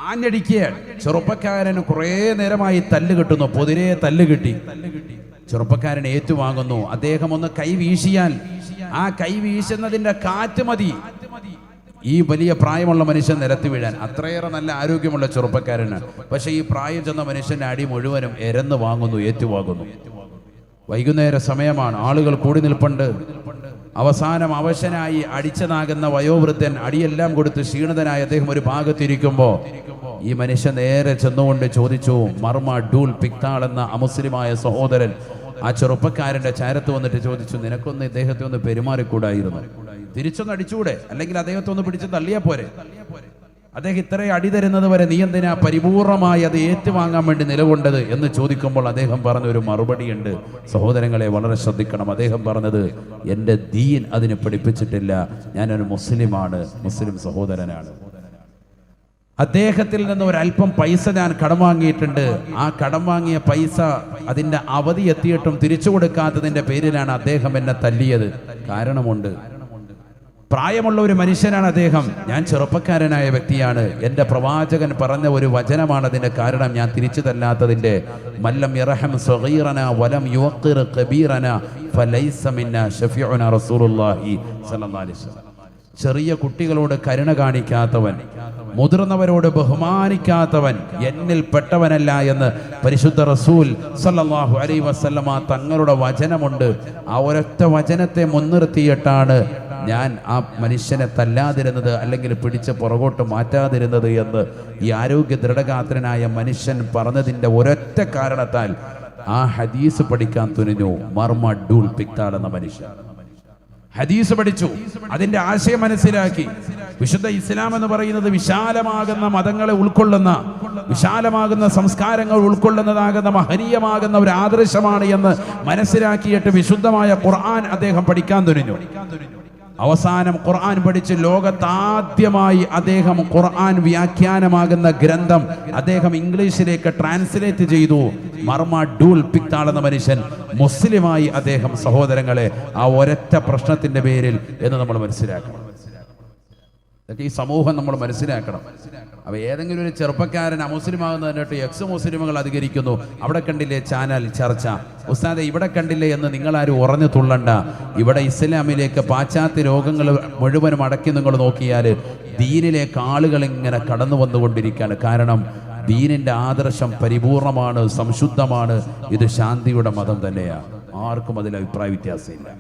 ആഞ്ഞടിക്കുകയാണ്. ചെറുപ്പക്കാരന് കുറേ നേരമായി തല്ല് കിട്ടുന്നു. പൊതിരെ തല്ല് കിട്ടി. ചെറുപ്പക്കാരൻ ഏറ്റുവാങ്ങുന്നു. അദ്ദേഹം ഒന്ന് കൈ വീശിയാൽ ആ കൈ വീശുന്നതിന്റെ കാറ്റ് മതി ഈ വലിയ പ്രായമുള്ള മനുഷ്യൻ നിരത്തി വീഴാൻ. അത്രയേറെ നല്ല ആരോഗ്യമുള്ള ചെറുപ്പക്കാരനാണ്. പക്ഷെ ഈ പ്രായം ചെന്ന മനുഷ്യന്റെ അടി മുഴുവനും എരന്ന് വാങ്ങുന്നു, ഏറ്റുവാങ്ങുന്നു. വൈകുന്നേര സമയമാണ്, ആളുകൾ കൂടി നിൽപ്പുണ്ട്. അവസാനം അവശനായി അടിച്ചതാകുന്ന വയോവൃദ്ധൻ അടിയെല്ലാം കൊടുത്ത് ക്ഷീണിതനായ അദ്ദേഹം ഒരു ഭാഗത്തിരിക്കുമ്പോൾ ഈ മനുഷ്യൻ നേരെ ചെന്നുകൊണ്ട് ചോദിച്ചു, മർമ ഡൂൽ പിക്താൾ എന്ന അമുസ്ലിമായ സഹോദരൻ ആ ചെറുപ്പക്കാരന്റെ ചാരത്ത് വന്നിട്ട് ചോദിച്ചു, നിനക്കൊന്ന് ഇദ്ദേഹത്തെ ഒന്ന് പെരുമാറിക്കൂടായിരുന്നു? തിരിച്ചൊന്ന് അടിച്ചുകൂടെ? അല്ലെങ്കിൽ അദ്ദേഹത്തെ ഒന്ന് പിടിച്ച് തള്ളിയാ പോരെ? അദ്ദേഹം ഇത്രയും അടി തരുന്നത് വരെ നീ എന്തിനാ പരിപൂർണമായി അത് ഏറ്റുവാങ്ങാൻ വേണ്ടി നിലകൊണ്ടത് എന്ന് ചോദിക്കുമ്പോൾ അദ്ദേഹം പറഞ്ഞ ഒരു മറുപടിയുണ്ട്. സഹോദരങ്ങളെ വളരെ ശ്രദ്ധിക്കണം. അദ്ദേഹം പറഞ്ഞത്, എൻ്റെ ദീൻ അതിന് പഠിപ്പിച്ചിട്ടില്ല, ഞാനൊരു മുസ്ലിമാണ്, മുസ്ലിം സഹോദരനാണ്. അദ്ദേഹത്തിൽ നിന്ന് ഒരല്പം പൈസ ഞാൻ കടം വാങ്ങിയിട്ടുണ്ട്. ആ കടം വാങ്ങിയ പൈസ അതിൻ്റെ അവധി എത്തിയിട്ടും തിരിച്ചു കൊടുക്കാത്തതിൻ്റെ പേരിലാണ് അദ്ദേഹം എന്നെ തല്ലിയത്. കാരണമുണ്ട്. പ്രായമുള്ള ഒരു മനുഷ്യനാണ് അദ്ദേഹം. ഞാൻ ചെറുപ്പക്കാരനായ വ്യക്തിയാണ്. എൻ്റെ പ്രവാചകൻ പറഞ്ഞ ഒരു വചനമാണ് അതിൻ്റെ കാരണം. ഞാൻ തിരിച്ചു തല്ലാത്തതിൻ്റെ മല്ലം യർഹം സഗീറന വലം യുഖിർ കബീറന ഫലൈസ മിന്ന ശഫീഉന റസൂലുള്ളാഹി സ്വല്ലല്ലാഹു അലൈഹി വസല്ലം. ചെറിയ കുട്ടികളോട് കരുണ കാണിക്കാത്തവൻ, മുതിർന്നവരോട് ബഹുമാനിക്കാത്തവൻ എന്നിൽ പെട്ടവനല്ല എന്ന് പരിശുദ്ധ റസൂൽ സല്ലല്ലാഹു അലൈഹി വസല്ലമ തങ്ങളുടെ വചനമുണ്ട്. ആ ഒരൊറ്റ വചനത്തെ മുൻനിർത്തിയിട്ടാണ് ഞാൻ ആ മനുഷ്യനെ തല്ലാതിരുന്നത്, അല്ലെങ്കിൽ പിടിച്ച് പുറകോട്ട് മാറ്റാതിരുന്നത് എന്ന് ഈ ആരോഗ്യ ദൃഢഗാത്രനായ മനുഷ്യൻ പറഞ്ഞതിൻ്റെ ഒരൊറ്റ കാരണത്താൽ ആ ഹദീസ് പഠിക്കാൻ തുനിഞ്ഞു മർമ ഡൂൽ പിക്താൾ എന്ന മനുഷ്യൻ. ഹദീസ് പഠിച്ചു, അതിന്റെ ആശയം മനസ്സിലാക്കി. വിശുദ്ധ ഇസ്ലാം എന്ന് പറയുന്നത് വിശാലമാകുന്ന മതങ്ങളെ ഉൾക്കൊള്ളുന്ന, വിശാലമാകുന്ന സംസ്കാരങ്ങൾ ഉൾക്കൊള്ളുന്നതാകുന്ന മഹനീയമാകുന്ന ഒരു ആദർശമാണ് എന്ന് മനസ്സിലാക്കിയിട്ട് വിശുദ്ധമായ ഖുർആൻ അദ്ദേഹം പഠിക്കാൻ തുനിഞ്ഞു. അവസാനം ഖുർആൻ പഠിച്ച് ലോകത്താദ്യമായി അദ്ദേഹം ഖുർആൻ വ്യാഖ്യാനമാകുന്ന ഗ്രന്ഥം അദ്ദേഹം ഇംഗ്ലീഷിലേക്ക് ട്രാൻസ്ലേറ്റ് ചെയ്തു. മർമ ഡൂൽ പിക്താൾ എന്ന മനുഷ്യൻ മുസ്ലിമായി അദ്ദേഹം. സഹോദരങ്ങളെ, ആ ഒരൊറ്റ പ്രശ്നത്തിന്റെ പേരിൽ എന്ന് നമ്മൾ മനസ്സിലാക്കണം. ഇതൊക്കെ ഈ സമൂഹം നമ്മൾ മനസ്സിലാക്കണം. അപ്പോൾ ഏതെങ്കിലും ഒരു ചെറുപ്പക്കാരൻ അമുസ്ലിമാകുന്നത് കണ്ടിട്ട് എക്സ് മുസ്ലിമുകൾ അധികരിക്കുന്നു. അവിടെ കണ്ടില്ലേ ചാനൽ ചർച്ച, ഉസ്താദെ ഇവിടെ കണ്ടില്ലേ എന്ന് നിങ്ങളാരും ഉറഞ്ഞു തുള്ളണ്ട. ഇവിടെ ഇസ്ലാമിലേക്ക് പാശ്ചാത്യ രോഗങ്ങൾ മുഴുവനും അടക്കി നിങ്ങൾ നോക്കിയാൽ ദീനിലേക്ക് ആളുകൾ ഇങ്ങനെ കടന്നു വന്നുകൊണ്ടിരിക്കുകയാണ്. കാരണം ദീനിൻ്റെ ആദർശം പരിപൂർണമാണ്, സംശുദ്ധമാണ്. ഇത് ശാന്തിയുടെ മതം തന്നെയാണ്. ആർക്കും അതിൽ അഭിപ്രായ വ്യത്യാസമില്ല.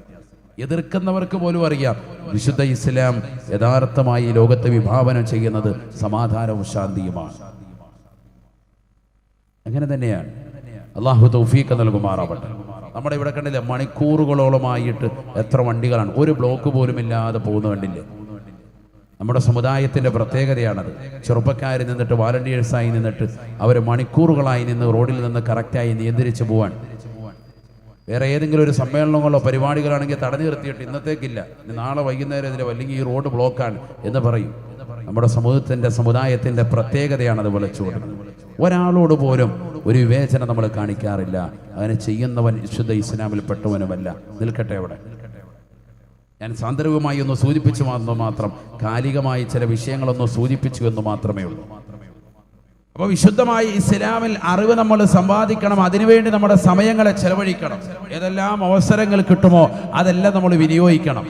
എതിർക്കുന്നവർക്ക് പോലും അറിയാം വിശുദ്ധ ഇസ്ലാം യഥാർത്ഥമായി ലോകത്തെ വിഭാവനം ചെയ്യുന്നത് സമാധാനവും ശാന്തിയുമാണ്. അങ്ങനെ തന്നെയാണ്. അള്ളാഹു തൗഫീഖ് നൽകുമാറാവട്ടെ. നമ്മുടെ ഇവിടെ കണ്ടില്ലേ, മണിക്കൂറുകളോളമായിട്ട് എത്ര വണ്ടികളാണ്, ഒരു ബ്ലോക്ക് പോലും ഇല്ലാതെ പോകുന്ന കണ്ടില്ലേ. നമ്മുടെ സമുദായത്തിൻ്റെ പ്രത്യേകതയാണത്. ചെറുപ്പക്കാർ നിന്നിട്ട്, വാലണ്ടിയേഴ്സായി നിന്നിട്ട് അവർ മണിക്കൂറുകളായി നിന്ന് റോഡിൽ നിന്ന് കറക്റ്റായി നിയന്ത്രിച്ച് പോവാൻ. വേറെ ഏതെങ്കിലും ഒരു സമ്മേളനങ്ങളോ പരിപാടികളാണെങ്കിൽ തടഞ്ഞു നിർത്തിയിട്ട് ഇന്നത്തേക്കില്ല, നാളെ വൈകുന്നേരം ഇതിൽ അല്ലെങ്കിൽ ഈ റോഡ് ബ്ലോക്കാണ് എന്ന് പറയും. നമ്മുടെ സമുദായത്തിൻ്റെ പ്രത്യേകതയാണത് വിളിച്ചുകൊടുക്കുന്നത്. ഒരാളോട് പോലും ഒരു വിവേചനം നമ്മൾ കാണിക്കാറില്ല. അങ്ങനെ ചെയ്യുന്നവൻ വിശുദ്ധ ഇസ്ലാമിൽപ്പെട്ടവനുമല്ല. നിൽക്കട്ടെ അവിടെ. ഞാൻ സാന്ദർഭികമായി ഒന്ന് സൂചിപ്പിച്ചു മാത്രം, കാലികമായി ചില വിഷയങ്ങളൊന്ന് സൂചിപ്പിച്ചു എന്ന് മാത്രമേ ഉള്ളൂ. അപ്പോൾ വിശുദ്ധമായി ഇസ്ലാമിൽ അറിവ് നമ്മൾ സമ്പാദിക്കണം. അതിനുവേണ്ടി നമ്മുടെ സമയങ്ങളെ ചെലവഴിക്കണം. ഏതെല്ലാം അവസരങ്ങൾ കിട്ടുമോ അതെല്ലാം നമ്മൾ വിനിയോഗിക്കണം.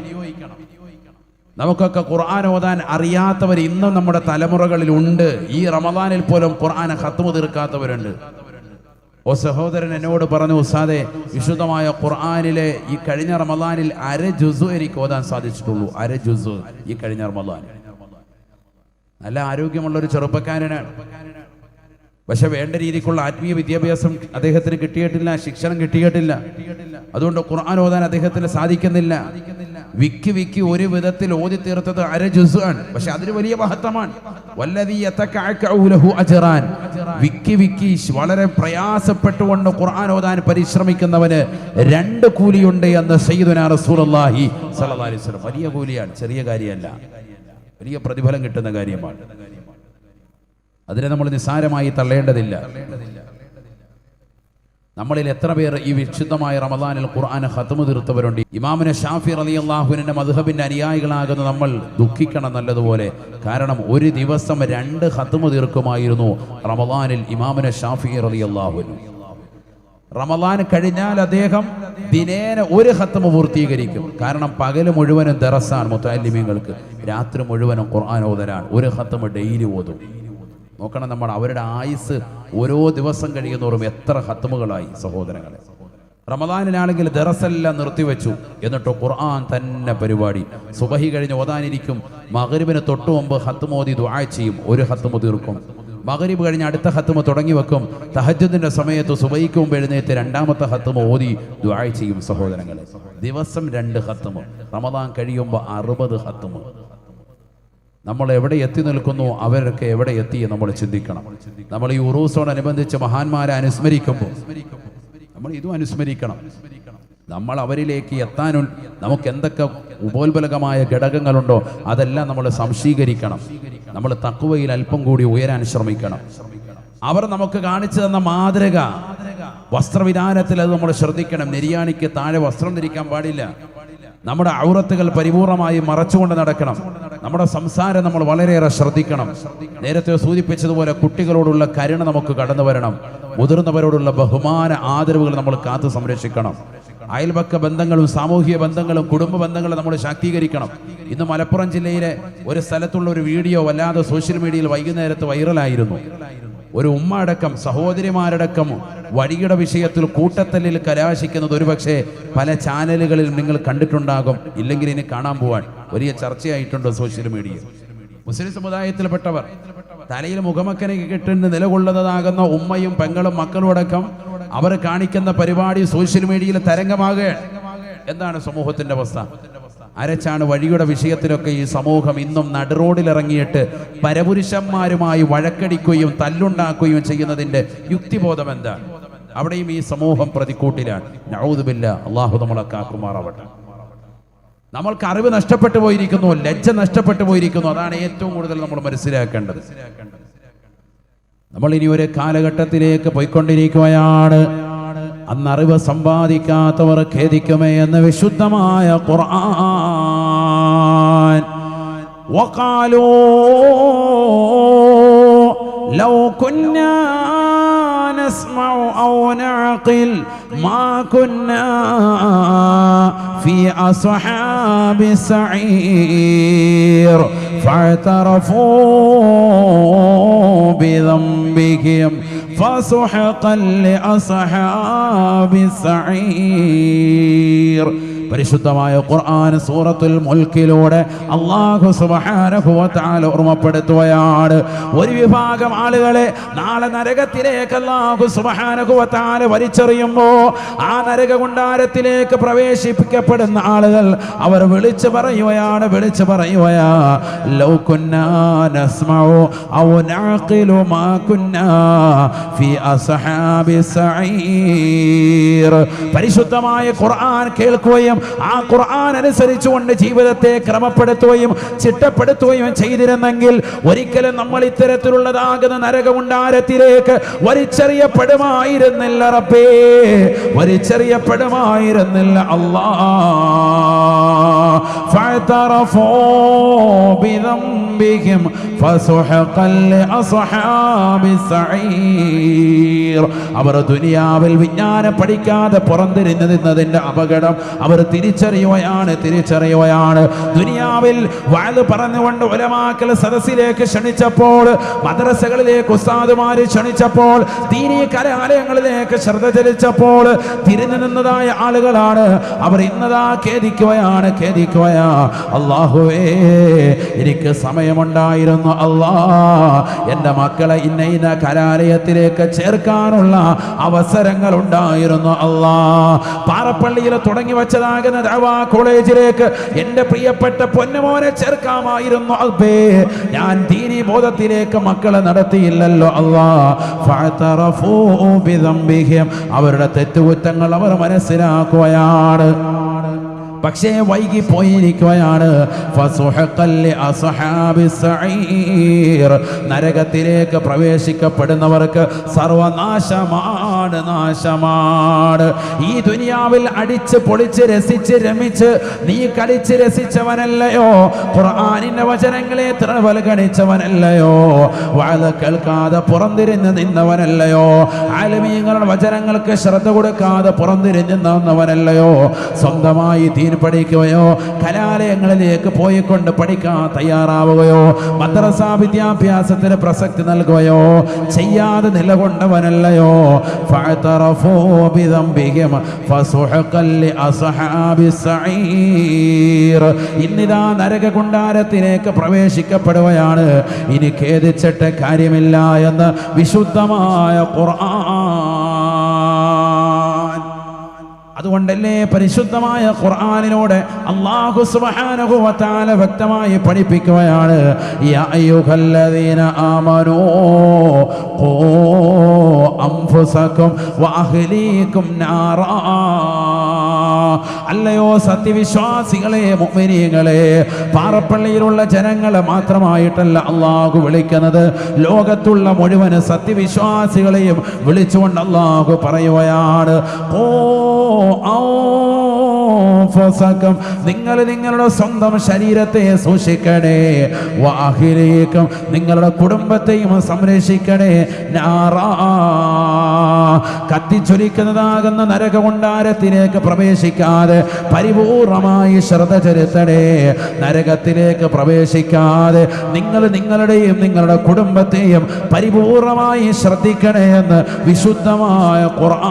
നമുക്കൊക്കെ ഖുർആൻ ഓതാൻ അറിയാത്തവർ ഇന്നും നമ്മുടെ തലമുറകളിലുണ്ട്. ഈ റമദാനിൽ പോലും ഖുർആൻ ഖത്മ് തീർക്കാത്തവരുണ്ട്. ഓ സഹോദരൻ എന്നോട് പറഞ്ഞു, ഉസ്താദേ, വിശുദ്ധമായ ഖുർആനിലെ ഈ കഴിഞ്ഞ റമദാനിൽ അര ജുസു എനിക്ക് ഓതാൻ സാധിച്ചിട്ടുള്ളൂ. അര ജുസു ഈ കഴിഞ്ഞ റമദാൻ. നല്ല ആരോഗ്യമുള്ളൊരു ചെറുപ്പക്കാരനാണ്. പക്ഷെ വേണ്ട രീതിക്കുള്ള ആത്മീയ വിദ്യാഭ്യാസം അദ്ദേഹത്തിന് കിട്ടിയിട്ടില്ല, ശിക്ഷണം കിട്ടിയിട്ടില്ല. അതുകൊണ്ട് ഖുർആൻ ഓതാൻ അദ്ദേഹത്തിന് സാധിക്കുന്നില്ല. വിക്കി ഒരു വിധത്തിൽ ഓതി തീർത്തത് അര ജുസ് ആണ്. പക്ഷെ അതിന് വലിയ മഹത്വമാണ്. വിക്കി വളരെ പ്രയാസപ്പെട്ടുകൊണ്ട് ഖുർആൻ ഓതാൻ പരിശ്രമിക്കുന്നവന് 2 കൂലിയുണ്ട് എന്ന് സയ്യിദുനാ റസൂലുള്ളാഹി സ്വല്ലല്ലാഹി അലൈഹി വസല്ലം. വലിയ കൂലിയാണ്, ചെറിയ കാര്യമല്ല, വലിയ പ്രതിഫലം കിട്ടുന്ന കാര്യമാണ്. അതിനെ നമ്മൾ നിസ്സാരമായി തള്ളേണ്ടതില്ല. നമ്മളിൽ എത്ര പേർ ഈ വിശുദ്ധമായ റമദാനിൽ ഖുർആൻ ഖത്മ് തീർത്തവരുണ്ട്? ഇമാമുന ഷാഫി റളിയല്ലാഹു അൻഹു മദ്ഹബിന്റെ അനുയായികളാകുന്ന നമ്മൾ ദുഃഖിക്കണം നല്ലതുപോലെ. കാരണം ഒരു ദിവസം 2 ഖത്മ് തീർക്കുമായിരുന്നു റമദാനിൽ ഇമാമുന ഷാഫി റളിയല്ലാഹു അൻഹു. റമദാൻ കഴിഞ്ഞാൽ അദ്ദേഹം ദിനേന 1 ഖത്മ് പൂർത്തീകരിക്കും. കാരണം പകല് മുഴുവനും ദറസാണ് മുതഅല്ലിമീങ്ങൾക്ക്, രാത്രി മുഴുവനും ഖുർആൻ ഓതലാണ്. 1 ഖത്മ് ഡെയിലി ഓതും. നോക്കണം, നമ്മൾ അവരുടെ ആയുസ് ഓരോ ദിവസം കഴിയുന്നോറും എത്ര ഖത്മുകളായി സഹോദരങ്ങളെ. റമദാനിലാണെങ്കിൽ ദറസെല്ലാം നിർത്തിവെച്ചു, എന്നിട്ട് ഖുർആൻ തന്നെ പരിപാടി. സുബഹി കഴിഞ്ഞ് ഓതാനിരിക്കും, മഗ്രിബിന് തൊട്ട് മുമ്പ് ഖത്മ് ഓതി ദുആ ചെയ്യും, 1 ഖത്മ് തീർക്കും. മഗ്രിബ് കഴിഞ്ഞ് അടുത്ത ഖത്മ് തുടങ്ങി വെക്കും. തഹജ്ജുദിന്റെ സമയത്ത് സുബഹിക്ക് മുമ്പ് എഴുന്നേറ്റ് 2ാമത്തെ ഖത്മ് ഓതി ദുആ ചെയ്യും. സഹോദരങ്ങളെ, ദിവസം 2 ഖത്മ്, റമദാൻ കഴിയുമ്പോൾ 60 ഖത്മ്. നമ്മൾ എവിടെ എത്തി നിൽക്കുന്നു, അവരൊക്കെ എവിടെ എത്തി നമ്മൾ ചിന്തിക്കണം. നമ്മൾ ഈ ഉറൂസോടനുബന്ധിച്ച് മഹാന്മാരെ അനുസ്മരിക്കുമ്പോൾ നമ്മൾ ഇതും അനുസ്മരിക്കണം. നമ്മൾ അവരിലേക്ക് എത്താനും നമുക്ക് എന്തൊക്കെ ഉപോത്ബലകമായ ഘടകങ്ങളുണ്ടോ അതെല്ലാം നമ്മൾ സംശീകരിക്കണം. നമ്മൾ തഖ്വയിൽ അല്പം കൂടി ഉയരാൻ ശ്രമിക്കണം. അവർ നമുക്ക് കാണിച്ചു തന്ന മാതൃക വസ്ത്രവിധാനത്തിൽ അത് നമ്മൾ ശ്രദ്ധിക്കണം. നെരിയാണിക്ക് താഴെ വസ്ത്രം ധരിക്കാൻ പാടില്ല. നമ്മുടെ ഔറത്തുകൾ പരിപൂർണമായി മറച്ചുകൊണ്ട് നടക്കണം. നമ്മുടെ സംസാരം നമ്മൾ വളരെയേറെ ശ്രദ്ധിക്കണം. നേരത്തെ സൂചിപ്പിച്ചതുപോലെ കുട്ടികളോടുള്ള കരുണ നമുക്ക് കടന്നു വരണം. മുതിർന്നവരോടുള്ള ബഹുമാന ആദരവുകൾ നമ്മൾ കാത്തു സംരക്ഷിക്കണം. അയൽപക്ക ബന്ധങ്ങളും സാമൂഹിക ബന്ധങ്ങളും കുടുംബ ബന്ധങ്ങളും നമ്മൾ ശാക്തീകരിക്കണം. ഇന്ന് മലപ്പുറം ജില്ലയിലെ ഒരു സ്ഥലത്തുള്ള ഒരു വീഡിയോ വല്ലാതെ സോഷ്യൽ മീഡിയയിൽ വൈകുന്നേരത്ത് വൈറലായിരുന്നു. ഒരു ഉമ്മ അടക്കം സഹോദരിമാരടക്കം വഴിയുടെ വിഷയത്തിൽ കൂട്ടത്തല്ലിൽ കലാശിക്കുന്നത് ഒരുപക്ഷെ പല ചാനലുകളിൽ നിങ്ങൾ കണ്ടിട്ടുണ്ടാകും. ഇല്ലെങ്കിൽ ഇനി കാണാൻ പോവാൻ വലിയ ചർച്ചയായിട്ടുണ്ട് സോഷ്യൽ മീഡിയ. മുസ്ലിം സമുദായത്തിൽപ്പെട്ടവർ തലയിൽ മുഖമക്കനെ കിട്ടുന്ന നിലകൊള്ളുന്നതാകുന്ന ഉമ്മയും പെങ്ങളും മക്കളും അടക്കം അവർ കാണിക്കുന്ന പരിപാടി സോഷ്യൽ മീഡിയയിൽ തരംഗമാകുകയാണ്. എന്താണ് സമൂഹത്തിന്റെ അവസ്ഥ? അരച്ചാണ് വഴിയുടെ വിഷയത്തിലൊക്കെ ഈ സമൂഹം ഇന്നും നടുറോഡിലിറങ്ങിയിട്ട് പരപുരുഷന്മാരുമായി വഴക്കടിക്കുകയും തല്ലുണ്ടാക്കുകയും ചെയ്യുന്നതിന്റെ യുക്തിബോധം എന്താണ്? അവിടെയും ഈ സമൂഹം പ്രതിക്കൂട്ടിലാണ്. നഊദു ബില്ലാഹ്, അല്ലാഹു നമ്മളെ കാക്കുമാറാവട്ടെ. നമ്മൾക്ക് അറിവ് നഷ്ടപ്പെട്ടു പോയിരിക്കുന്നു, ലജ്ജ നഷ്ടപ്പെട്ടു പോയിരിക്കുന്നു. അതാണ് ഏറ്റവും കൂടുതൽ നമ്മൾ മനസ്സിലാക്കേണ്ടത്. നമ്മൾ ഇനി ഒരു കാലഘട്ടത്തിലേക്ക് പോയിക്കൊണ്ടിരിക്കുകയാണ്. അന്ന് അറിവ് സമ്പാദിക്കാത്തവർ ഖേദിക്കുമേ എന്ന് വിശുദ്ധമായ ഖുർആൻ. വഖാലൂ ലൗ കുന്നാ നസ്മഉ ഔ നഅഖിൽ മാ കുന്നാ ഫീ അസ്ഹാബി സഈർ ഫഅതറഫൂ ബിദംബിഹിം فسحقا لأصحاب السعير. പരിശുദ്ധമായ ഖുർആൻ സൂറത്തുൽ മുൽക്കിലൂടെ അല്ലാഹു സുബ്ഹാനഹു വ തആല ഓർമ്മപ്പെടുത്തുകയാണ്. ഒരു വിഭാഗം ആളുകളെ നാളെ നരകത്തിലേക്ക് അല്ലാഹു സുബ്ഹാനഹു വ തആല വലിച്ചെറിയുമ്പോൾ ആ നരക കുണ്ടാരത്തിലേക്ക് പ്രവേശിപ്പിക്കപ്പെടുന്ന ആളുകൾ അവർ വിളിച്ചു പറയുകയാണ് ലൗ കുന്നാ നസ്മഉ ഔ നഅഖിലു മാ കുന്നാ ഫീ അസ്ഹാബി സഈർ. പരിശുദ്ധമായ ഖുർആൻ കേൾക്കുകയും ആ ഖുർആൻ അനുസരിച്ചുകൊണ്ട് ജീവിതത്തെ ക്രമപ്പെടുത്തുകയും ചിട്ടപ്പെടുത്തുകയും ചെയ്തിരുന്നെങ്കിൽ ഒരിക്കലും നമ്മൾ ഇത്തരത്തിലുള്ളതാകുന്ന നരകമുണ്ടാരത്തിലേക്ക് വലിച്ചെറിയപ്പെടുമായിരുന്നില്ല റബ്ബേ, വലിച്ചെറിയപ്പെടുമായിരുന്നില്ല അല്ലാഹ്. ഫഅതറഫൂ ബിദംബിഹിം ഫസുഹഖൻ ലിഅസ്ഹാബി സഈർ. അവർ ദുനിയാവിൽ വിജ്ഞാനം പഠിക്കാതെ പുറംതിരിഞ്ഞു നിന്നതിന്റെ അപകടം അവർ തിരിച്ചറിയുകയാണ്. ദുനിയാവിൽ വഅദ് പറഞ്ഞുകൊണ്ട് ഉലമാക്കൾ സദസ്സിലേക്ക് ക്ഷണിച്ചപ്പോൾ, മദ്രസകളിലേക്ക് ഉസ്താദുമാര് ക്ഷണിച്ചപ്പോൾ, ദീനീ കലാലയങ്ങളിലേക്ക് ശ്രദ്ധ ചെലുത്തപ്പോൾ തിരിഞ്ഞു നിന്നതായ ആളുകളാണ് അവർ. ഇന്നതാ ഖേദിക്കുകയാണ്. അല്ലാഹുവേ, എനിക്ക് സമയമുണ്ടായിരുന്നു അല്ലാഹ്, എൻ്റെ മക്കളെ ഇന്ന കലാലയത്തിലേക്ക് ചേർക്കാനുള്ള അവസരങ്ങൾ ഉണ്ടായിരുന്നു അല്ലാഹ്. പാറപ്പള്ളിയിൽ തുടങ്ങി വെച്ചതാകുന്ന ദഅവാ കോളേജിലേക്ക് എൻ്റെ പ്രിയപ്പെട്ട പൊന്നുമോനെ ചേർക്കാമായിരുന്നു അൽബേ, ഞാൻ ദീനി ബോധത്തിലേക്ക് മക്കളെ നടത്തിയില്ലല്ലോ അല്ലാഹ്. ഫഅതറഫൂ ബിദംബിഹിം, അവരുടെ തെറ്റുകുറ്റങ്ങൾ അവർ മനസ്സിലാക്കുകയാണ്. പക്ഷേ വൈകി പോയിരിക്കുകയാണ്. ഫസുഹഖൻ ലിഅസ്ഹാബി സഈർ, നരകത്തിലേക്ക് പ്രവേശിക്കപ്പെടുന്നവർക്ക് സർവനാശമാണ്. ഈ ദുനിയാവിൽ അടിച്ച് പൊളിച്ച് രസിച്ച് രമിച്ച് നീ കളിച്ച് രസിച്ചവനല്ലയോ, ഖുർആനിന്റെ വചനങ്ങളെ അവഗണിച്ചവനല്ലയോ, വഅദ് കേൾക്കാതെ പുറംതിരിഞ്ഞ് നിന്നവനല്ലയോ, ആലിമീങ്ങളുടെ വചനങ്ങൾക്ക് ശ്രദ്ധ കൊടുക്കാതെ പുറംതിരിഞ്ഞ് നിന്നവനല്ലയോ, സ്വന്തമായി ദീൻ പഠിക്കുകയോ കലാലയങ്ങളിലേക്ക് പോയിക്കൊണ്ട് പഠിക്കാൻ തയ്യാറാവുകയോ മദ്രസ വിദ്യാഭ്യാസത്തിന് പ്രസക്തി നൽകുകയോ ചെയ്യാതെ നിലകൊണ്ടവനല്ലയോ. ഫഅതറഫൂ ബിദംബിഹിം ഫസുഹഖൻ ലിഅസ്ഹാബി സഈർ. ഇന്നിതാ നരക കുണ്ടാരത്തിലേക്ക് പ്രവേശിക്കപ്പെടുകയാണ്. ഇനി ഖേദിച്ചിട്ട് കാര്യമില്ല എന്ന് വിശുദ്ധമായ ഖുർആൻ. അതുകൊണ്ടല്ലേ പരിശുദ്ധമായ ഖുർആനിലൂടെ അല്ലാഹു സുബ്ഹാനഹു വ തആല വ്യക്തമായി പഠിപ്പിക്കുകയാണ്, യാ അയ്യുഹല്ലദീന ആമനൂ ഖൂ അൻഫുസകും വ അഹ്ലീകും നാറാ. അല്ലയോ സത്യവിശ്വാസികളെ, മുഅ്മിനീങ്ങളെ, പാറപ്പള്ളിയിലുള്ള ജനങ്ങളെ മാത്രമായിട്ടല്ല അല്ലാഹു വിളിക്കുന്നത്, ലോകത്തുള്ള മുഴുവൻ സത്യവിശ്വാസികളെയും വിളിച്ചുകൊണ്ട് അല്ലാഹു പറയുകയാണ്, നിങ്ങൾ നിങ്ങളുടെ സ്വന്തം ശരീരത്തെ സൂക്ഷിക്കണേ, വഅഹ്ലീകും നിങ്ങളുടെ കുടുംബത്തെയും സംരക്ഷിക്കണേ, നാറാ കത്തിച്ചൊലിക്കുന്നതാകുന്ന നരകകുണ്ടാരത്തിലേക്ക് പ്രവേശിക്കാതെ പരിപൂർണമായി ശ്രദ്ധ ചെലുത്തണേ. നരകത്തിലേക്ക് പ്രവേശിക്കാതെ നിങ്ങൾ നിങ്ങളുടെയും നിങ്ങളുടെ കുടുംബത്തെയും പരിപൂർണമായി ശ്രദ്ധിക്കണേ എന്ന് വിശുദ്ധമായ ഖുർആൻ.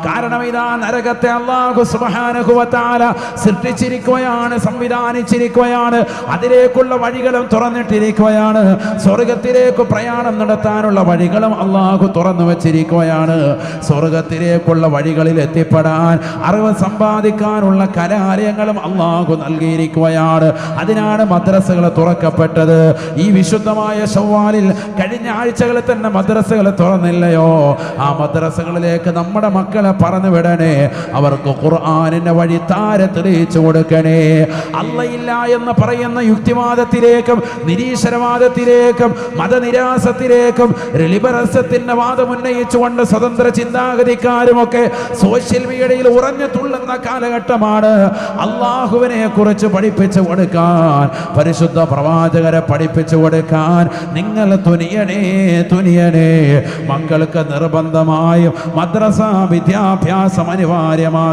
കാരണം ഇതാ നരകത്തെ അല്ലാഹു സുബ്ഹാനഹു വ തആല സൃഷ്ടിച്ചിരിക്കുകയാണ്, സംവിധാനിച്ചിരിക്കുകയാണ്, അതിലേക്കുള്ള വഴികളും തുറന്നിട്ടിരിക്കുകയാണ്. സ്വർഗത്തിലേക്ക് പ്രയാണം നടത്താനുള്ള വഴികളും അല്ലാഹു തുറന്നു വച്ചിരിക്കുകയാണ്. സ്വർഗത്തിലേക്കുള്ള വഴികളിൽ എത്തിപ്പെടാൻ അറിവ് സമ്പാദിക്കാനുള്ള കലാലയങ്ങളും അല്ലാഹു നൽകിയിരിക്കുകയാണ്. അതിനാണ് മദ്രസകൾ തുറക്കപ്പെട്ടത്. ഈ വിശുദ്ധമായ ശവ്വാലിൽ കഴിഞ്ഞ ആഴ്ചകളിൽ തന്നെ മദ്രസകൾ തുറന്നില്ലയോ? ആ മദ്രസകളിലേക്ക് നമ്മുടെ മക്കളെ പറഞ്ഞു വിടണേ, അവർക്ക് ഖുർആനിന്റെ വഴി തെളിയിച്ചു കൊടുക്കണേ. അല്ലാഹുവില്ല എന്ന് പറയുന്ന യുക്തിവാദത്തിലേക്കും നിരീശ്വരവാദത്തിലേക്കും മതനിരാസത്തിലേക്കും ലിബറസത്തിന്റെ വാദം ഉന്നയിച്ചുകൊണ്ട് സ്വതന്ത്ര ചിന്താഗതിക്കാരുമൊക്കെ സോഷ്യൽ മീഡിയയിൽ ഉറഞ്ഞു തുള്ളുന്ന കാലഘട്ടമാണ്. അള്ളാഹുവിനെ കുറിച്ച് പഠിപ്പിച്ചു കൊടുക്കാൻ, പരിശുദ്ധ പ്രവാചകരെ പഠിപ്പിച്ചു കൊടുക്കാൻ നിങ്ങൾ തുനിയണേ. മക്കൾക്ക് നിർബന്ധമായും മദ്രസ വിദ്യാഭ്യാസം അനിവാര്യമായി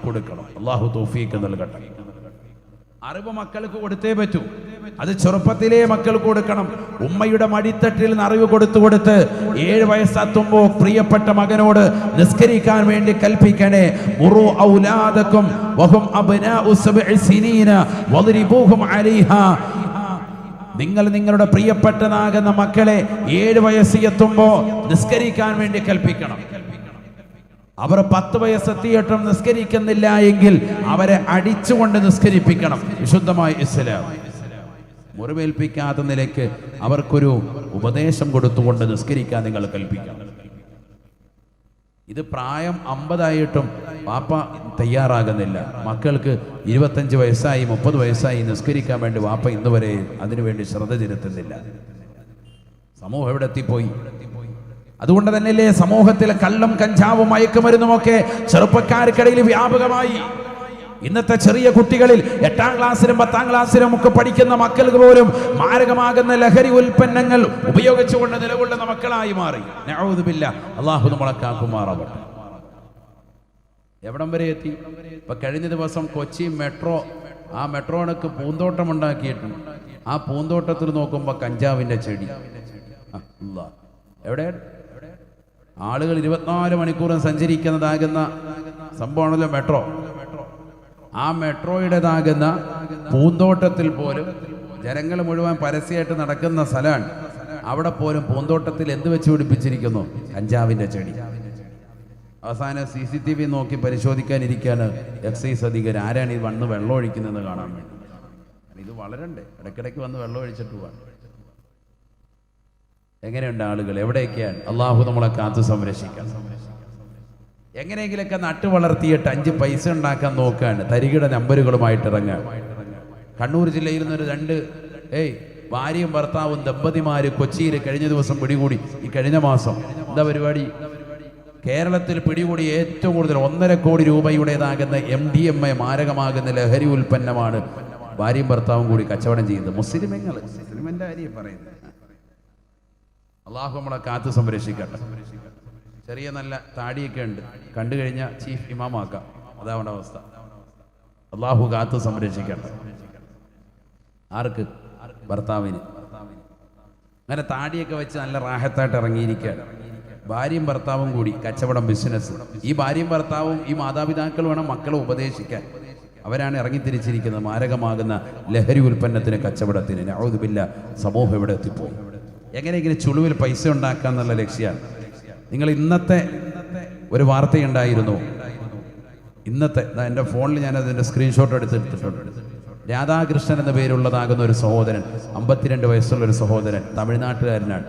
കൊടുക്കണം. അല്ലാഹു തൗഫീഖ് നൽകട്ടെ. അറിവ് മക്കൾക്ക് കൊടുത്തേ പറ്റൂ. അത് ചെറുപ്പത്തിലേ മക്കൾക്ക് കൊടുക്കണം. ഉമ്മയുടെ മടിത്തട്ടിൽ നിന്ന് അറിവ് കൊടുത്ത് 7 വയസ്സെത്തുമ്പോൾ പ്രിയപ്പെട്ട മകനോട് നിസ്കരിക്കാൻ വേണ്ടി കൽപ്പിക്കണേ. മുറു ഔലാദക്കും വഹും അബ്നാഉ 7 സിനീന വദ്രിബൂഹും അലൈഹാ. നിങ്ങൾ നിങ്ങളുടെ പ്രിയപ്പെട്ടതാകുന്ന മക്കളെ 7 വയസ്സ് എത്തുമ്പോൾ നിസ്കരിക്കാൻ വേണ്ടി കൽപ്പിക്കണം. അവർ 10 വയസ്സെത്തിയിട്ടും നിസ്കരിക്കുന്നില്ല എങ്കിൽ അവരെ അടിച്ചുകൊണ്ട് നിസ്കരിപ്പിക്കണം. വിശുദ്ധമായ ഇസ്ലാം മുറിവേൽപ്പിക്കാത്ത നിലയ്ക്ക് അവർക്കൊരു ഉപദേശം കൊടുത്തുകൊണ്ട് നിസ്കരിക്കാൻ നിങ്ങൾ കൽപ്പിക്കണം. ഇത് പ്രായം 50 പാപ്പ തയ്യാറാകുന്നില്ല. മക്കൾക്ക് 25 വയസ്സായി 30 വയസ്സായി നിസ്കരിക്കാൻ വേണ്ടി വാപ്പ ഇന്നുവരെ അതിനുവേണ്ടി ശ്രദ്ധ ചെലുത്തുന്നില്ല. സമൂഹം എവിടെ എത്തിപ്പോയി? അതുകൊണ്ട് തന്നെയല്ലേ സമൂഹത്തിൽ കള്ളും കഞ്ചാവും മയക്കുമരുന്നുമൊക്കെ ചെറുപ്പക്കാർക്കിടയിൽ വ്യാപകമായി. ഇന്നത്തെ ചെറിയ കുട്ടികളിൽ 8ാം ക്ലാസ്സിലും 10ാം ക്ലാസ്സിലും ഒക്കെ പഠിക്കുന്ന മക്കൾക്ക് പോലും മാരകമാകുന്ന ലഹരി ഉൽപ്പന്നങ്ങൾ ഉപയോഗിച്ചുകൊണ്ട് നിലകൊള്ളുന്ന മക്കളായി മാറി. നഊദു ബില്ലാഹ്. അല്ലാഹു നമ്മളെ കാക്കുമാറാവട്ടെ. എവിടം വരെ എത്തി? ഇപ്പൊ കഴിഞ്ഞ ദിവസം കൊച്ചി മെട്രോ, ആ മെട്രോണക്ക് പൂന്തോട്ടം ഉണ്ടാക്കിയിട്ടുണ്ട്. ആ പൂന്തോട്ടത്തിൽ നോക്കുമ്പോൾ കഞ്ചാവിന്റെ ചെടി. എവിടെ ആളുകൾ 24 മണിക്കൂറും സഞ്ചരിക്കുന്നതാകുന്ന സംഭവമാണല്ലോ മെട്രോ. ആ മെട്രോയുടേതാകുന്ന പൂന്തോട്ടത്തിൽ പോലും ജനങ്ങൾ മുഴുവൻ പരസ്യമായിട്ട് നടക്കുന്ന സ്ഥലമാണ്. അവിടെ പോലും പൂന്തോട്ടത്തിൽ എന്ത് വെച്ച് പിടിപ്പിച്ചിരിക്കുന്നു? കഞ്ചാവിന്റെ ചെടി. അവസാനം CCTV നോക്കി പരിശോധിക്കാനിരിക്കുകയാണ് എക്സൈസ് അധികാരി. ആരാണ് ഈ വന്ന് വെള്ളം ഒഴിക്കുന്നതെന്ന് കാണാൻ വേണ്ടി. ഇത് വളരണ്ടേ? ഇടയ്ക്കിടയ്ക്ക് വന്ന് വെള്ളം ഒഴിച്ചിട്ട് പോവാൻ. എങ്ങനെയുണ്ട് ആളുകൾ? എവിടെയൊക്കെയാണ്? അള്ളാഹു നമ്മളെ കാത്തു സംരക്ഷിക്കാൻ. എങ്ങനെയെങ്കിലൊക്കെ നട്ടു വളർത്തിയിട്ട് 5 പൈസ ഉണ്ടാക്കാൻ നോക്കുകയാണ്. തരികിട നമ്പറുകളുമായിട്ട് ഇറങ്ങാൻ. കണ്ണൂർ ജില്ലയിൽ നിന്നൊരു 2 ഭാര്യയും ഭർത്താവും ദമ്പതിമാര് കൊച്ചിയിൽ കഴിഞ്ഞ ദിവസം പിടികൂടി. ഈ കഴിഞ്ഞ മാസം എന്താ പരിപാടി? കേരളത്തിൽ പിടികൂടി ഏറ്റവും കൂടുതൽ 1.5 കോടി രൂപയുടേതാകുന്ന MDMA മാരകമാകുന്ന ലഹരി ഉൽപ്പന്നമാണ് ഭാര്യയും ഭർത്താവും കൂടി കച്ചവടം ചെയ്യുന്നത്. മുസ്ലിമിന്റെ കാര്യം പറയുന്നത്. അള്ളാഹു നമ്മളെ കാത്തു സംരക്ഷിക്കട്ടെ. ചെറിയ നല്ല താടിയൊക്കെ ഉണ്ട്, കണ്ടു കഴിഞ്ഞാൽ ചീഫ് ഇമാമാക്കാം. അതാണ് അവസ്ഥ. അള്ളാഹു കാത്തു സംരക്ഷിക്കട്ടെ. ആർക്ക്? ഭർത്താവിന്. അങ്ങനെ താടിയൊക്കെ വെച്ച് നല്ല റാഹത്തായിട്ട് ഇറങ്ങിയിരിക്കുകയാണ്. ഭാര്യയും ഭർത്താവും കൂടി കച്ചവടം, ബിസിനസ്. ഈ ഭാര്യയും ഭർത്താവും ഈ മാതാപിതാക്കൾ വേണം മക്കളെ ഉപദേശിക്കാൻ. അവരാണ് ഇറങ്ങിത്തിരിച്ചിരിക്കുന്നത് മാരകമാകുന്ന ലഹരി ഉൽപ്പന്നത്തിന്, കച്ചവടത്തിന്. നഊദു ബില്ലാഹ്. സമൂഹം ഇവിടെ എത്തിപ്പോയി. എങ്ങനെയെങ്കിലും ചുളുവിൽ പൈസ ഉണ്ടാക്കാന്നുള്ള ലക്ഷ്യമാണ്. നിങ്ങൾ ഇന്നത്തെ ഒരു വാർത്തയുണ്ടായിരുന്നു. ഇന്നത്തെ എൻ്റെ ഫോണിൽ ഞാൻ അതിൻ്റെ സ്ക്രീൻഷോട്ട് എടുത്തിട്ടുണ്ട്. രാധാകൃഷ്ണൻ എന്ന പേരുള്ളതാകുന്ന ഒരു സഹോദരൻ, 52 വയസ്സുള്ള ഒരു സഹോദരൻ, തമിഴ്നാട്ടുകാരനാണ്.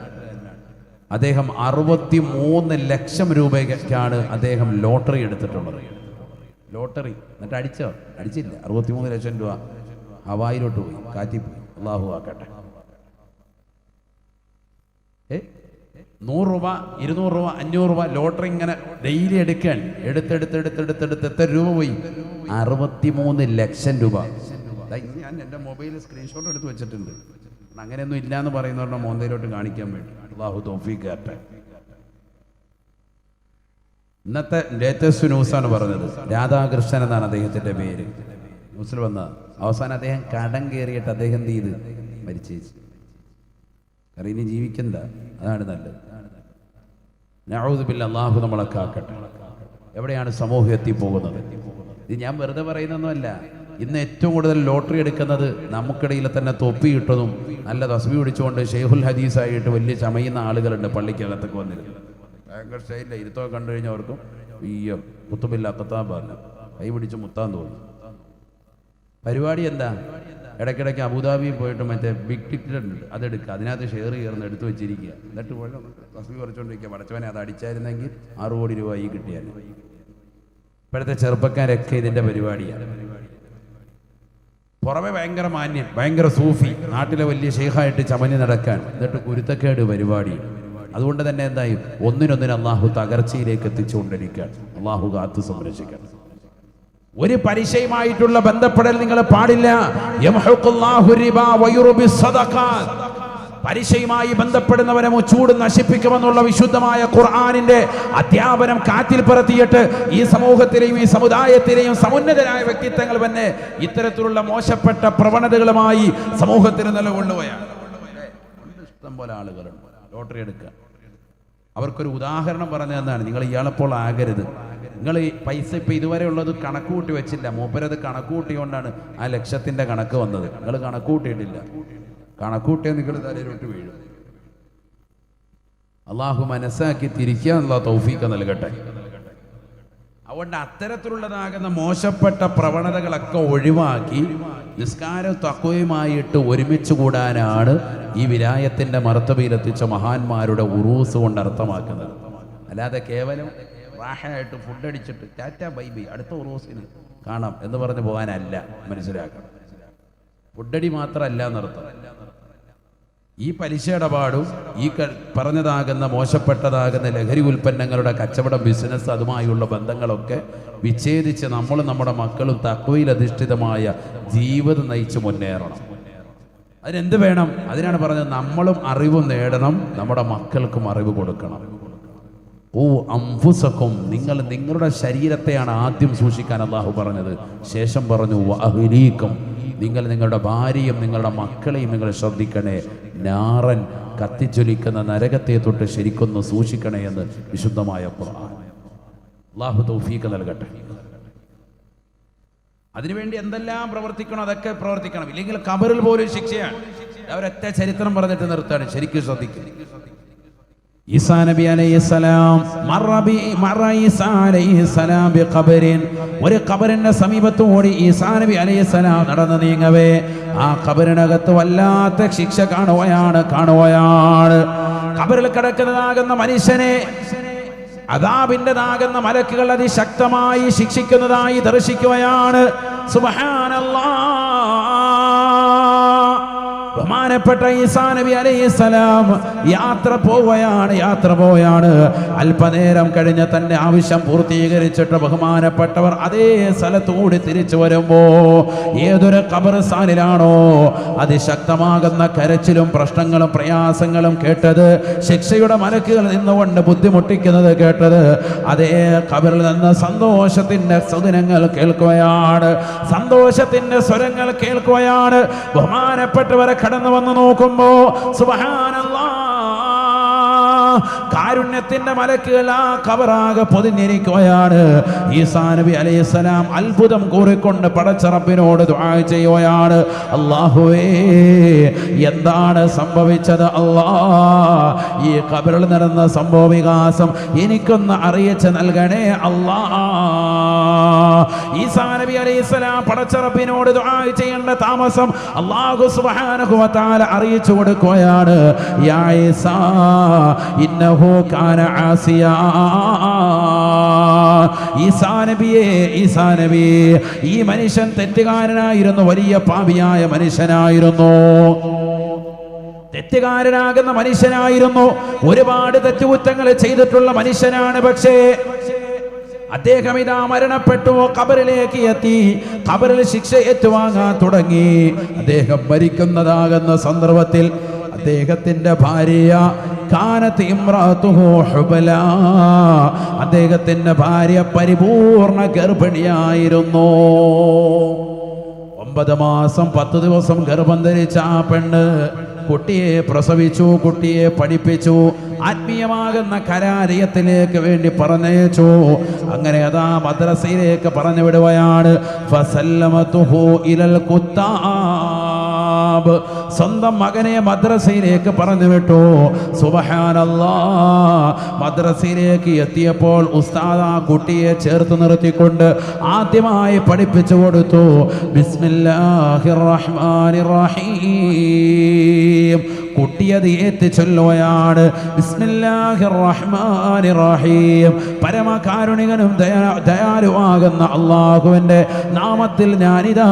അദ്ദേഹം 63 ലക്ഷം രൂപയ്ക്കാണ് അദ്ദേഹം ലോട്ടറി എടുത്തിട്ടുള്ളത്. ലോട്ടറി എന്നിട്ട് അടിച്ചില്ല. 63 ലക്ഷം രൂപ ഹവായിലോട്ട് പോയി, കാറ്റിപ്പോയി. അള്ളാഹു ആക്കട്ടെ. 100 രൂപ, 200 രൂപ, 500 രൂപ ലോട്ടറി ഇങ്ങനെ ഡെയിലി എടുക്കാൻ എടുത്തെടുത്ത് എത്ര രൂപ പോയി? 63 ലക്ഷം രൂപ. ഞാൻ എൻ്റെ മൊബൈലിൽ സ്ക്രീൻഷോട്ട് എടുത്ത് വെച്ചിട്ടുണ്ട്. അങ്ങനെയൊന്നും ഇല്ലാന്ന് പറയുന്നവരുടെ മോന്തയിലോട്ട് കാണിക്കാൻ വേണ്ടി. അല്ലാഹു തൗഫീഖ് തരട്ടെ. ഇന്നത്തെ ലേറ്റസ്റ്റ് ന്യൂസാണ് പറഞ്ഞത്. രാധാകൃഷ്ണൻ എന്നാണ് അദ്ദേഹത്തിന്റെ പേര്. ന്യൂസിൽ വന്ന അവസാനം അദ്ദേഹം കടം കയറിയിട്ട് അദ്ദേഹം എന്ത് ചെയ്ത്? മരിച്ചേച്ചു. കാരണം ഇനി ജീവിക്കണ്ട, അതാണ് നല്ലത്. നഊദു ബില്ലാഹ്. അല്ലാഹു നമ്മളെ കാക്കട്ടെ. എവിടെയാണ് സമൂഹം എത്തിപ്പോകുന്നത്? ഇത് ഞാൻ വെറുതെ പറയുന്നൊന്നുമല്ല. ഇന്ന് ഏറ്റവും കൂടുതൽ ലോട്ടറി എടുക്കുന്നത് നമുക്കിടയിൽ തന്നെ തൊപ്പി ഇട്ടതും നല്ല തസ്ബീഹ് പിടിച്ചുകൊണ്ട് ഷെയ്ഖുൽ ഹദീസായിട്ട് വലിയ ചമയുന്ന ആളുകളുണ്ട് പള്ളിക്കകത്തൊക്കെ വന്നിരുന്നത്. ഭയങ്കര സ്റ്റൈലില്ല. ഇരുത്തൊക്കെ കണ്ടു കഴിഞ്ഞവർക്കും അയ്യോ കുത്തുബില്ല കത്താബല്ല, കൈ പിടിച്ച് മുത്താൻ തോന്നും. പരിപാടി എന്താ? ഇടയ്ക്കിടയ്ക്ക് അബുദാബിയിൽ പോയിട്ട് മറ്റേ ബിഗ് ടിക്കറ്റ് ഉണ്ട്, അതെടുക്കുക, അതിനകത്ത് ഷെയർ ചേർന്ന് എടുത്തു വെച്ചിരിക്കുക. എന്നിട്ട് പോലെ തസ്ബീഹ് കുറച്ചുകൊണ്ടിരിക്കുക. പടച്ചവനെ അത് അടിച്ചായിരുന്നെങ്കിൽ 6 കോടി രൂപ ഈ കിട്ടിയാൽ. ഇപ്പോഴത്തെ ചെറുപ്പക്കാരൊക്കെ ഇതിൻ്റെ പരിപാടിയാണ്. പുറമെ ഭയങ്കര മാന്യൻ, ഭയങ്കര സൂഫി, നാട്ടിലെ വലിയ ഷെയ്ഖായിട്ട് ചമഞ്ഞ് നടക്കാൻ, എന്നിട്ട് കുരുത്തക്കേട് പരിപാടി. അതുകൊണ്ട് തന്നെ എന്തായി? ഒന്നിനൊന്നിന് അള്ളാഹു തകർച്ചയിലേക്ക് എത്തിച്ചുകൊണ്ടിരിക്കുകയാണ്. അള്ളാഹു കാത്തു സംരക്ഷിക്കണം. ഒരു പലിശയുമായിട്ടുള്ള ബന്ധപ്പെടൽ നിങ്ങൾ പാടില്ല. പരീക്ഷയുമായി ബന്ധപ്പെടുന്നവരെ മുച്ചൂട് നശിപ്പിക്കുമെന്നുള്ള വിശുദ്ധമായ ഖുർആനിന്റെ അധ്യാപനം കാറ്റിൽ പറത്തിയിട്ട് ഈ സമൂഹത്തിലെയും ഈ സമുദായത്തിലെയും സമുന്നതരായ വ്യക്തിത്വങ്ങൾ തന്നെ ഇത്തരത്തിലുള്ള മോശപ്പെട്ട പ്രവണതകളുമായി സമൂഹത്തിന് നിലകൊള്ളുകയാണ്. ഇഷ്ടം പോലെ ആളുകളുണ്ട് ലോട്ടറി എടുക്കുക. അവർക്കൊരു ഉദാഹരണം പറഞ്ഞു തന്നാണ്, നിങ്ങൾ ഇയാളെപ്പോൾ ആകരുത്. നിങ്ങൾ ഈ പൈസ ഇപ്പം ഇതുവരെ ഉള്ളത് കണക്ക് കൂട്ടി വെച്ചില്ല, മൂപ്പരത് കണക്ക് കൂട്ടിക്കൊണ്ടാണ് ആ ലക്ഷത്തിൻ്റെ കണക്ക് വന്നത്. നിങ്ങൾ കണക്ക് കൂട്ടിയിട്ടില്ല, കണക്ക് കൂട്ടിയാൽ നിങ്ങൾ തലയിലോട്ട് വീഴും. അള്ളാഹു മനസ്സാക്കി തിരിക്കാനുള്ള തൗഫീഖ് നൽകട്ടെ. അതുകൊണ്ട് അത്തരത്തിലുള്ളതാകുന്ന മോശപ്പെട്ട പ്രവണതകളൊക്കെ ഒഴിവാക്കി നിസ്കാരവും തഖ്വയുമായിട്ട് ഒരുമിച്ച് കൂടാനാണ് ഈ വിലായത്തിൻ്റെ മർത്തബയിലെത്തിച്ച മഹാന്മാരുടെ ഉറൂസ് കൊണ്ട് അർത്ഥമാക്കുന്നത്. അല്ലാതെ കേവലം റാഹയായിട്ട് ഫുഡ് അടിച്ചിട്ട് ടാറ്റ ബൈ ബൈ അടുത്ത ഉറൂസിന് കാണാം എന്ന് പറഞ്ഞ് പോകാനല്ല, മനസ്സിലാക്കണം. ഫുഡടി മാത്രമല്ല എന്നർത്ഥം. ഈ പലിശ ഇടപാടും ഈ പറഞ്ഞതാകുന്ന മോശപ്പെട്ടതാകുന്ന ലഹരി ഉൽപ്പന്നങ്ങളുടെ കച്ചവടം, ബിസിനസ്, അതുമായുള്ള ബന്ധങ്ങളൊക്കെ വിച്ഛേദിച്ച് നമ്മൾ നമ്മുടെ മക്കളും തഖ്വയിൽ അധിഷ്ഠിതമായ ജീവിതം നയിച്ച് മുന്നേറണം. അതിനെന്ത് വേണം? അതിനാണ് പറഞ്ഞത്, നമ്മളും അറിവ് നേടണം, നമ്മുടെ മക്കൾക്കും അറിവ് കൊടുക്കണം. ഓ അംഫുസക്കും, നിങ്ങൾ നിങ്ങളുടെ ശരീരത്തെയാണ് ആദ്യം സൂക്ഷിക്കാൻ അള്ളാഹു പറഞ്ഞത്. ശേഷം പറഞ്ഞു വഅഹ്ലീക്കും, നിങ്ങൾ നിങ്ങളുടെ ഭാര്യയും നിങ്ങളുടെ മക്കളെയും നിങ്ങൾ ശ്രദ്ധിക്കണേ, നാറൻ കത്തിജ്വലിക്കുന്ന നരകത്തെ തൊട്ട് ശരിക്കൊന്ന് സൂക്ഷിക്കണേ എന്ന് വിശുദ്ധമായ ഖുർആൻ. അല്ലാഹു തൗഫീഖ് നൽകട്ടെ. അതിനുവേണ്ടി എന്തെല്ലാം പ്രവർത്തിക്കണം അതൊക്കെ പ്രവർത്തിക്കണം. ഇല്ലെങ്കിൽ ഖബറിൽ പോലും ശിക്ഷയാണ്. അവരൊറ്റ ചരിത്രം പറഞ്ഞിട്ട് നിർത്താണ്, ശരിക്കും ശ്രദ്ധിക്കുക. ഈസാ നബി അലൈഹിസ്സലാം ഒരു ഖബറിന്റെ സമീപത്തോടി ഈസാ നബി അലൈഹിസ്സലാം നടന്നു നീങ്ങവേ ആ ഖബറിനകത്ത് വല്ലാത്ത ശിക്ഷ കാണുകയാണ്. ഖബറിൽ കിടക്കുന്നതാകുന്ന മനുഷ്യനെ അദാബിൻ്റെതാകുന്ന മലക്കുകൾ അതിശക്തമായി ശിക്ഷിക്കുന്നതായി ദർശിക്കുകയാണ്. സുബ്ഹാനല്ലാഹ്. ബഹുമാനപ്പെട്ട ഈസാ നബി അലൈഹിസ്സലാം യാത്ര പോവുകയാണ്. അല്പനേരം കഴിഞ്ഞ് തന്റെ ആവശ്യം പൂർത്തീകരിച്ചിട്ട് ബഹുമാനപ്പെട്ടവർ അതേ സ്ഥലത്തുകൂടി തിരിച്ചു വരുമ്പോ ഏതൊരു ഖബർസ്ഥാനിലാണോ അതിശക്തമാകുന്ന കരച്ചിലും പ്രശ്നങ്ങളും പ്രയാസങ്ങളും കേട്ടത്, ശിക്ഷയുടെ മലക്കുകൾ നിന്നുകൊണ്ട് ബുദ്ധിമുട്ടിക്കുന്നത് കേട്ടത്, അതേ ഖബറിൽ നിന്ന് സന്തോഷത്തിന്റെ സ്വരങ്ങൾ കേൾക്കുകയാണ്. ബഹുമാനപ്പെട്ടവരെ കടന്നു വന്ന് നോക്കുമ്പോ സുബ്ഹാനല്ലാഹ്, കാരുണ്യത്തിന്റെ മലക്കുകൾ ആ ഖബറാകെ പൊതിഞ്ഞിരിക്കുകയാണ്. ഈസാ നബി അലൈഹിസ്സലാം അത്ഭുതം കൂറിക്കൊണ്ട് പടച്ച റബ്ബിനോട് ദുആ ചെയ്യുകയാണ്. അല്ലാഹുവേ, എന്താണ് സംഭവിച്ചത്? അല്ലാഹ്, ഈ ഖബറിൽ നടന്ന സംഭവ വികാസം എനിക്കൊന്ന് അറിയിച്ച് നൽകണേ അല്ലാഹ്. ഈസാ നബി അലൈഹിസ്സലാം പടച്ച റബ്ബിനോട് ദുആ ചെയ്യേണ്ട താമസം അല്ലാഹു സുബ്ഹാനഹു വ തആല അറിയിച്ചു കൊടുക്കുകയാണ്. യാ ഈസാ ഇന്നഹു കാന ആസിയാ. ഈസാ നബിയെ, ഈ മനുഷ്യൻ തെറ്റുകാരനായിരുന്നു, വലിയ പാപിയായ മനുഷ്യനായിരുന്നു, തെറ്റുകാരനാകുന്ന മനുഷ്യനായിരുന്നു, ഒരുപാട് തെറ്റുകുറ്റങ്ങൾ ചെയ്തിട്ടുള്ള മനുഷ്യനാണ്. പക്ഷേ അദ്ദേഹം ഇതാ മരണപ്പെട്ടു, ഖബറിലേക്ക് എത്തി, ഖബറിൽ ശിക്ഷ ഏറ്റുവാങ്ങാൻ തുടങ്ങി. അദ്ദേഹം മരിക്കുന്നതാകുന്ന സന്ദർഭത്തിൽ അദ്ദേഹത്തിന്റെ ഭാര്യ കാനത്ത് ഇംറാത്തുഹു ഹുബലാ, അദ്ദേഹത്തിന്റെ ഭാര്യ പരിപൂർണ ഗർഭിണിയായിരുന്നു. 9 മാസം 10 ദിവസം ഗർഭം ധരിച്ച ആ പെണ്ണ് കുട്ടിയെ പ്രസവിച്ചു, കുട്ടിയെ പഠിപ്പിച്ചു, ആത്മീയമാകുന്ന കലാലയത്തിലേക്ക് വേണ്ടി പറഞ്ഞയച്ചു. അങ്ങനെ അതാ മദ്രസയിലേക്ക് പറഞ്ഞു വിടുകയാണ്. ഫസല്ലമതുഹു ഇലൽ കുത്താബ്, സ്വന്തം മകനെ മദ്രസയിലേക്ക് പറഞ്ഞു വിട്ടു. സുബ്ഹാനല്ലാഹ്. മദ്രസയിലേക്ക് എത്തിയപ്പോൾ ഉസ്താദ് ആ കുട്ടിയെ ചേർത്ത് നിർത്തിക്കൊണ്ട് ആദ്യമായി പഠിപ്പിച്ചു കൊടുത്തു. ബിസ്മില്ലാഹിർ റഹ്മാനിർ റഹീം. കുട്ടിയത് ഏറ്റ് ചൊല്ലുകയാണ്. ബിസ്മില്ലാഹിർ റഹ്മാനിർ റഹീം. പരമകാരുണികനും ദയാലുവാകുന്ന അല്ലാഹുവിന്റെ നാമത്തിൽ ഞാനിതാ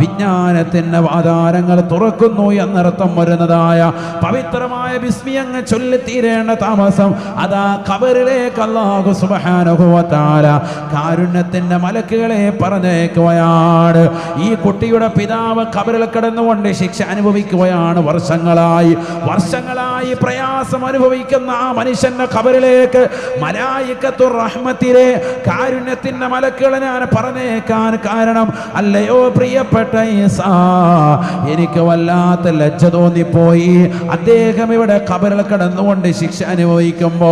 വിജ്ഞാനത്തിന്റെ ആധാരങ്ങൾ തുറക്കുന്നു എന്നർത്ഥം വരുന്നതായ പവിത്രമായ ബിസ്മി അങ്ങ് ചൊല്ലിത്തീരേണ്ട താമസം അതാ ഖബറിലേക്ക് അല്ലാഹു സുബ്ഹാനഹു വ തആല കാരുണ്യത്തിന്റെ മലക്കുകളെ പറഞ്ഞേക്കുകയാണ്. ഈ കുട്ടിയുടെ പിതാവ് ഖബറിൽ കിടന്നുകൊണ്ട് ശിക്ഷ അനുഭവിക്കുകയാണ് വർഷങ്ങളായി. വർഷങ്ങളായി പ്രയാസം അനുഭവിക്കുന്ന ആ മനുഷ്യന്റെ ഖബറിലേക്ക് മലായികത്തുർ റഹ്മത്തിലെ കാരുണ്യത്തിന്റെ മലക്കുകളെ ഞാൻ പറഞ്ഞേക്കാൻ കാരണം, അല്ലയോ പ്രിയപ്പെട്ട ഈസാ, എനിക്ക് വല്ലാത്ത ലജ്ജ തോന്നിപ്പോയി. അദ്ദേഹം ഇവിടെ ഖബറിൽ കിടന്നുകൊണ്ട് ശിക്ഷ അനുഭവിക്കുമ്പോ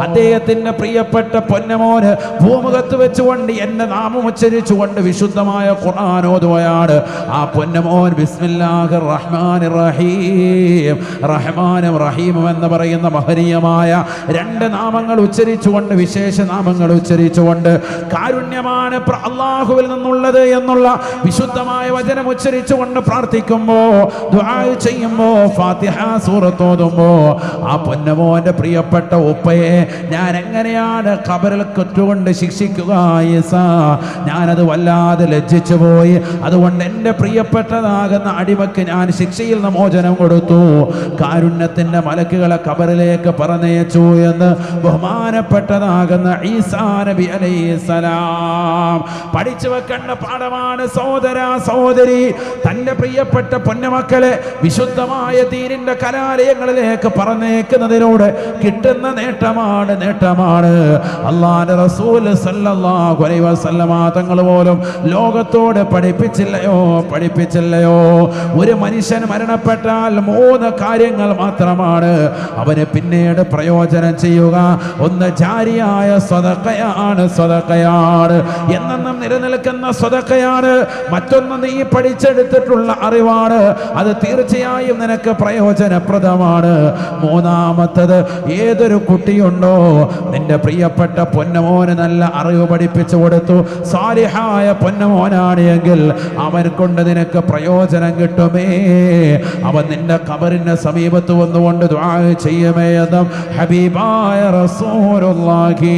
അദ്ദേഹത്തിന്റെ പ്രിയപ്പെട്ട പൊന്നമോന് ഭൂമുഖത്ത് വെച്ചുകൊണ്ട് എന്റെ നാമം ഉച്ചരിച്ചുകൊണ്ട് വിശുദ്ധമായ ഖുർആൻ ഓതുകയാണ്. ആ പൊന്നമോൻ ബിസ്മില്ലാഹിർ റഹ്മാനിർ റഹീം, റഹ്മാനും റഹീമും എന്ന് പറയുന്ന മഹനീയമായ രണ്ട് നാമങ്ങൾ ഉച്ചരിച്ചുകൊണ്ട്, വിശേഷ നാമങ്ങൾ ഉച്ചരിച്ചുകൊണ്ട്, കാരുണ്യമാണ് അല്ലാഹുവിൽ നിന്നുള്ളത് എന്നുള്ള വിശുദ്ധമായ വചനം ഉച്ചരിച്ചുകൊണ്ട് പ്രാർത്ഥിക്കുമ്പോ, ദുആ ചെയ്യുമ്പോ, ഫാത്തിഹ സൂറത്ത് ഓതുമ്പോ ആ പൊന്നമോന്റെ പ്രിയപ്പെട്ട ഉപ്പയെ ഞാൻ എങ്ങനെയാണ് ഖബറിൽ കുറ്റുകൊണ്ട് ശിക്ഷിക്കുക ഈസാ? ഞാനത് വല്ലാതെ ലജ്ജിച്ചു പോയി. അതുകൊണ്ട് എൻ്റെ പ്രിയപ്പെട്ടതാകുന്ന അടിമക്ക് ഞാൻ ശിക്ഷയിൽ നിന്ന് മോചനം കൊടുത്തു. കാരുണ്യത്തിന്റെ മലക്കുകളെ ഖബറിലേക്ക് പറഞ്ഞയച്ചു എന്ന് ബഹുമാനപ്പെട്ടതാകുന്ന ഈസാ നബി അലൈഹിസ്സലാം പഠിച്ചു വെക്കേണ്ട പാഠമാണ്. സഹോദര സഹോദരി, തൻ്റെ പ്രിയപ്പെട്ട പൊന്നമക്കളെ വിശുദ്ധമായ ദീനിന്റെ കലാലയങ്ങളിലേക്ക് പറഞ്ഞേക്കുന്നതിലൂടെ കിട്ടുന്ന നേട്ടമാണ്. അല്ലാഹുവിന്റെ റസൂൽ സല്ലല്ലാഹു അലൈഹി വസല്ലമ തങ്ങൾ പോലും ലോകത്തോട് പഠിപ്പിച്ചില്ലയോ? ഒരു മനുഷ്യൻ മരണപ്പെട്ടാൽ 3 കാര്യങ്ങൾ മാത്രമാണ് അവന് പിന്നീട് പ്രയോജനം ചെയ്യുക. ഒന്ന് ജാരിയായ സ്വതക്കയാണ്, എന്നെന്നും നിലനിൽക്കുന്ന സ്വതക്കയാണ്. മറ്റൊന്ന് നീ പഠിച്ചെടുത്തിട്ടുള്ള അറിവാണ്, അത് തീർച്ചയായും നിനക്ക് പ്രയോജനപ്രദമാണ്. മൂന്നാമത്തത്, ഏതൊരു കുട്ടിയുണ്ടോ നിന്റെ പ്രിയപ്പെട്ട പൊന്നമോന് നല്ല അറിവ് പഠിപ്പിച്ചു കൊടുത്തു, സാലിഹായ പൊന്നമോനാണ് എങ്കിൽ അവൻ കൊണ്ട് നിനക്ക് പ്രയോജനം കിട്ടുമേ. അവൻ നിന്റെ ഖബറിന്റെ സമീപത്ത് വന്നുകൊണ്ട് ദുആ ചെയ്യുമേ എന്ന് ഹബീബായ റസൂലുള്ളാഹി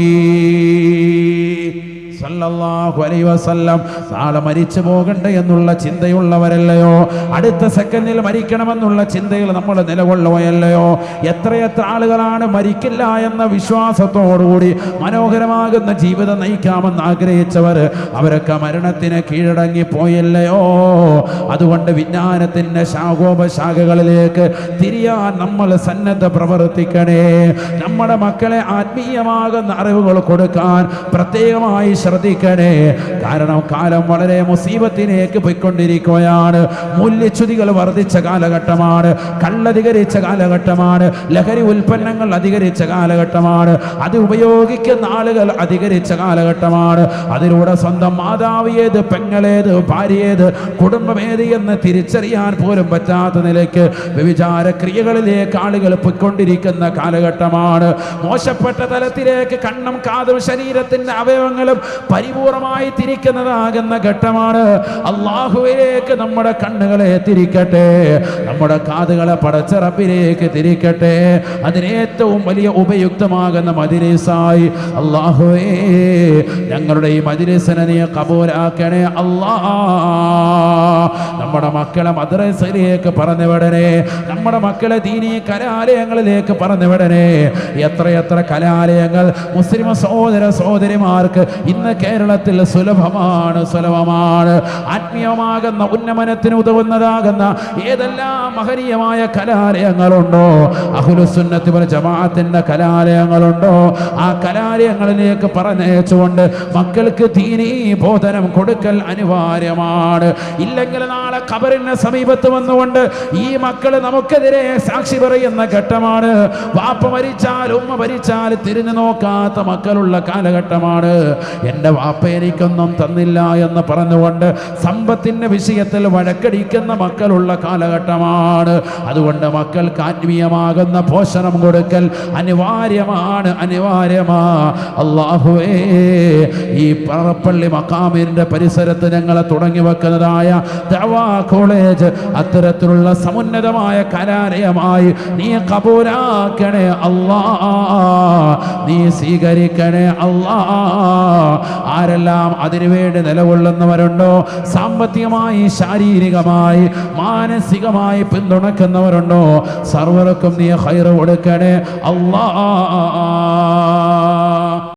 സല്ലല്ലാഹു അലൈഹി വസല്ലം. നാളെ മരിച്ചു പോകണ്ട എന്നുള്ള ചിന്തയുള്ളവരല്ലയോ? അടുത്ത സെക്കൻഡിൽ മരിക്കണമെന്നുള്ള ചിന്തയിൽ നമ്മൾ നിലകൊള്ളുകയല്ലയോ? എത്രയെത്ര ആളുകളാണ് മരിക്കില്ല എന്ന വിശ്വാസത്തോടുകൂടി മനോഹരമാകുന്ന ജീവിതം നയിക്കാമെന്ന് ആഗ്രഹിച്ചവർ, അവരൊക്കെ മരണത്തിന് കീഴടങ്ങി പോയല്ലയോ? അതുകൊണ്ട് വിജ്ഞാനത്തിന്റെ ശാഖോപശാഖകളിലേക്ക് തിരിയാൻ നമ്മൾ സന്നദ്ധ പ്രവർത്തിക്കണേ. നമ്മുടെ മക്കളെ ആത്മീയമാകുന്ന അറിവുകൾ കൊടുക്കാൻ പ്രത്യേകമായി ശ്രദ്ധിക്കണേ. കാരണം കാലം വളരെ മുസീബത്തിലേക്ക് പോയിക്കൊണ്ടിരിക്കുകയാണ്. മൂല്യച്യുതികൾ വർദ്ധിച്ച കാലഘട്ടമാണ്, കള്ളധികരിച്ച കാലഘട്ടമാണ്, ലഹരി ഉൽപ്പന്നങ്ങൾ അധികരിച്ച കാലഘട്ടമാണ്, അത് ഉപയോഗിക്കുന്ന ആളുകൾ അധികരിച്ച കാലഘട്ടമാണ്. അതിലൂടെ സ്വന്തം മാതാവ് ഏത്, പെങ്ങളേത്, ഭാര്യയേത്, കുടുംബമേത് എന്ന് തിരിച്ചറിയാൻ പോലും പറ്റാത്ത നിലയ്ക്ക് വ്യഭിചാര ക്രിയകളിലേക്ക് ആളുകൾ പോയിക്കൊണ്ടിരിക്കുന്ന കാലഘട്ടമാണ്. മോശപ്പെട്ട തലത്തിലേക്ക് കണ്ണും കാതും ശരീരത്തിന്റെ അവയവങ്ങളും പരിപൂർണമായി തിരിക്കുന്നതാകുന്ന ഘട്ടമാണ്. അല്ലാഹുവിലേക്ക് നമ്മുടെ കണ്ണുകളെ തിരിക്കട്ടെ, നമ്മുടെ കാതുകളെ പടച്ച റബ്ബിലേക്ക് തിരിക്കട്ടെ. അതിനേറ്റവും വലിയ ഉപയുക്തമാകുന്ന മജ്‌ലിസായി അല്ലാഹുവേ ഞങ്ങളുടെ ഈ മജ്‌ലിസിനെ നീ കബൂലാക്കണേ അല്ലാഹ്. നമ്മുടെ മക്കളെ മദ്രസയിലേക്ക് പറഞ്ഞുവിടണേ, നമ്മുടെ മക്കളെ ദീനീ കലാലയങ്ങളിലേക്ക് പറഞ്ഞുവിടണേ. എത്രയെത്ര കലാലയങ്ങൾ മുസ്ലിം സഹോദര സഹോദരിമാർക്ക് ഇന്ന് കേരളത്തിൽ സുലഭമാണ്. ആത്മീയമാകുന്ന ഉന്നമനത്തിന് ഉതകുന്നതാകുന്ന ഏതെല്ലാം മഹനീയമായ കലാലയങ്ങളുണ്ടോ, അഹ്ലുസുന്നത്തി വൽ ജമാഅത്തിന്റെ കലാലയങ്ങളുണ്ടോ, ആ കലാലയങ്ങളിലേക്ക് പറഞ്ഞയച്ചുകൊണ്ട് മക്കൾക്ക് ദീനീ ബോധനം കൊടുക്കൽ അനിവാര്യമാണ്. ഇല്ലെങ്കിൽ നാളെ ഖബറിന്റെ സമീപത്ത് വന്നുകൊണ്ട് ഈ മക്കൾ നമുക്കെതിരെ സാക്ഷി പറയുന്ന ഘട്ടമാണ്. വാപ്പ മരിച്ചാൽ ഉമ്മ മരിച്ചാൽ തിരിഞ്ഞു നോക്കാത്ത മക്കളുള്ള കാലഘട്ടമാണ്. എൻ്റെ വാപ്പ എനിക്കൊന്നും തന്നില്ല എന്ന് പറഞ്ഞുകൊണ്ട് സമ്പത്തിന്റെ വിഷയത്തിൽ വഴക്കടിക്കുന്ന മക്കളുള്ള കാലഘട്ടമാണ്. അതുകൊണ്ട് മക്കൾക്ക് ആത്മീയമാകുന്ന പോഷണം കൊടുക്കൽ അനിവാര്യമാണ്. അല്ലാഹുവേ, ഈ പറപ്പള്ളി മഖാമിന്റെ പരിസരത്ത് ഞങ്ങളെ തുടങ്ങി വെക്കുന്നതായ ദഅവാ കോളേജ് അത്തരത്തിലുള്ള സമുന്നതമായ കലാലയമായി നീ കബൂലാക്കണേ അല്ലാഹ്, നീ സ്വീകരിക്കണേ അല്ലാഹ്. ആരെല്ലാം അതിനുവേണ്ടി നിലകൊള്ളുന്നവരുണ്ടോ, സാമ്പത്തികമായി ശാരീരികമായി മാനസികമായി പിന്തുണക്കുന്നവരുണ്ടോ, സർവർക്കും നീ ഖൈർ കൊടുക്കണേ അല്ലാഹ്.